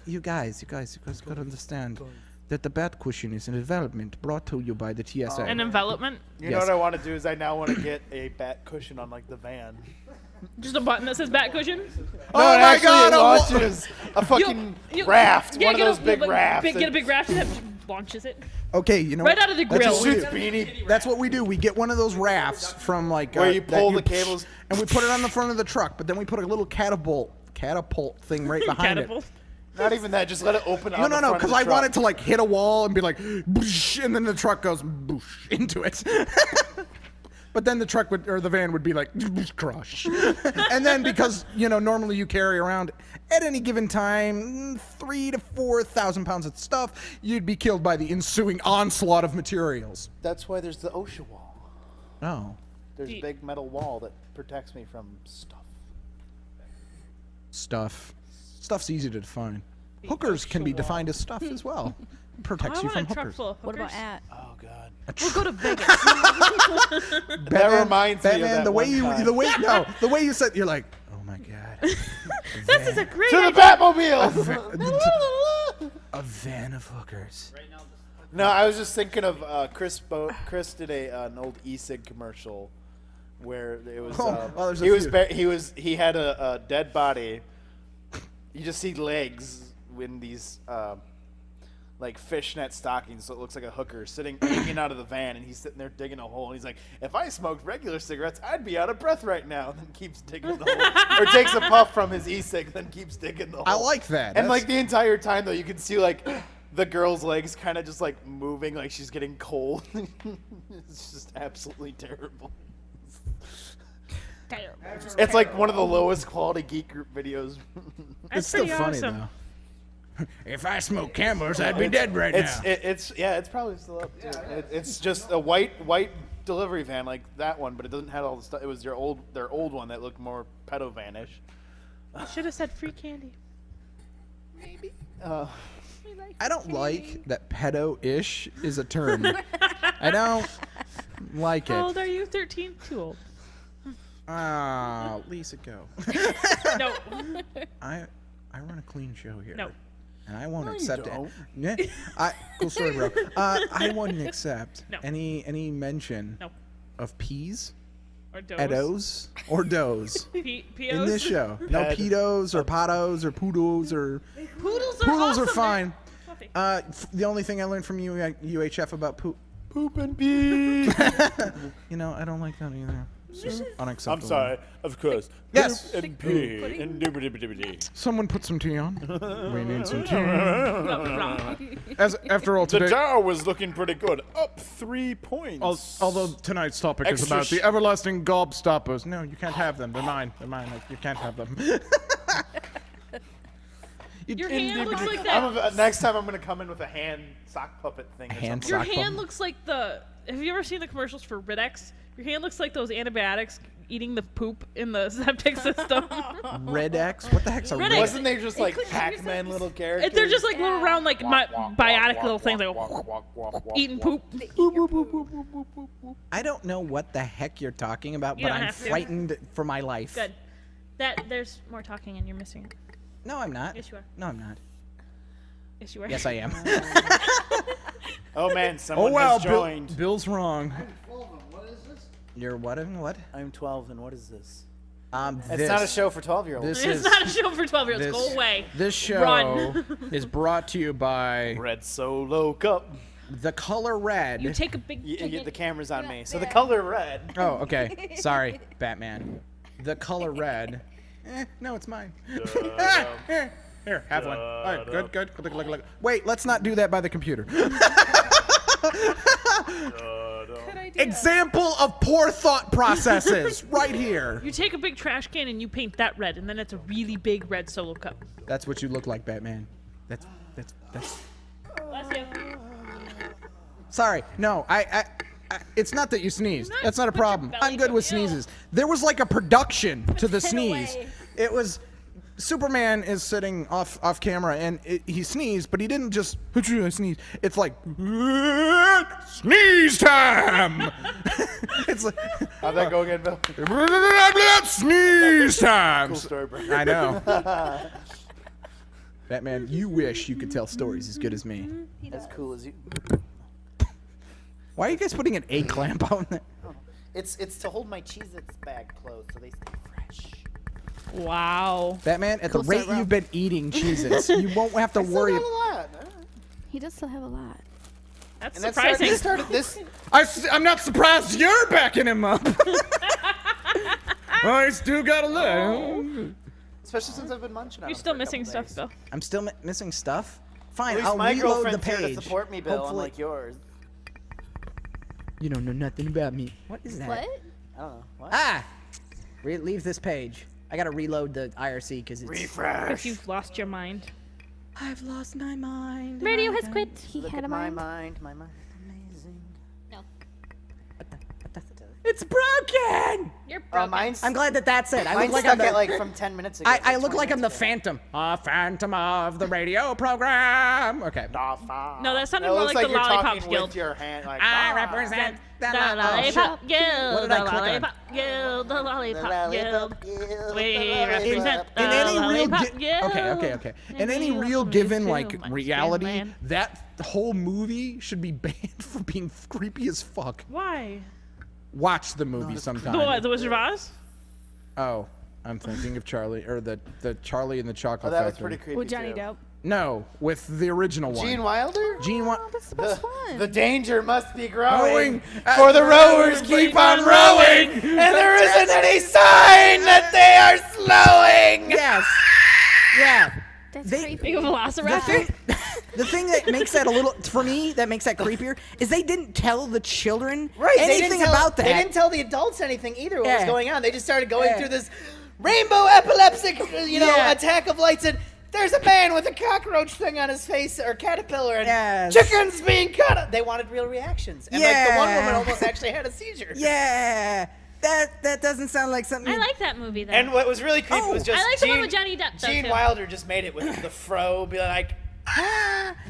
you guys gotta understand that the bat cushion is a development brought to you by the TSA. An envelopment? You know what I want to do is I now want to get a bat cushion on like the van. Just a button that says bat cushion? Oh No, it my actually God, launches a fucking raft. Yeah, One of those big rafts. Get a big raft and that launches it. Okay, you know Right what? out of the That's grill. what we Shoots do. beanie. That's what we do. We get one of those rafts from like Where you that pull the cables. and we put it on the front of the truck. But then we put a little catapult thing right behind Catapult. it. Not even that. Just let it open. No, because I want it to like hit a wall and be like, boosh, and then the truck goes boosh into it. but then the truck would or the van would be like crush. And then because normally you carry around at any given time 3,000 to 4,000 pounds of stuff, you'd be killed by the ensuing onslaught of materials. That's why there's the OSHA wall. Oh. There's a big metal wall that protects me from stuff. Stuff's easy to define. Hookers can be defined as stuff as well. Protects I you want from a truck hookers. full of What about hookers. at? Oh God. We'll go to Vegas. That reminds me of Batman, that the way one you time. the way you said you're like, oh my God. This is a great To the idea. Batmobile. A van of hookers. No, I was just thinking of Chris did an old e-cig commercial where it was there's a he had a dead body. You just see legs in these like fishnet stockings, so it looks like a hooker hanging out of the van, and he's sitting there digging a hole, and he's like, "If I smoked regular cigarettes, I'd be out of breath right now." And then keeps digging the hole, or takes a puff from his e-cig, then keeps digging the hole. I like that. And like the entire time though, you can see like the girl's legs kind of just like moving, like she's getting cold. It's just absolutely terrible. It's like one of the lowest quality Geek Group videos. That's It's still pretty funny awesome. though. If I smoked Camels, I'd be dead right now. It's probably still up too. It's just a white delivery van like that one, but it doesn't have all the stuff. It was their old one that looked more pedo vanish. You should have said free candy. I don't like that pedo-ish is a term. I don't like How old it. are you? 13? Too old. Lisa, go. No. I run a clean show here. No. And I won't No, you accept don't. it. Yeah, cool story, bro. I wouldn't accept No. any mention No. of peas, Or does. edos, or does P.O.s? in this show. No Ped. pedos or patos or poodles or Poodles are poodles awesome. are fine. Fluffy. The only thing I learned from you UHF about poop, Poop and pee. I don't like that either. It's just unacceptable. I'm sorry. Of course. Yes. Poop and pee. And doobity-doobity. Someone put some tea on. We need some tea. No. After all, The today, Dow was looking pretty good. Up 3 points. although tonight's topic is Extra about the everlasting gobstoppers. No, you can't have them. They're mine. They're mine. Like, you can't have them. Your hand looks like that. Next time I'm going to come in with a hand sock puppet thing. Or Hand something. Your sock hand bum. looks like the. Have you ever seen the commercials for Rid-X? Your hand looks like those antibiotics eating the poop in the septic system. Red X? What the heck's a Red red? X. Wasn't they just like Pac-Man little characters? They're just like little round, like biotic little things, like eating poop. I don't know what the heck you're talking about, You but don't I'm have to. frightened for my life. Good. There's more talking, and you're missing it. No, I'm not. Yes, you are. No, I'm not. Yes, you are. Yes, I am. Oh man, someone has joined. Bill's wrong. You're what? I'm 12, and what is this? This, It's not a show for 12-year-olds. This It's is not a show for 12-year-olds. this- Go away. this show Run. is brought to you by Red Solo Cup. the color red. You take a big. The camera's on me. So the color red. Oh, okay. Sorry, Batman. The color red. No, it's mine. Here, have one. All right, good. Look. Wait, let's not do that by the computer. Example of poor thought processes right here. You take a big trash can and you paint that red, and then it's a really big red Solo cup. That's what you look like, Batman. That's. Bless you. Sorry. No, I it's not that you sneezed. Nice. That's not a Put your problem. belly I'm good with button. sneezes. There was like a production to the sneeze. away. It was Superman is sitting off camera and he sneezed, but he didn't just sneeze. It's like sneeze time. It's like How'd that go again, Bill? sneeze time. Cool story, bro. I know. Batman, you wish you could tell stories as good as me. As cool as you. Why are you guys putting an A clamp on that? It's to hold my Cheez-Its bag closed so they stay fresh. Wow. Batman, at the Cool rate story, bro. you've been eating Cheez-Its, you won't have to worry. He does still have a lot. That's And surprising. I'm not surprised you're backing him up. I still got a leg. Especially since I've been munching on You're them still for a missing couple stuff, days. though. I'm still missing stuff. Fine, At least I'll my reload the girlfriend's here page. to support me, Bill, Hopefully, unlike yours. you don't know nothing about me. What is that? What? I don't know. What? Ah! Leave this page. I gotta reload the IRC because it's... If you've lost your mind. I've lost my mind. Radio has quit. He Look had at a my mind. mind. My mind is amazing. No. It's broken! You're broken. Mine's. I'm glad that that's it. I look Mine's like stuck I'm the, at like from 10 minutes ago. I look 20 like I'm the minutes Phantom. A Phantom of the radio program. Okay. ago. No, that sounded It more looks like like the you're Lollipop talking Guild. with your hand. Like, I "Ah." represent the The Lollipop. Lollipop Guild. What did I The click on? Lollipop Guild. The The Lollipop Guild. Guild, We the represent Lollipop the In any real Lollipop gi- Guild. okay. In any And real we given feel like much reality, man. that whole movie should be banned for being creepy as fuck. Why? Watch the movie sometime. The what? The Wizard of Oz? Oh, I'm thinking of Charlie or the Charlie and the Chocolate Oh, that was Factory. pretty creepy. With Johnny too. Depp. No, with the original one. Gene Wilder? Gene Wi- That's the most fun. The danger must be Rowing, growing, for the rowers keep on rowing, and there isn't any sign that they are slowing. Yes. Yeah. That's They- creepy. You a velociraptor? The thing that makes that a little, for me, that makes that creepier is they didn't tell the children Right. They anything didn't tell, about that. They didn't tell the adults anything either. What was Yeah. going on? They just started going Yeah. through this rainbow epileptic, Yeah. attack of lights and. There's a man with a cockroach thing on his face, or caterpillar, and Yes. chickens being cut up. They wanted real reactions, and like the one woman Yeah. almost actually had a seizure. Yeah. That doesn't sound like something. I like that movie though. And what was really creepy Oh, was just I like the Gene, one with Johnny Depp. Though, Gene too. Wilder just made it with the fro, be like,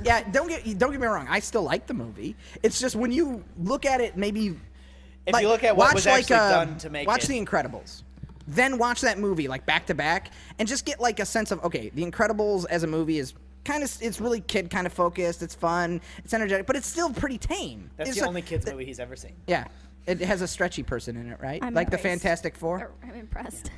Yeah, don't get me wrong. I still like the movie. It's just when you look at it, maybe if you look at what watch was like actually done to make watch it. The Incredibles, then watch that movie like back to back, and just get like a sense of okay, The Incredibles as a movie is kind of it's really kid kind of focused. It's fun, it's energetic, but it's still pretty tame. That's It's the like- only kids movie he's ever seen. Yeah, it has a stretchy person in it, right? I'm like the impressed. Fantastic Four. I'm impressed.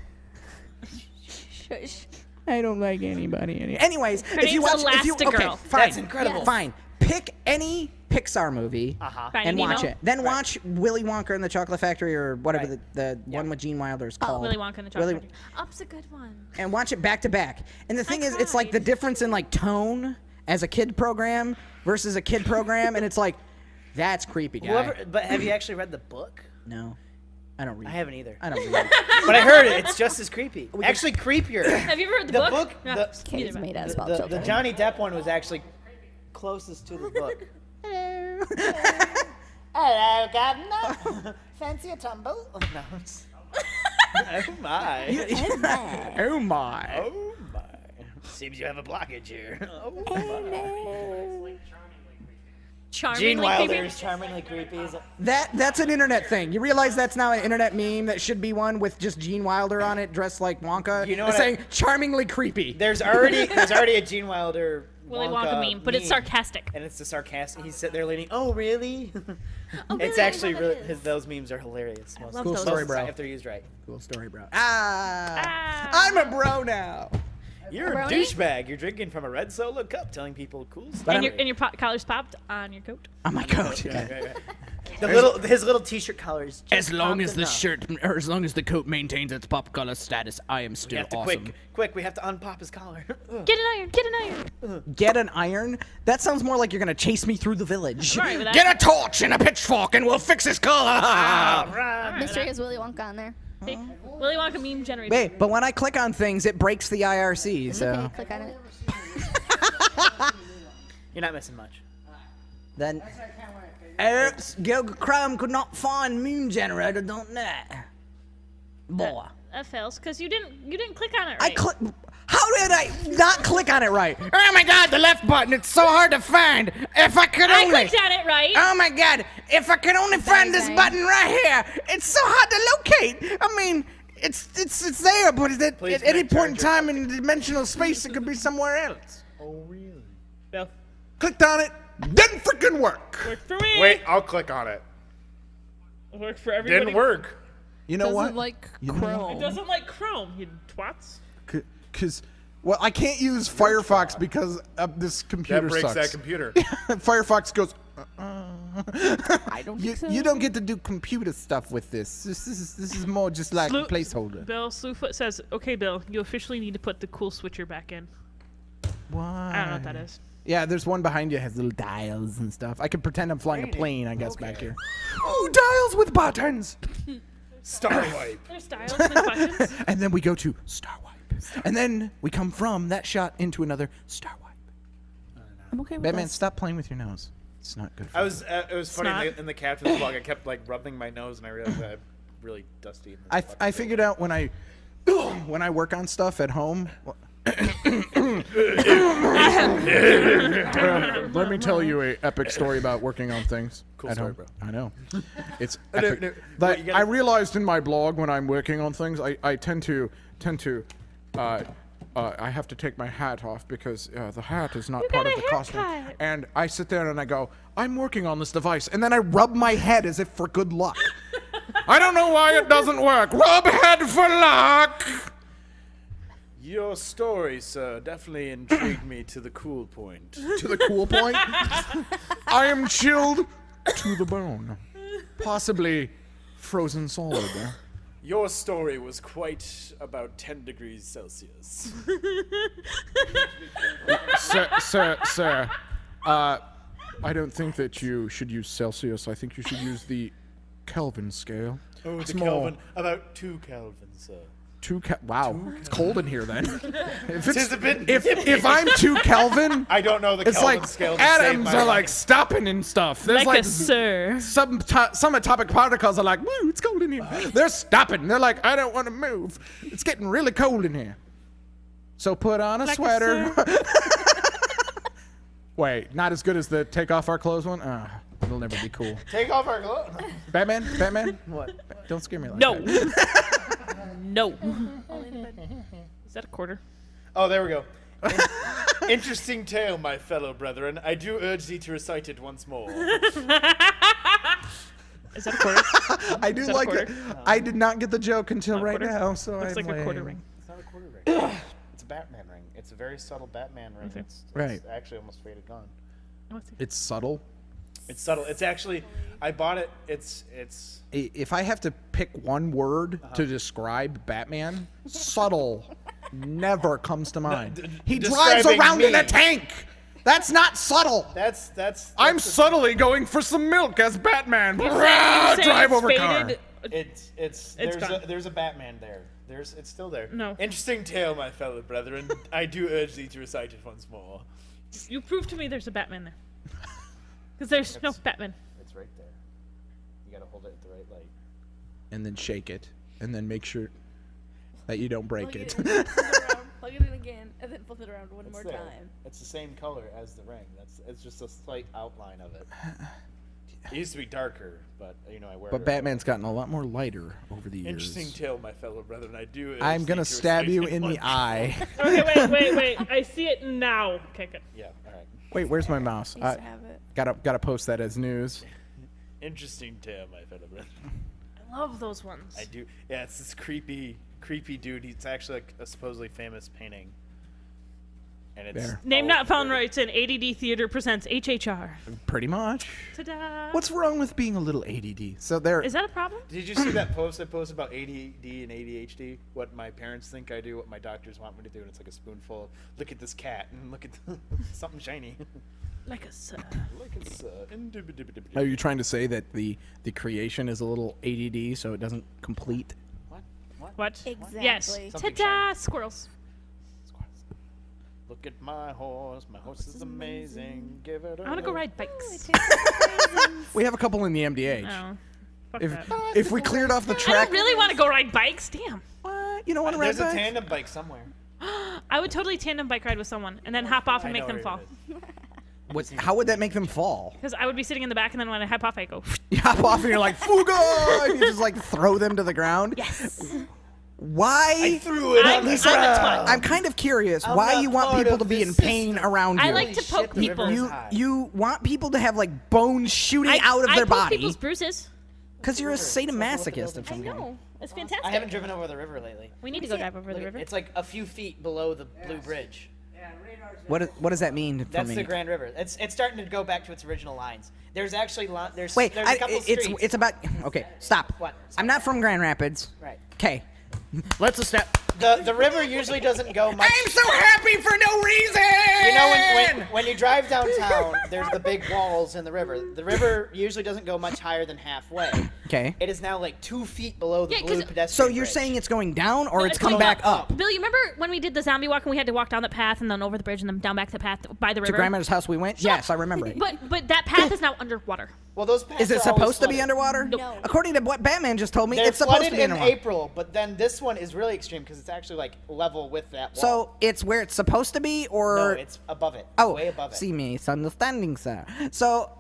Shush. I don't like anybody. Anyways, Her if you name's watch, okay, Elastigirl. fine, That's incredible. Yes. Fine, pick any Pixar movie. Finding And watch Nemo? it. Then watch Willy Wonka and the Chocolate Factory or whatever Right. the one with Gene Wilder is called. Willy Wonka and the Chocolate Factory. Up's a good one. And watch it back to back. And the thing is, it's like the cried. difference in like tone as a kid program versus a kid program, and it's like, that's creepy, guy. But have you actually read the book? No, I don't read. I haven't either. I don't read. But I heard it. It's just as creepy. Actually, creepier. Have you ever read the, The book, No, the- neither Kids have I. made us about the children. Johnny Depp one was actually closest to the book. Hello, Governor. Fancy a tumble? Oh, no. Oh my. Oh my. Oh my. Seems you have a blockage here. Oh my. Charmingly Gene Wilder creepy. is charmingly creepy. That's an internet thing. You realize that's now an internet meme that should be one with just Gene Wilder on it, dressed like Wonka. You know It's what I- saying charmingly creepy. There's already a Gene Wilder Willy Wonka meme, but it's sarcastic. And it's the sarcastic. He's sitting there leaning. Oh really? Oh, It's really? actually What really it is. those memes are hilarious. Most, love Cool those. story, most of the time bro. if they're used right. Cool story, bro. I'm a bro now. You're a Brony? douchebag. You're drinking from a red solo cup, telling people cool stuff. And your collars popped on your coat. On my coat. His little t-shirt collar is just As long as popped the enough. shirt, or as long as the coat maintains its pop color status, I am We still have to awesome. quick. We have to unpop his collar. Get an iron. Get an iron. Get an iron? That sounds more like you're gonna chase me through the village. Sorry with that. Get a torch and a pitchfork, and we'll fix his collar. Mystery has Willy Wonka on there. See? Willy Wonka meme generator. Wait, but when I click on things, it breaks the IRC. So Okay, click on it. You're not missing much. then, oops, Google Chrome could not find moon generator, don't know. Boy, That fails because you didn't click on it I right. click. How did I not click on it right? Oh my God, the left button. It's so hard to find. If I could I only. clicked on it right. Oh my God! If I could only find this bang. button right here, it's so hard to locate. I mean, it's there, but at any point in time in dimensional space, it could be somewhere else. Oh, really? Bill, Clicked on it, didn't freaking work. worked for me. Wait, I'll click on it. Worked for everybody. Didn't work. You know Doesn't what? like You know Chrome. It doesn't like Chrome, you twats. Because, well, I can't use Firefox because of this computer That breaks sucks. that computer. Firefox goes, I don't you, think so. you don't get to do computer stuff with this. This is more just like a Sleu- placeholder. Bill Slewfoot says, "Okay, Bill, you officially need to put the cool switcher back in." Why? I don't know what that is. Yeah, there's one behind you that has little dials and stuff. I could pretend I'm flying a plane, I guess, back here. Oh, dials with buttons! Star wipe. There's styles and questions. And then we go to Star Wipe. And then we come from that shot into another Star Wipe. I'm okay with Batman, this. stop playing with your nose. It's not good for I was. It was funny Snot. in the captain's vlog. I kept like rubbing my nose, and I realized I'm really dusty. In this I fucking figured out when I when I work on stuff at home. Let me tell you a epic story about working on things. Cool at story, home. bro. I know. It's No, epic. no, But you gotta- I realized in my blog when I'm working on things, I tend to I have to take my hat off because the hat is not part of the costume. haircut. And I sit there and I go, I'm working on this device, and then I rub my head as if for good luck. I don't know why it doesn't work. Rub head for luck. Your story, sir, definitely intrigued me to the cool point. To the cool point. I am chilled to the bone. Possibly frozen solid. Your story was quite about 10 degrees Celsius. Sir, I don't think that you should use Celsius. I think you should use the Kelvin scale. Oh, It's the more- Kelvin. About 2 Kelvin, sir. Wow, it's cold in here then. If it's, Tis a bit if I'm 2 Kelvin, I don't know the it's Kelvin like scale. to save atoms my are life. like stopping and stuff. There's Like like a sir. some atomic particles are like, woo, it's cold in here. They're stopping. They're like, I don't want to move. It's getting really cold in here. So put on a Like a sweater. Wait, not as good as the take off our clothes one? It'll never be cool. Take off our clothes. Batman? What? Don't scare me like No. that. No. Is that a quarter? Oh, there we go. Interesting tale, my fellow brethren. I do urge thee to recite it once more. Is that a quarter? I do Is that a like it. quarter? I did not get the joke until Not a right quarter? now, so Looks I'm like a quarter lame. ring. It's not a quarter ring. It's a Batman ring. It's a very subtle Batman ring. Okay. It's Right. actually almost faded gone. It's subtle. It's subtle. It's actually, I bought it. It's. If I have to pick one word to describe Batman, subtle never comes to mind. He drives describing around in me. a tank. That's not subtle. That's. I'm subtly going for some milk as Batman. You're Rah, saying drive it's over car. faded. It's gone. there's a Batman there. It's still there. No. Interesting tale, my fellow brethren. I do urge thee to recite it once more. You proved to me there's a Batman there. Because there's no Batman. It's right there. You gotta hold it at the right light. And then shake it, and then make sure that you don't break Plug it. it in, flip it around, plug it in again, and then flip it around one more there. time. It's the same color as the ring. It's just a slight outline of it. It used to be darker, but I wear. But it. Batman's gotten a lot more lighter over the years. Interesting tale, my fellow brethren. I do. urge I'm thee gonna to stab recite you it in the once eye. Okay, wait. I see it now. Okay, good. more. Yeah. All right. Wait, where's my mouse? Used to have it. Gotta post that as news. Interesting tale, my fellow brethren. I love those ones. I do. Yeah, it's this creepy dude. He's actually like a supposedly famous painting. And it's There. Name all Not Found converted. Rights and ADD Theater presents HHR. Pretty much. Ta-da! What's wrong with being a little ADD? So there. Is that a problem? Did you see that post I posted about ADD and ADHD? What my parents think I do, what my doctors want me to do, and it's like a spoonful. Look at this cat and look at something shiny. Like a sir. Look at this. Are you trying to say that the creation is a little ADD, so it doesn't complete? What? Exactly. Yes. Something Ta-da! Squirrels. Look at my horse. My horse is amazing. Give it a I want to go look. ride bikes. We have a couple in the MDH. No. Fuck If that. if we cleared off the I track, don't really want to go ride bikes. Damn. what? You don't want to ride There's a bikes? tandem bike somewhere. I would totally tandem bike ride with someone and then hop off and I make know them where fall. it is. How would that make them fall? Because I would be sitting in the back and then when I hop off, I go. You hop off and you're like, Fuga! And you just like throw them to the ground. Yes. Why? Threw it I'm on the a twat. I'm kind of curious I'm why not you want part people of to be this in pain system. around you. I like to Holy poke shit, the people. river you is high. you want people to have like bones shooting out of I their poke body people's bruises. because you're a sadomasochist of I some kind. know. It's fantastic. I haven't driven over the river lately. We need to go drive over the river. It's like a few feet below the Blue Bridge. What does that mean for That's me? the Grand River. It's starting to go back to its original lines. There's actually there's Wait, there's a couple streets. it's about okay. Stop. What? I'm not from Grand Rapids. Right. Okay. Let's step. The river usually doesn't go much. I'm so happy for no reason. You know, when you drive downtown, there's the big walls in the river. The river usually doesn't go much higher than halfway. Okay. It is now like 2 feet below the Yeah, blue 'cause- pedestrian So you're bridge. saying it's going down, or No, it's it's come going back up? Bill, you remember when we did the zombie walk and we had to walk down the path and then over the bridge and then down back the path by the To river? grandmother's house we went? Yes, I remember it. But that path is now underwater. Well, those paths Is it are always supposed to be flooded. underwater? No. According to what Batman just told me, They're it's supposed flooded to be in underwater. April, but then this one is really extreme because it's actually like level with that wall. So it's where it's supposed to be, no, or it's above it. oh, way above it. see misunderstanding, sir. So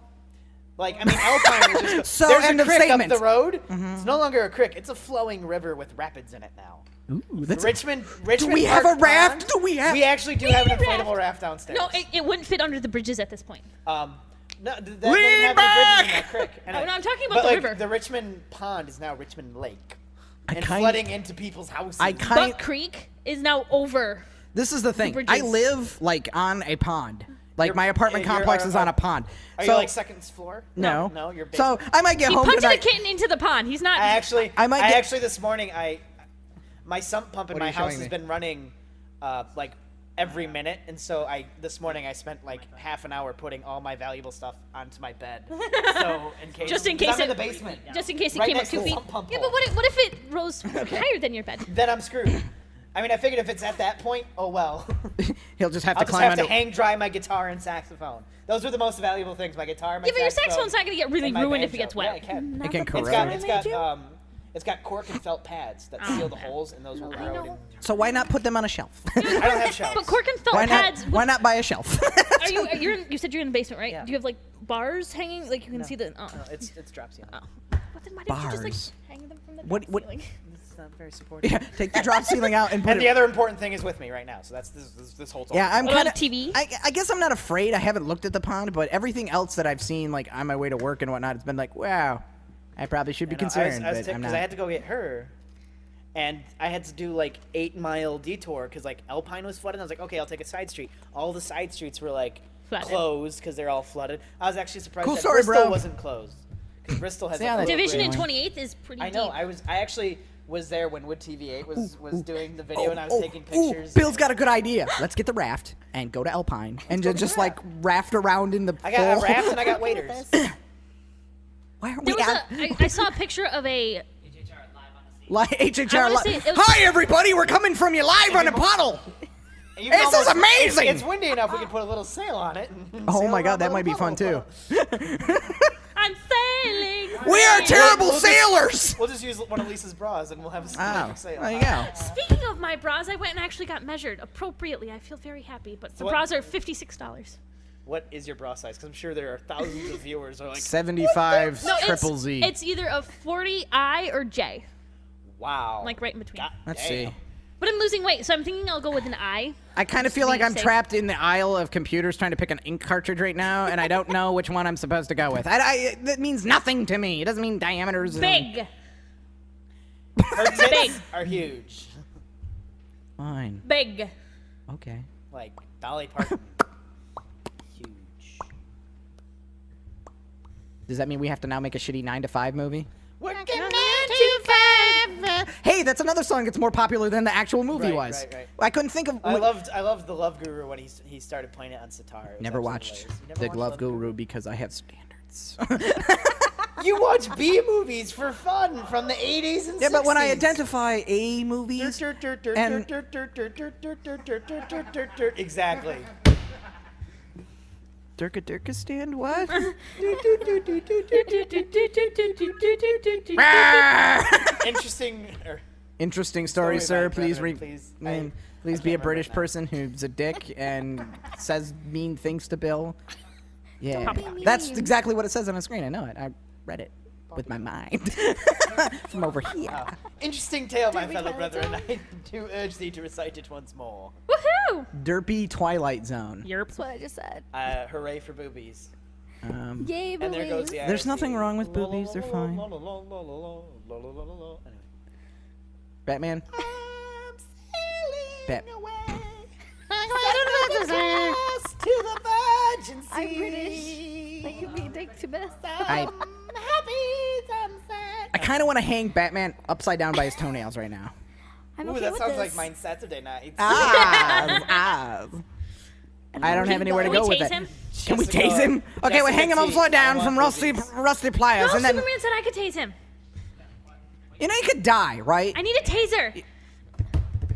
Like, I mean, Alpine is just. So, there's end a of creek statement. up the road. It's no longer a creek. It's a flowing river with rapids in it now. ooh, that's Richmond. Do we have Park a raft? Pond, Do we have? We actually do have an need a raft. inflatable raft downstairs. No, it wouldn't fit under the bridges at this point. No, they didn't Lean have any bridges in that creek. And Oh, no, I'm talking about but the like, river. The Richmond Pond is now Richmond Lake, I and kind- flooding into people's houses. I kind. Buck Creek is now over. This is the thing. bridges. I live like on a pond. Like You're- my apartment you're- complex is on a pond. Are so you like second floor? no, No, you're. So basement. I might get He home punted a tonight. kitten into the pond. He's not. I might get- actually this morning my sump pump in What are my you house showing has me? been running like every minute, and so this morning I spent like half an hour putting all my valuable stuff onto my bed. So in case Just in 'cause case I'm in it- the basement. just in case it Right came up next 2 to the feet. sump pump Yeah, hole. but what if it rose higher than your bed? Then I'm screwed. I mean, I figured if it's at that point, oh well. He'll just have I'll to just climb have to under. hang dry my guitar and saxophone. Those are the most valuable things: my guitar, my Yeah, but your saxophone, saxophone's not going to get really and my ruined if it banjo. gets Yeah, wet. it can. It can It's corrode. got it's got cork and felt pads that seal the holes, and those will corrode. and- So why not put them on a shelf? I don't have shelves. But cork and felt why not? pads. Why not buy a shelf? You said you're in the basement, right? Yeah. Do you have like bars hanging? Like you can see the. Oh. No, it's drop ceiling. Oh. Well, then why didn't you just like Bars. hang them from the What- drop what- ceiling? It's not very supportive. Yeah, take the drop ceiling out and put And it. the other important thing is with me right now, so that's this whole. Yeah, I'm What kind about of a TV? I guess I'm not afraid. I haven't looked at the pond, but everything else that I've seen, like on my way to work and whatnot, it's been like, wow, I probably should be concerned, but I'm because not. I had to go get her, and I had to do like 8-mile detour because like Alpine was flooded. I was like, okay, I'll take a side street. All the side streets were like Flooded. closed because they're all flooded. I was actually surprised Cool that story, Bristol bro. wasn't closed because Bristol has Yeah, a that- little Division in bridge. 28th is pretty I know. deep. I actually was there when Wood TV8 was doing the video, and I was taking ooh, pictures. Bill's got a good idea. Let's get the raft and go to Alpine and just like raft around in the. I got a full- raft and I got waiters. Why aren't There we was at I saw a picture of a. HHR? I wanna say it was- Hi everybody, we're coming from you live on a puddle. And you can This is amazing! It's windy enough. We could put a little sail on it. And Oh sail my God, around that the might be fun too. puddle. I'm sailing. We are terrible We'll just- sailors. We'll just use one of Lisa's bras and we'll have a Oh, sail. there you go. Speaking of my bras, I went and actually got measured appropriately. I feel very happy, but the what- bras are $56. What is your bra size? Because I'm sure there are thousands of viewers who are like, 75 No, triple Z. It's either a 40I or J, wow. like right in between. God Let's damn. see. But I'm losing weight, so I'm thinking I'll go with an I. I kind of feel like Be I'm safe. trapped in the aisle of computers trying to pick an ink cartridge right now, and I don't know which one I'm supposed to go with. That means nothing to me. It doesn't mean diameters. and- Big. Her tits Big. are huge. Fine. Big. Okay. Like Dolly Parton. Huge. Does that mean we have to now make a shitty 9 to 5 movie? Working Hey, that's another song that's more popular than the actual movie Right, was. right, right. I couldn't think of. I loved the Love Guru when he started playing it on sitar. It was Never absolutely watched hilarious. You never The watched Love Guru because I have standards. You watch B movies for fun from the 80s and 60s. Yeah, but when I identify A movies, and exactly. Durkistan, what? Interesting. Interesting story, Story sir. about Please, brethren, please. please I be a can't British remember it now. person who's a dick and says mean things to Bill. Yeah, Don't be that's mean. exactly what it says on the screen. I know it. I read it with my mind from over here. Interesting tale, my we fellow tell it brethren. I do urge thee to recite it once more. Woohoo! Derpy Twilight Zone. Yerp. That's what I just said. Hooray for boobies. Yay, And there goes boobies. the There's IRC. nothing wrong with boobies, they're fine. Anyway. Batman. Bat. I'm British. Like, you be dick to best. I kind of want to hang Batman upside down by his toenails right now. I'm Ooh, okay that with sounds this. like mine Saturday night. I don't have anywhere to Can go we with tang it. him? Can we Jessica- tase him? Okay, we'll Jessica hang him T, upside I down want from rusty boobies. pliers, No, and then Superman said I could tase him. You know you could die, right? I need a taser.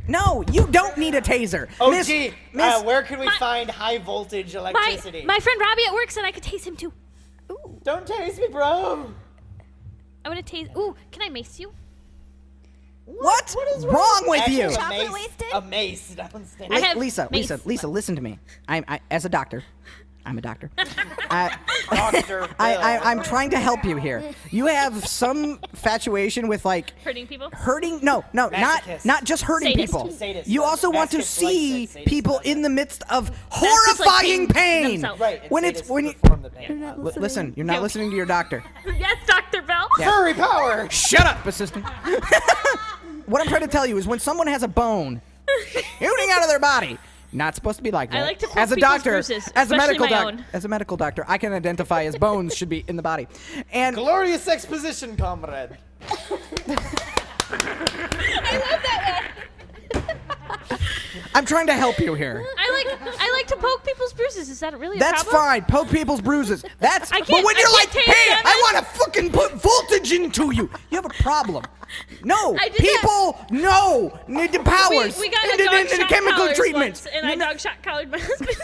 No, you don't need a taser. Oh, Miss, gee. Miss, Where can we find high voltage electricity? My friend Robbie at work said I could tase him too. Ooh. Don't tase me, bro. I want to tase. Ooh, can I mace you? what is wrong with Actually, you? Chocolate wasted? A mace downstairs. I have Lisa, mace. Lisa, listen to me. As a doctor. I'm a doctor. Dr. I'm trying to help you here. You have some infatuation with like Hurting people? no, Masochist. not just hurting Sadist. people. Sadist. You also want to Masochist likes see it. Sadist people doesn't. in the midst of just like horrifying pain pain. themselves. Right. When and it's sadists when you perform the pain. listen, you're not listening to your doctor. Yes, Dr. Bell. Furry power. Shut up, assistant. What I'm trying to tell you is when someone has a bone shooting out of their body, not supposed to be like that. I like to poke as a people's doctor, bruises, as a especially medical my doctor, own. as a medical doctor, I can identify as bones should be in the body. And Glorious exposition, comrade. I'm trying to help you here. I like to poke people's bruises. Is that really a That's problem? fine. Poke people's bruises. That's I but can't- when I you're like, can't tase hey, them. I want to fucking put voltage into you. You have a problem. No, I did people no need the powers. We got and a dog the shot chemical collars treatments. once, and I dog shot collared my husband.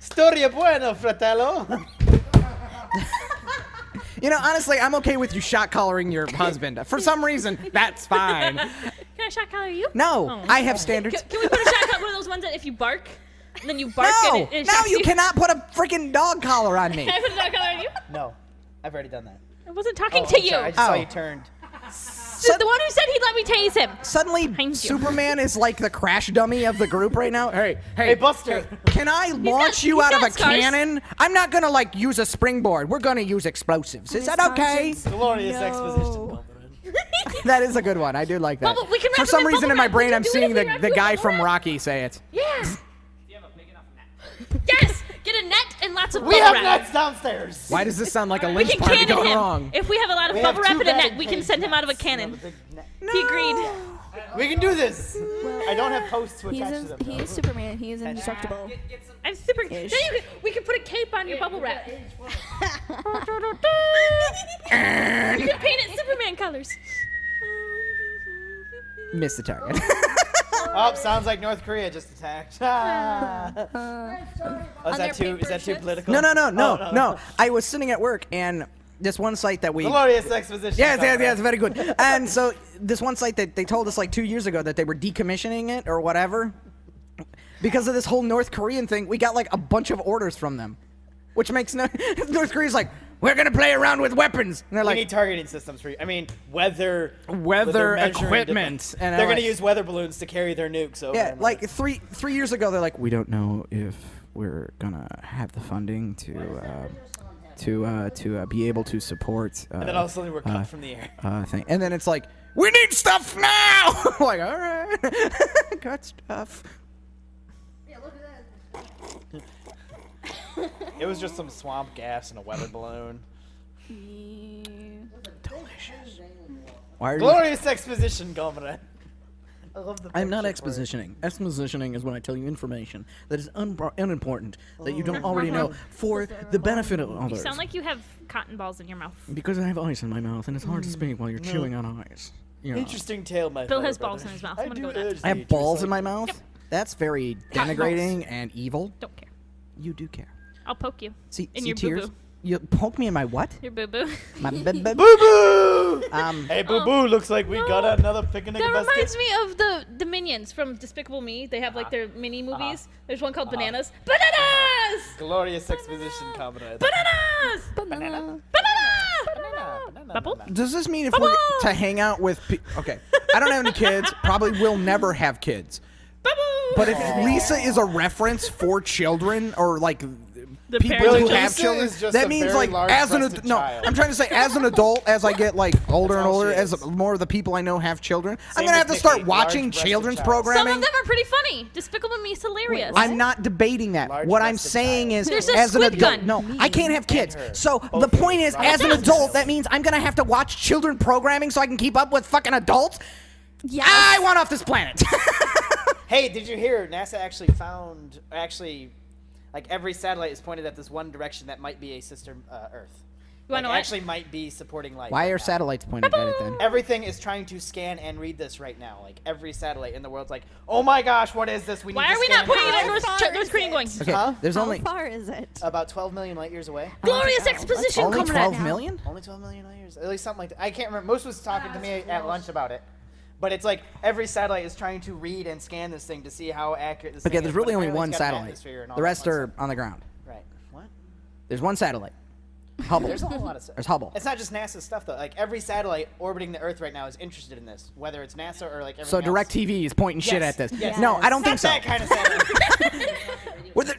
Storia bueno, fratello. You know, honestly, I'm okay with you shot collaring your husband. For some reason, that's fine. Can I shot collar you? No, Oh. I have standards. Can we put a shot collar, one of those ones that if you bark, then you bark No, and it no, shocks you cannot put a freaking dog collar on me. Can I put a dog collar on you? No, I've already done that. I wasn't talking Oh, to I'm you. sorry, I just saw Oh. you turned. The one who said he'd let me tase him. Suddenly, Behind you. Superman is like the crash dummy of the group right now. Hey, Buster. Can I launch you he's out of got a scars. cannon? I'm not gonna like use a springboard. We're gonna use explosives. Is that okay? Glorious exposition, comrade. That is a good one. I do like that. Bubble- we can For wrap some it in reason bubble in my wrap. We brain, can I'm do it seeing if we wrap it the in guy bubble from wrap. Rocky say it. Yeah. Yes. Get a net and lots of We bubble have wrap. nets downstairs. Why does this sound like a We lynch can party cannon gone him. wrong? If we have a lot of We have bubble wrap two and a net, batting we can cages. send him out of a That's cannon. not a big net. He agreed. We can do this. I don't have posts to He's attach to them. he is Superman. He is indestructible. I'm super. Then Ish. we can put a cape on your bubble wrap. You can paint it Superman colors. Missed the target. Oh, sounds like North Korea just attacked. Ah. Oh, is that too political? No. Oh, No. I was sitting at work and this one site that we. Glorious exposition. Yes, very good. And so this one site that they told us like 2 years ago that they were decommissioning it or whatever. Because of this whole North Korean thing, we got like a bunch of orders from them. Which makes no North Korea's like, we're gonna play around with weapons. And they're We like need targeting systems for you. I mean, weather Weather measuring equipment. device. And They're like, gonna use weather balloons to carry their nukes over. yeah, and, like three years ago they're like, we don't know if we're gonna have the funding to be able to support. and then all of a sudden we're cut from the air. Thing. And then it's like, we need stuff now. Like, all right, got stuff. It was just some swamp gas and a weather balloon. Why are you? Glorious exposition, comrade. I love the. I'm not picture for it. expositioning. Expositioning is when I tell you information that is unimportant that you don't already know for the benefit of You others. sound like you have cotton balls in your mouth. Because I have ice in my mouth and it's hard to speak while you're chewing on ice. You know. Interesting tale, my Bill fellow has brother. balls in his mouth. I I'm gonna do go with that. urge I thee have to balls in recite- my mouth. Yep. That's very Cotton denigrating and evil. Don't care. You do care. I'll poke you. See, In see your tears. boo-boo. You poke me in my what? Your boo boo. My Boo boo! Hey, boo boo! Looks like we no. got another picnic That basket. reminds me of the Minions from Despicable Me. They have like their mini movies. There's one called Bananas. Bananas! Glorious exposition, comrade. Bananas! Banana. Banana! Bubble? Does this mean if we're to hang out with okay, I don't have any kids, probably will never have kids. But if Lisa is a reference for children or like people parents who of have Lisa children, is just that a means very like large as an breasted no, child. I'm trying to say as an adult, as I get like older and all older, she as is. more of the people I know have children, I'm Same gonna have to with start Mickey, watching large-breasted children's child. programming. Some of them are pretty funny. Despicable Me is hilarious. I'm not debating that. Large What I'm breasted saying child. is, There's a as an squid adult, gun. no, I can't have kids. her. So Both the of you. point is, Right. as an Yes. adult, that means I'm gonna have to watch children programming so I can keep up with fucking adults. Yes. I want off this planet. Hey, did you hear NASA actually like every satellite is pointed at this one direction that might be a sister Earth. You wanna know what? actually might be supporting life. Why right are now. satellites pointing at it then? Everything is trying to scan and read this right now. Like every satellite in the world's like, oh my gosh, what is this? We need Why to are we scan not putting it it. in North Korean going? Okay, Huh? there's How only far is it? About 12 million light years away. Glorious exposition, only comrade. 12 million. Only 12 million light years. At least something like that. I can't remember. Most was talking to me at lunch about it. But it's like every satellite is trying to read and scan this thing to see how accurate this thing Okay, is. there's but really only apparently one it's got an satellite. atmosphere and all The that rest fun are stuff. on the ground. Right. What? There's one satellite. Hubble. There's a whole lot of stuff. There's Hubble. It's not just NASA stuff though. Like every satellite orbiting the Earth right now is interested in this, whether it's NASA or like everything So else. DirecTV is pointing shit Yes, at this. yes. No, I don't think Not so. that kind of satellite. With the-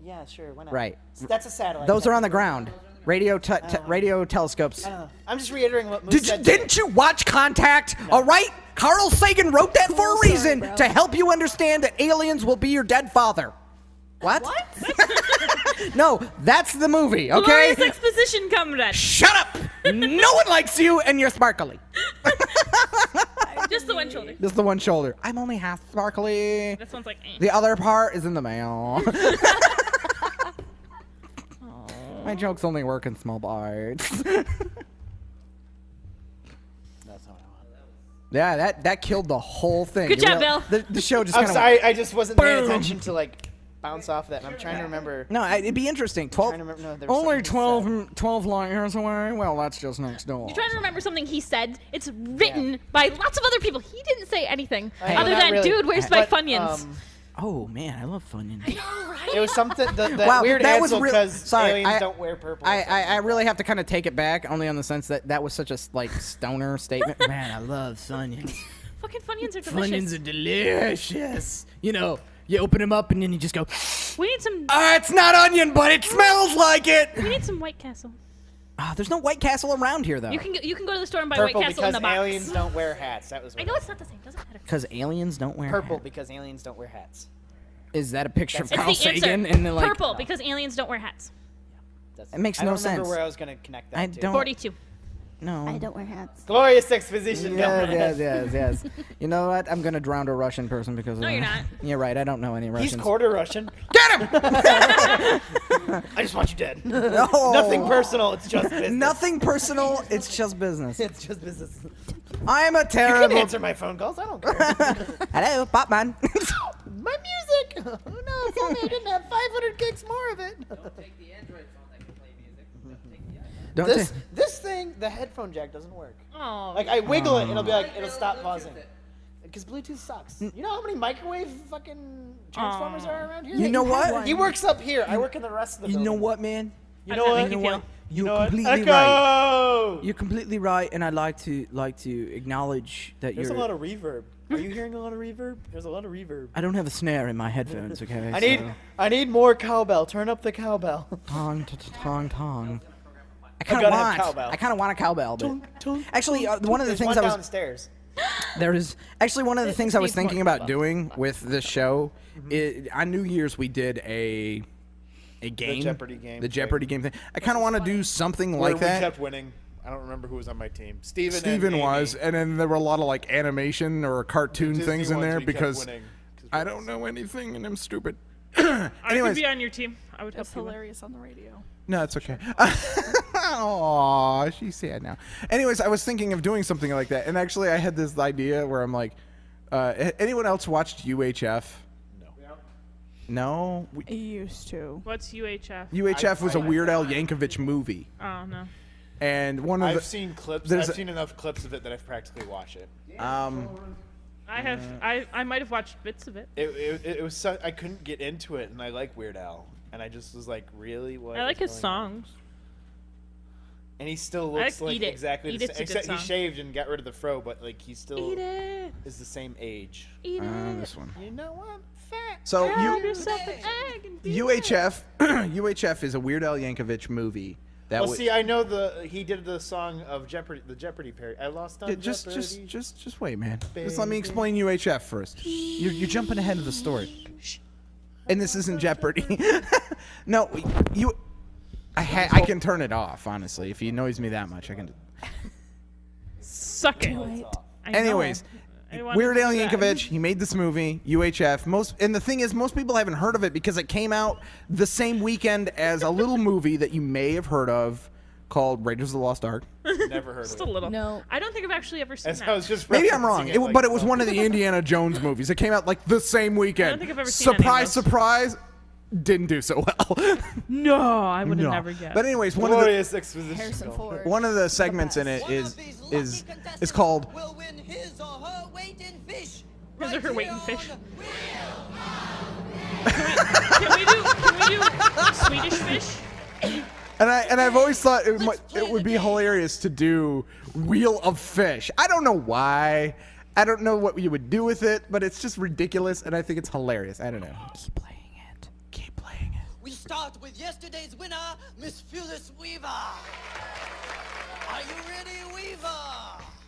Yeah, sure. Why not? Right. That's a satellite. Those are on the technically. ground. Radio telescopes. I don't know. I'm just reiterating what Moose Did you, said. didn't you watch Contact? All right, Carl Sagan wrote that for a reason bro. to help you understand that aliens will be your dead father. What? No, that's the movie. Okay. Glorious exposition, comrade. Shut up. No one likes you, and you're sparkly. Just the one shoulder. Just the one shoulder. I'm only half sparkly. This one's like, eh. The other part is in the mail. My jokes only work in small bites. That's not what I want. Yeah, that killed the whole thing. Good You job, real- Bill. The show just I'm kind of. sorry. I just wasn't paying Boom. attention to like bounce off that. And I'm trying to remember. No, it'd be interesting. 12. trying to remember- no, there was Only something 12 light years away. Well, that's just next door. You're trying to remember something he said. It's written by lots of other people. He didn't say anything I know, other not than, really. dude, where's my But, Funyuns? Oh man, I love Funyuns. It was something that Wow, weird that was Hansel real- because sorry, aliens I- don't wear purple. I really have to kind of take it back, only on the sense that that was such a like stoner statement. Man, I love Funyuns. Fucking Funyuns are delicious. Funyuns are delicious. You know, you open them up and then you just go. We need some. It's not onion, but it smells like it. We need some White Castle. There's no White Castle around here though. You can go to the store and buy purple White Castle in because the box. aliens don't wear hats. That was. I What know it's not the same. Doesn't matter. Because aliens don't wear. Purple hats. because aliens don't wear hats. Is that a picture of That's- Carl It's the answer. Sagan? And then like. Purple because aliens don't wear hats. That's, It makes I no don't remember sense. where I was gonna connect that I to. don't. 42. No. I don't wear hats. Glorious exposition. Yes. You know what? I'm gonna drown a Russian person because. No, of you're that. not. You're right. I don't know any Russians. He's quarter Russian. Get him! I just want you dead. No. Nothing personal. It's just business. Nothing personal. It's just business. It's just business. I'm a You can terrible. answer my phone calls. I don't care. Hello, Popman. My music. Oh no! If only I didn't have 500 gigs more of it. Don't This ta- this thing, the headphone jack doesn't work. Oh. Like I wiggle it, it'll be like it'll stop pausing. Because Bluetooth sucks. You know how many microwave fucking transformers are around here? You know what? He works up here. I work in the rest of the You building. know what, man? You How know does that what? make you You know feel? what? You You're know what? completely Echo! right. You're completely right, and I'd like to acknowledge that There's you're. a lot of reverb. Are you hearing a lot of reverb? There's a lot of reverb. I don't have a snare in my headphones. Okay. I need more cowbell. Turn up the cowbell. Tong, tong, tong. I gotta have cowbell. I kind of want a cowbell, but Tunk, tunk, actually, one of the There's things one I was downstairs. there is actually one of the things I was needs more thinking about cowbell. doing with this show. On New Year's we did a game, Jeopardy game the thing. Jeopardy game thing. I kind of want to do something Where like we that. kept winning. I don't remember who was on my team. Steven Steven and was, Amy. and then there were a lot of like animation or cartoon Disney things in ones there we kept because winning, 'cause I we don't know anything and I'm stupid. I could Anyways, be on your team. I would help That's you. win. hilarious on the radio. no, it's okay. Aw, she's sad now. Anyways, I was thinking of doing something like that, and actually, I had this idea where I'm like, anyone else watched UHF? No. I used to. What's UHF? UHF was a Weird Al Yankovic movie, Oh no. and one of I've the seen clips. there's I've seen enough clips of it that I've practically watched it. I have. I might have watched bits of it. It was so, I couldn't get into it, and I like Weird Al, and I just was like, really? What I like is his going on? songs. And he still I looks like like Eat It. exactly Eat the It's same. a good Except he song. shaved and got rid of the fro, but like he still Eat it. is the same age. Eat it. this one. You know what? Fat. So Grab yourself an egg and be UHF UHF is a Weird Al Yankovic movie. That Well, wa- see, I know he did the song of Jeopardy, the Jeopardy parody. I lost on Yeah, Jeopardy. just wait, man. Just let me explain UHF first. You're jumping ahead of the story. And this isn't Jeopardy. No, I can turn it off, honestly. If he annoys me that much, I can. Suck it. I know. Anyways, I wanted Weird to Al do that. Yankovic, he made this movie, UHF. And the thing is, most people haven't heard of it because it came out the same weekend as a little movie that you may have heard of called Raiders of the Lost Ark. Never heard Just of a it. little. No. I don't think I've actually ever seen As that. I was just Maybe I'm referencing wrong, it, like, but it was one of the Indiana Jones movies. It came out like the same weekend. I don't think I've ever seen any of Surprise, those. surprise, didn't do so well. No, I would have No. never guessed. But anyways, glorious exposition. Harrison Ford. one of the segments in it is called Will win his or her weight in fish. His or her weight in fish. Can Can we do Swedish fish? and I've always thought it would be hilarious to do Wheel of Fish. I don't know why. I don't know what you would do with it, but it's just ridiculous, and I think it's hilarious. I don't know. Keep playing it. Keep playing it. We start with yesterday's winner, Miss Phyllis Weaver. Are you ready, Weaver?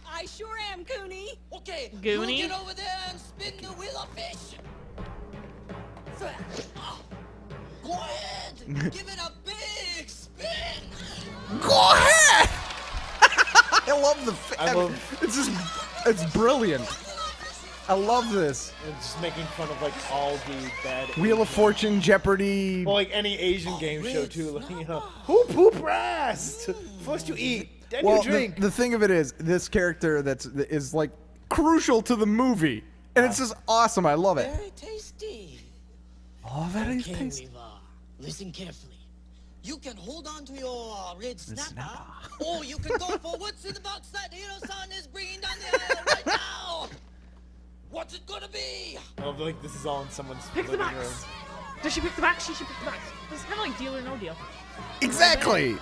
I sure am, Goonie. Okay, Goonie? you get over there and spin the wheel of fish. Go ahead, give it a big spin. Go ahead. I love the. It's brilliant. I love this. And just making fun of like all the bad Wheel of Fortune, Jeopardy. well, like any Asian game show too. Like, you know, who poop rest? First you eat, then Well, you drink. the thing of it is, this character is like crucial to the movie, and it's just awesome. I love it. Very tasty. Oh, that is Okay, tasty. Weaver, listen carefully. You can hold on to your red snapper, or you can go for what's in the box that Hiro-san is bringing down the aisle right now. What's it gonna be? Oh, like this is all in someone's Pick the living box. room. Does she pick the box? She should pick the box. This is kind of like Deal or No Deal. Exactly.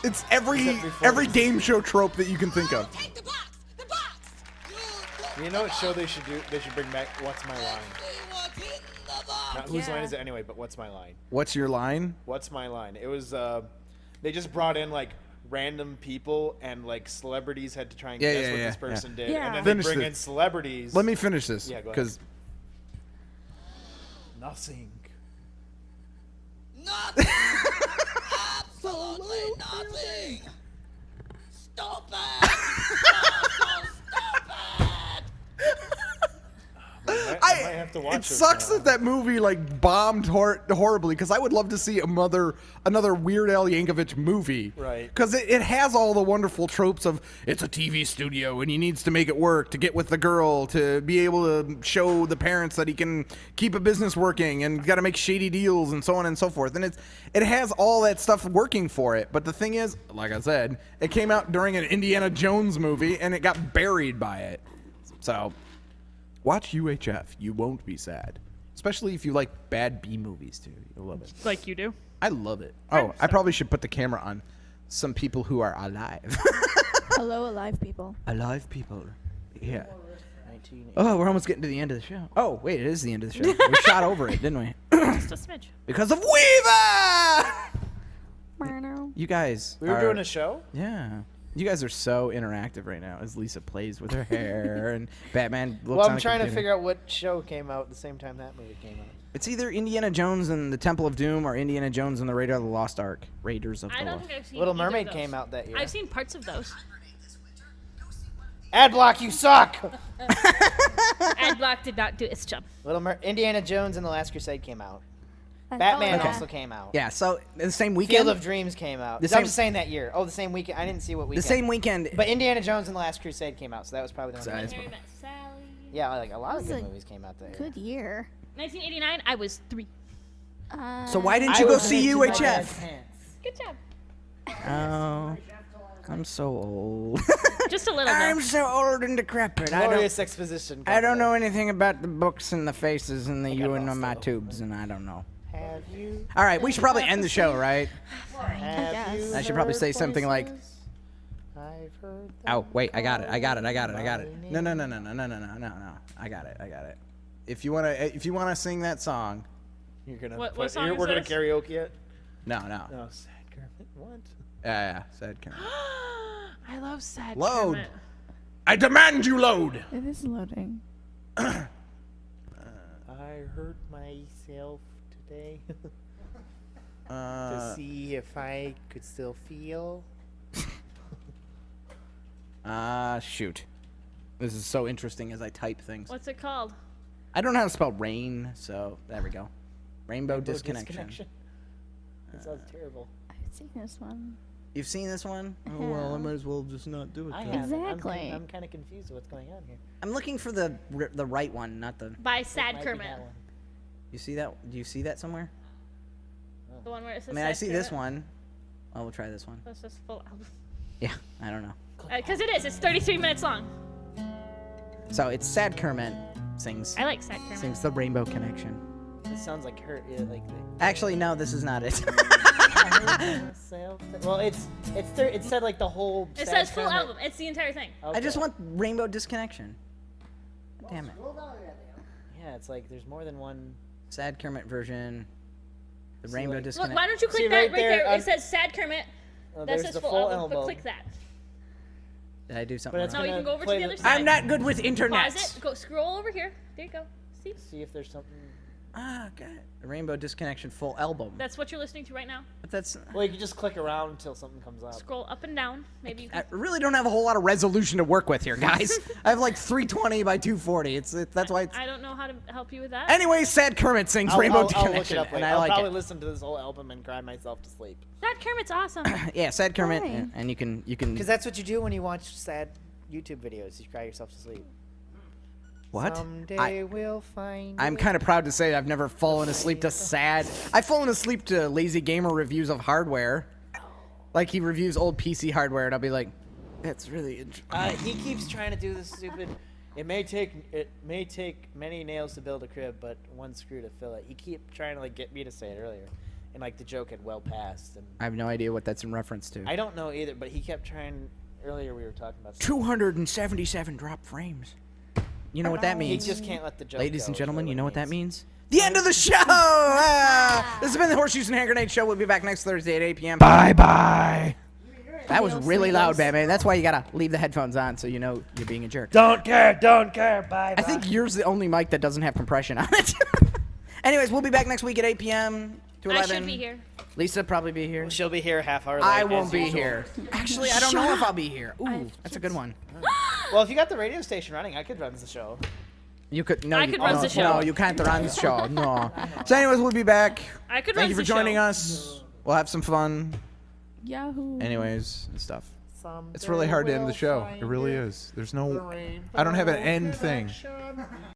It's every game show trope that you can think of. Take the box! The box! You know what show they should do? They should bring back What's My Line. See what's in the box! Not whose line is it anyway, but What's My Line? What's your line? What's My Line? It was they just brought in like random people and like celebrities had to try and Yeah, guess yeah, what yeah, this person did, Yeah. and then Finish they bring it. in celebrities. Let me finish this. Yeah, go ahead. Because Nothing. Nothing! Absolutely nothing! Stupid! So stupid! I might have to watch it sucks now. that movie like bombed horribly because I would love to see another Weird Al Yankovic movie. Right. Because it has all the wonderful tropes of it's a TV studio and he needs to make it work to get with the girl to be able to show the parents that he can keep a business working and got to make shady deals and so on and so forth. And it has all that stuff working for it. But the thing is, like I said, it came out during an Indiana Jones movie and it got buried by it. So watch UHF. You won't be sad. Especially if you like bad B movies too. You'll love it. Like you do. I love it. Oh, I probably should put the camera on some people who are alive. Hello, alive people. Alive people. Yeah. Oh, we're almost getting to the end of the show. Oh, wait, it is the end of the show. We shot over it, didn't we? Just a smidge. Because of Weaver! You guys We were are- doing a show? Yeah. You guys are so interactive right now as Lisa plays with her hair and Batman looks Well, on I'm a trying to computer. figure out what show came out at the same time that movie came out. It's either Indiana Jones and the Temple of Doom or Indiana Jones and the Raiders of the Lost Ark. Raiders of the I don't Lost. think I've seen Little either of Mermaid those. came out that year. I've seen parts of those. Adblock, you suck. Adblock did not do its job. Indiana Jones and the Last Crusade came out. Batman Okay. also came out. Yeah, so the same weekend. Field of Dreams came out. The I'm same- just saying that year. Oh, the same weekend. I didn't see what weekend. The same weekend. But Indiana Jones and the Last Crusade came out, so that was probably the one. Sorry, that- Mary Met Sally. Yeah, like a lot of That was good a movies came out that year. Good year. 1989, I was 3. So why didn't I you go was see into my dad's UHF? pants. Good job. Oh, I'm so old. Just a little I'm though. so old and decrepit. Glorious exposition. I don't know anything about the books and the faces and the tubes, and I don't know. Have you? All right, we should probably end the show, right? Have guess. you I should probably say heard something like, voices? I've heard "Oh, them wait, I got it. calling No. my I got it. If you wanna sing that song, You're gonna. What song is we're gonna this? karaoke it. no. No, sad Kermit. What? Yeah, sad Karen. I love sad Load. Kermit. I demand you load. It is loading. I hurt myself today to see if I could still feel. Shoot. This is so interesting as I type things. What's it called? I don't know how to spell rain, so there we go. Rainbow disconnection. That sounds terrible. I've seen this one. You've seen this one? Oh well, I might as well just not do it. I then. haven't. Exactly. I'm kind of confused with what's going on here. I'm looking for the right one, not the. By It Sad might be Kermit. that one. You see that? Do you see that somewhere? The one where it says I mean, I Sad see this Kermit. one. Oh, we'll try this one. That's just full album. Yeah, I don't know. Because it is. It's 33 minutes long. So it's Sad Kermit sings I like Sad Kermit. sings the Rainbow Connection. This sounds like her. Like Actually, no, this is not it. well, it said like the whole. It Sad says full Kermit. album. It's the entire thing. I just Okay. want Rainbow Disconnection. Damn it. Yeah, it's like there's more than one. Sad Kermit version. The See, Rainbow like- Look, Disconnection. why don't you click See, that right right there? there, It says Sad Kermit. That There's says the full, full album. album. But click that. Did I do something But it's wrong? No, you can gonna go over to play the other the- side. I'm not good with internet. Pause it. Go scroll over here. There you go. See? See if there's something. Ah, God. The Rainbow Disconnection full album. That's what you're listening to right now. But that's. Well, you can just click around until something comes up. Scroll up and down. Maybe you I can. really don't have a whole lot of resolution to work with here, guys. I have like 320 by 240. That's why it's. I don't know how to help you with that. Anyway, Sad Kermit sings Rainbow I'll look Disconnection, it up and later. I I'll like probably it. listen to this whole album and cry myself to sleep. Sad Kermit's awesome. Yeah, Sad Kermit, Why? and you can Because that's what you do when you watch sad YouTube videos. You cry yourself to sleep. what? Someday we'll find. I'm it. kind of proud to say I've never fallen asleep to sad. I've fallen asleep to Lazy Gamer reviews of hardware. Like he reviews old PC hardware, and I'll be like, "That's really interesting." He keeps trying to do this stupid. It may take many nails to build a crib, but one screw to fill it. He keep trying to like get me to say it earlier, and like the joke had well passed. And I have no idea what that's in reference to. I don't know either, but he kept trying. Earlier we were talking about. 277 drop frames. You know what that He means? just can't let the joke. Ladies go, and is gentlemen, really you know what it that means? The end of the show! This has been the Horseshoes and Hand Grenade Show. We'll be back next Thursday at 8 p.m. Bye-bye. That was really loud, Batman. That's why you gotta leave the headphones on so you know you're being a jerk. Don't care, bye. I think yours the only mic that doesn't have compression on it. Anyways, we'll be back next week at 8 p.m. to 11. I should be here. Lisa probably be here. She'll be here a half hour late. I won't as be usual. here. Actually, I don't know if I'll be here. Ooh, that's a good one. Well, if you got the radio station running, I could run the show. You could no. I you, could run no, the show. No, you can't run the show. No. So, anyways, we'll be back. I could Thank run you for the joining show. us. We'll have some fun. Yahoo. Anyways, and stuff. It's really hard to end the show. It really is. There's no. I don't have an end thing.